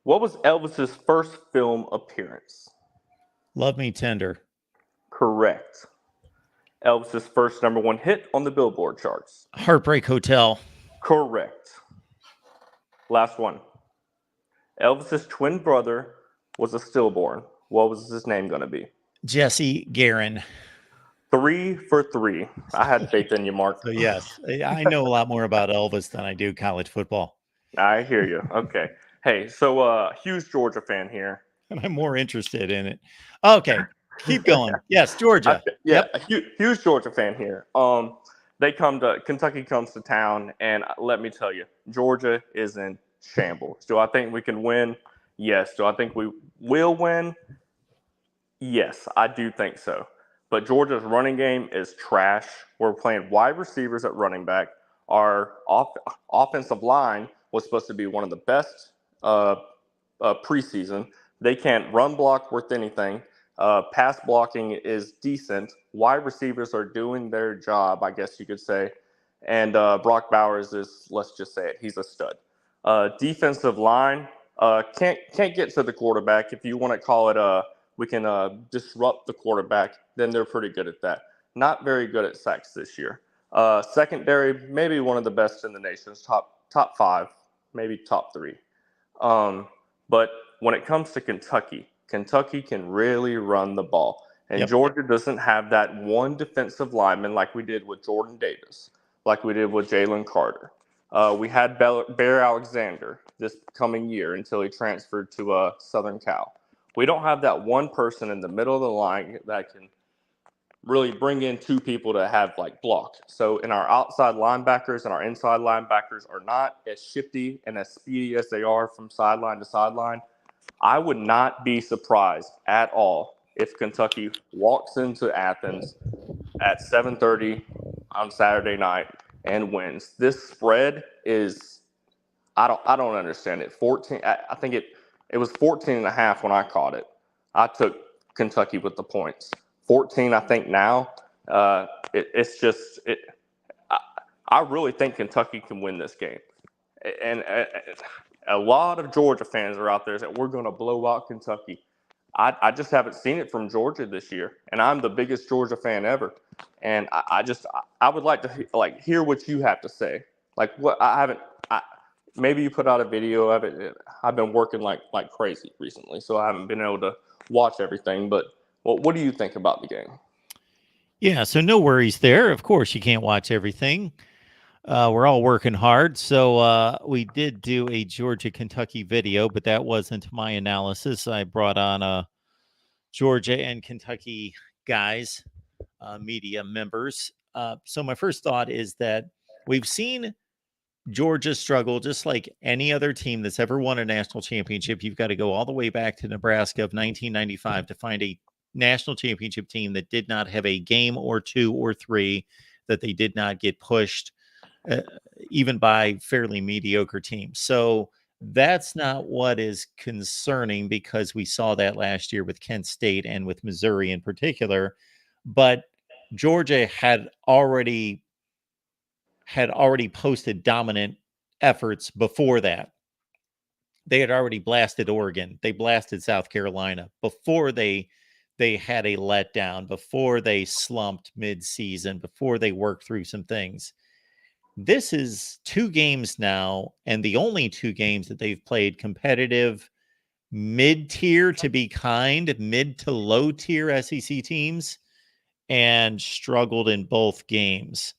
What was Elvis's first film appearance? Love Me Tender. Correct. Elvis's first #1 hit on the Billboard charts? Heartbreak Hotel. Correct. Last one. Elvis's twin brother was a stillborn. What was his name going to be? Jesse Guerin. 3 for 3. I had faith in you, Mark. So yes, I know a lot more about Elvis than I do college football. I hear you. Okay. Hey, so huge Georgia fan here. And I'm more interested in it. Okay, keep going. Yes, Georgia. Yeah, a huge Georgia fan here. Kentucky comes to town, and let me tell you, Georgia is in shambles. Do I think we can win? Yes. Do I think we will win? Yes, I do think so. But Georgia's running game is trash. We're playing wide receivers at running back. Our offensive line was supposed to be one of the best preseason. They can't run block worth anything. Pass blocking is decent. Wide receivers are doing their job, I guess you could say. And Brock Bowers is, let's just say it, he's a stud. Defensive line can't get to the quarterback. If you want to call it we can disrupt the quarterback, then they're pretty good at that. Not very good at sacks this year. Secondary, maybe one of the best in the nation, top 5, maybe top 3. But when it comes to Kentucky can really run the ball. And Georgia doesn't have that one defensive lineman like we did with Jordan Davis, like we did with Jalen Carter. We had Bear Alexander this coming year until he transferred to Southern Cal. We don't have that one person in the middle of the line that can really bring in two people to have like block. So in our outside linebackers and our inside linebackers are not as shifty and as speedy as they are from sideline to sideline. I would not be surprised at all if Kentucky walks into Athens at 7:30 on Saturday night and wins. This spread is I don't understand it. 14 I think it was 14 and a half when I caught it. I took Kentucky with the points. 14 I think now. It's just I really think Kentucky can win this game. And a lot of Georgia fans are out there that we're going to blow out Kentucky. I just haven't seen it from Georgia this year, and I'm the biggest Georgia fan ever. And I would like to hear what you have to say. Like what maybe you put out a video of it. I've been working like crazy recently, so I haven't been able to watch everything. But what do you think about the game? Yeah, so no worries there. Of course, you can't watch everything. We're all working hard. So we did do a Georgia-Kentucky video, but that wasn't my analysis. I brought on Georgia and Kentucky guys, media members. So my first thought is that we've seen Georgia struggle just like any other team that's ever won a national championship. You've got to go all the way back to Nebraska of 1995 to find a national championship team that did not have a game or two or three that they did not get pushed even by fairly mediocre teams. So that's not what is concerning, because we saw that last year with Kent State and with Missouri in particular. But Georgia had already posted dominant efforts before that. They had already blasted Oregon. They blasted South Carolina before they had a letdown, before they slumped mid-season, before they worked through some things. This is 2 games now, and the only 2 games that they've played competitive mid-tier, to be kind, mid to low-tier SEC teams, and struggled in both games.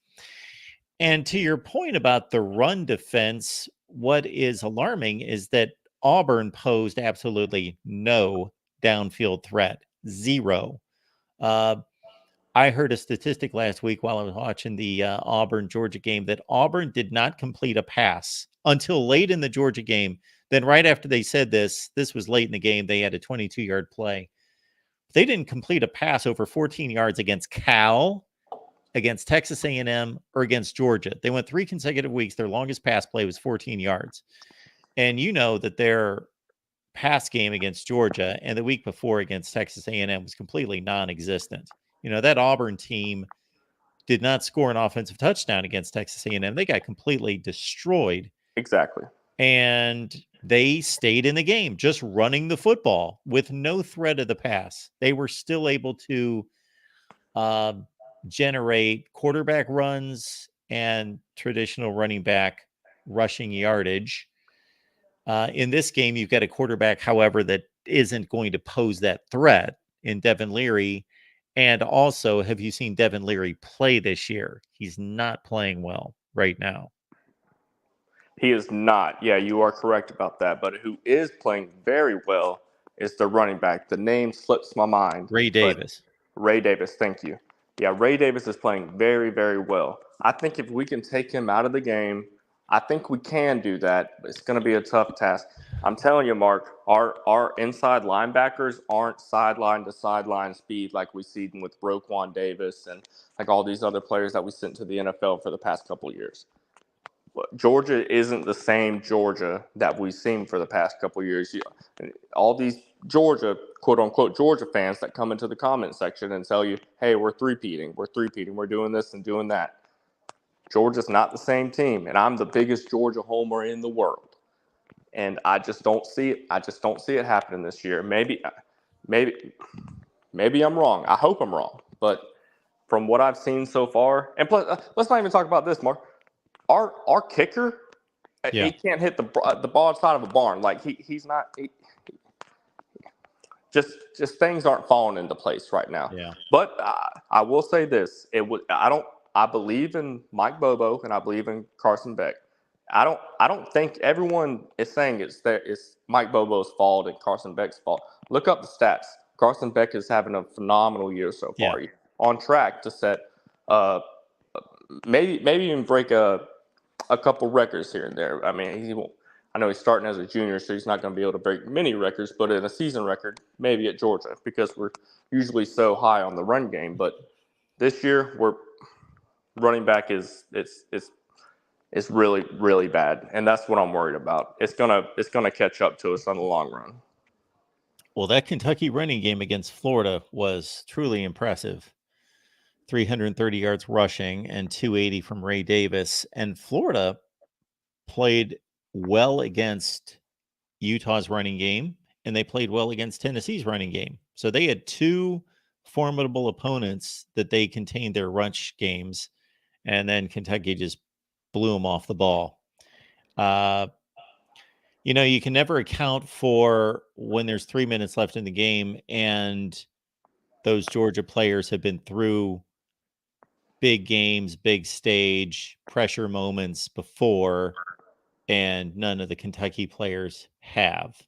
And to your point about the run defense, what is alarming is that Auburn posed absolutely no downfield threat. 0. I heard a statistic last week while I was watching the Auburn-Georgia game that Auburn did not complete a pass until late in the Georgia game. Then right after they said this was late in the game, they had a 22-yard play. They didn't complete a pass over 14 yards against Cal, against Texas A&M, or against Georgia. They went 3 consecutive weeks. Their longest pass play was 14 yards. And you know that their pass game against Georgia and the week before against Texas A&M was completely non-existent. You know, that Auburn team did not score an offensive touchdown against Texas A&M. They got completely destroyed. Exactly. And they stayed in the game, just running the football with no threat of the pass. They were still able to generate quarterback runs and traditional running back rushing yardage. In this game, you've got a quarterback, however, that isn't going to pose that threat in Devin Leary. And also, have you seen Devin Leary play this year? He's not playing well right now. He is not. Yeah, you are correct about that. But who is playing very well is the running back. The name slips my mind. Ray Davis. Ray Davis, thank you. Yeah, Ray Davis is playing very, very well. I think if we can take him out of the game, I think we can do that. It's going to be a tough task. I'm telling you, Mark, our inside linebackers aren't sideline to sideline speed like we see with Roquan Davis and like all these other players that we sent to the NFL for the past couple of years. Georgia isn't the same Georgia that we've seen for the past couple of years. All these Georgia, quote-unquote Georgia fans that come into the comment section and tell you, hey, we're three-peating, we're doing this and doing that. Georgia's not the same team, and I'm the biggest Georgia homer in the world. And I just don't see it. I just don't see it happening this year. Maybe I'm wrong. I hope I'm wrong. But from what I've seen so far, and plus, let's not even talk about this, Mark. Our kicker, he can't hit the ball outside of a barn. Like he's not. Just things aren't falling into place right now. Yeah. But I will say this: I believe in Mike Bobo and I believe in Carson Beck. I don't think everyone is saying it's Mike Bobo's fault and Carson Beck's fault. Look up the stats. Carson Beck is having a phenomenal year so far. Yeah. on track to set maybe even break a couple records here and there. I mean, he won't. I know he's starting as a junior, so he's not going to be able to break many records, but in a season record, maybe at Georgia, because we're usually so high on the run game. But this year, we're running back is really, really bad, and that's what I'm worried about. It's gonna catch up to us on the long run. Well, that Kentucky running game against Florida was truly impressive. 330 yards rushing and 280 from Ray Davis. And Florida played well against Utah's running game, and they played well against Tennessee's running game. So they had two formidable opponents that they contained their rush games, and then Kentucky just blew them off the ball. You can never account for when there's 3 minutes left in the game and those Georgia players have been through big games, big stage, pressure moments before, and none of the Kentucky players have.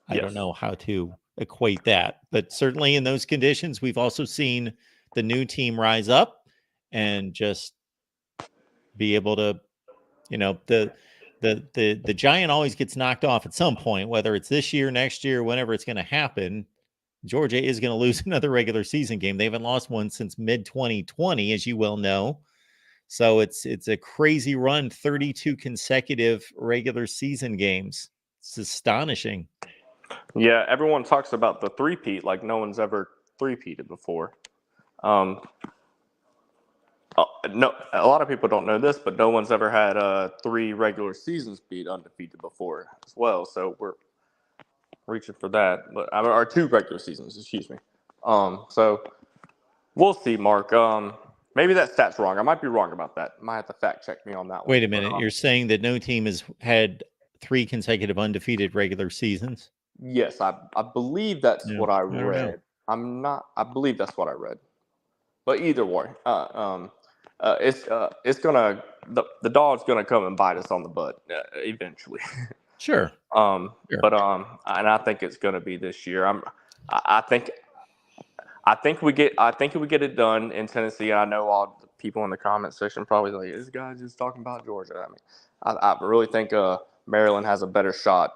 I don't know how to equate that, but certainly in those conditions, we've also seen the new team rise up and just be able to, the giant always gets knocked off at some point, whether it's this year, next year, whenever it's going to happen. Georgia is going to lose another regular season game. They haven't lost one since mid-2020, as you well know. So it's a crazy run, 32 consecutive regular season games. It's astonishing. Yeah, everyone talks about the three-peat like no one's ever three-peated before. No, a lot of people don't know this, but no one's ever had 3 regular seasons beat undefeated before as well. So we're reaching for that, but or 2 regular seasons, excuse me. So we'll see, Mark. Maybe that stat's wrong. I might be wrong about that. Might have to fact check me on that one. Wait a minute. You're saying that no team has had 3 consecutive undefeated regular seasons? Yes, I believe that's what I read. I believe that's what I read. But either way, it's gonna the dog's gonna come and bite us on the butt eventually. Sure. But and I think it's gonna be this year. I think we get it done in Tennessee. I know all the people in the comment section probably like, this guy's just talking about Georgia. I mean, I really think Maryland has a better shot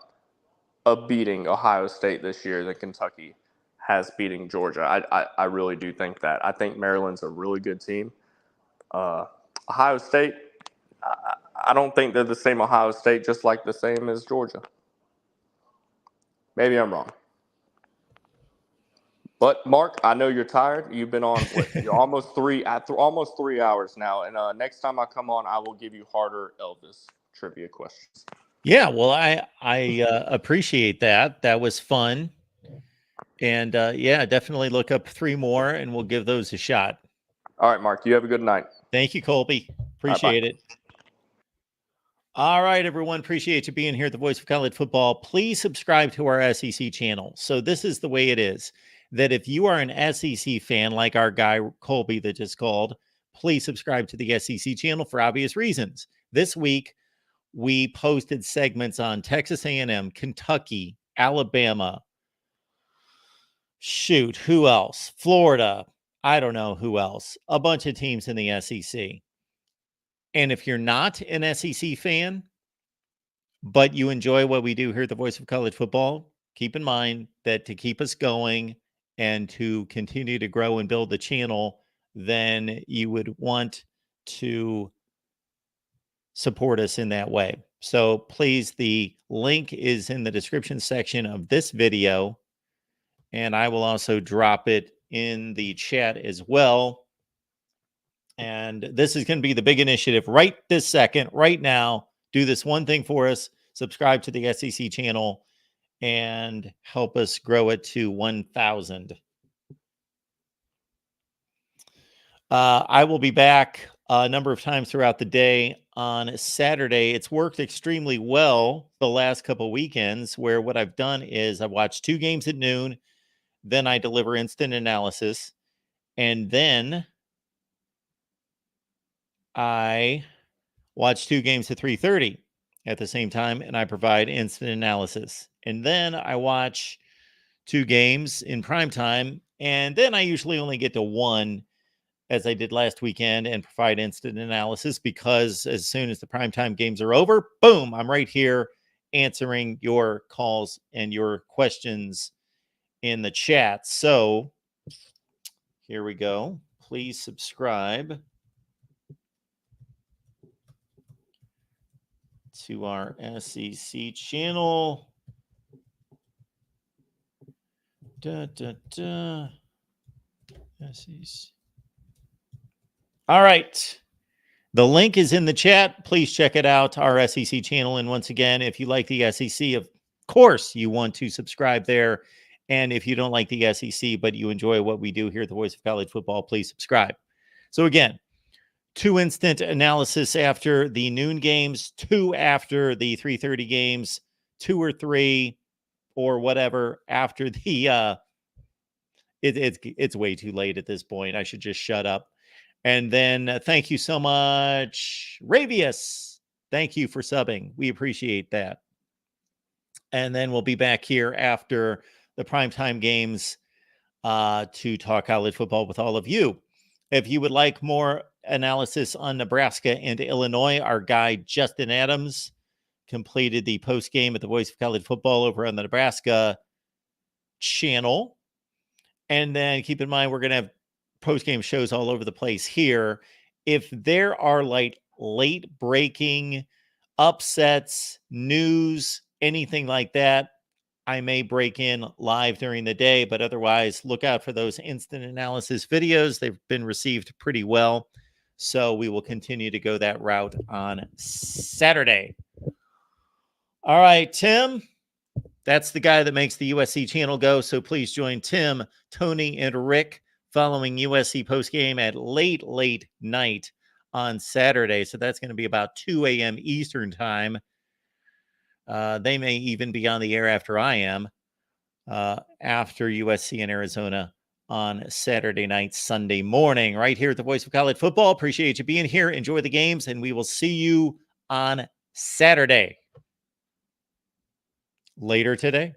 of beating Ohio State this year than Kentucky has beating Georgia. I really do think that. I think Maryland's a really good team. Ohio State, I don't think they're the same Ohio State, just like the same as Georgia. Maybe I'm wrong. But Mark, I know you're tired. You've been on you're almost 3 hours now, and next time I come on, I will give you harder Elvis trivia questions. Yeah, well, I appreciate that. That was fun, and definitely look up 3 more, and we'll give those a shot. All right, Mark. You have a good night. Thank you, Colby. Appreciate it. All right, everyone. Appreciate you being here at the Voice of College Football. Please subscribe to our SEC channel. So this is the way it is. That if you are an SEC fan like our guy Colby that just called, please subscribe to the SEC channel for obvious reasons. This week, we posted segments on Texas A&M, Kentucky, Alabama. Shoot, who else? Florida. I don't know who else. A bunch of teams in the SEC. And if you're not an SEC fan, but you enjoy what we do here at the Voice of College Football, keep in mind that to keep us going and to continue to grow and build the channel, then you would want to support us in that way. So please, the link is in the description section of this video, and I will also drop it in the chat as well. And this is going to be the big initiative right this second, right now. Do this one thing for us. Subscribe to the SEC channel and help us grow it to 1,000. I will be back a number of times throughout the day. On Saturday, it's worked extremely well the last couple weekends, where what I've done is I watch 2 games at noon, then I deliver instant analysis, and then I watch 2 games at 3:30 at the same time, and I provide instant analysis. And then I watch 2 games in prime time And then I usually only get to one, as I did last weekend, and provide instant analysis, because as soon as the primetime games are over, boom, I'm right here answering your calls and your questions in the chat. So here we go. Please subscribe to our SEC channel. SEC. All right. The link is in the chat. Please check it out, our SEC channel. And once again, if you like the SEC, of course, you want to subscribe there. And if you don't like the SEC, but you enjoy what we do here at the Voice of College Football, please subscribe. So again, 2 instant analysis after the noon games, 2 after the 3:30 games, 2 or 3 or whatever after the it's way too late at this point. I should just shut up. And then thank you so much, Ravius. Thank you for subbing. We appreciate that. And then we'll be back here after the primetime games to talk college football with all of you. If you would like more analysis on Nebraska and Illinois, our guy Justin Adams completed the post game at the Voice of College Football over on the Nebraska channel. And then keep in mind, we're going to have post-game shows all over the place here. If there are like late breaking upsets, news, anything like that, I may break in live during the day, but otherwise look out for those instant analysis videos. They've been received pretty well. So we will continue to go that route on Saturday. All right, Tim. That's the guy that makes the USC channel go. So please join Tim, Tony, and Rick following USC postgame at late night on Saturday. So that's going to be about 2 a.m. Eastern time. They may even be on the air after I am, after USC and Arizona on Saturday night, Sunday morning, right here at the Voice of College Football. Appreciate you being here. Enjoy the games, and we will see you on Saturday. Later today.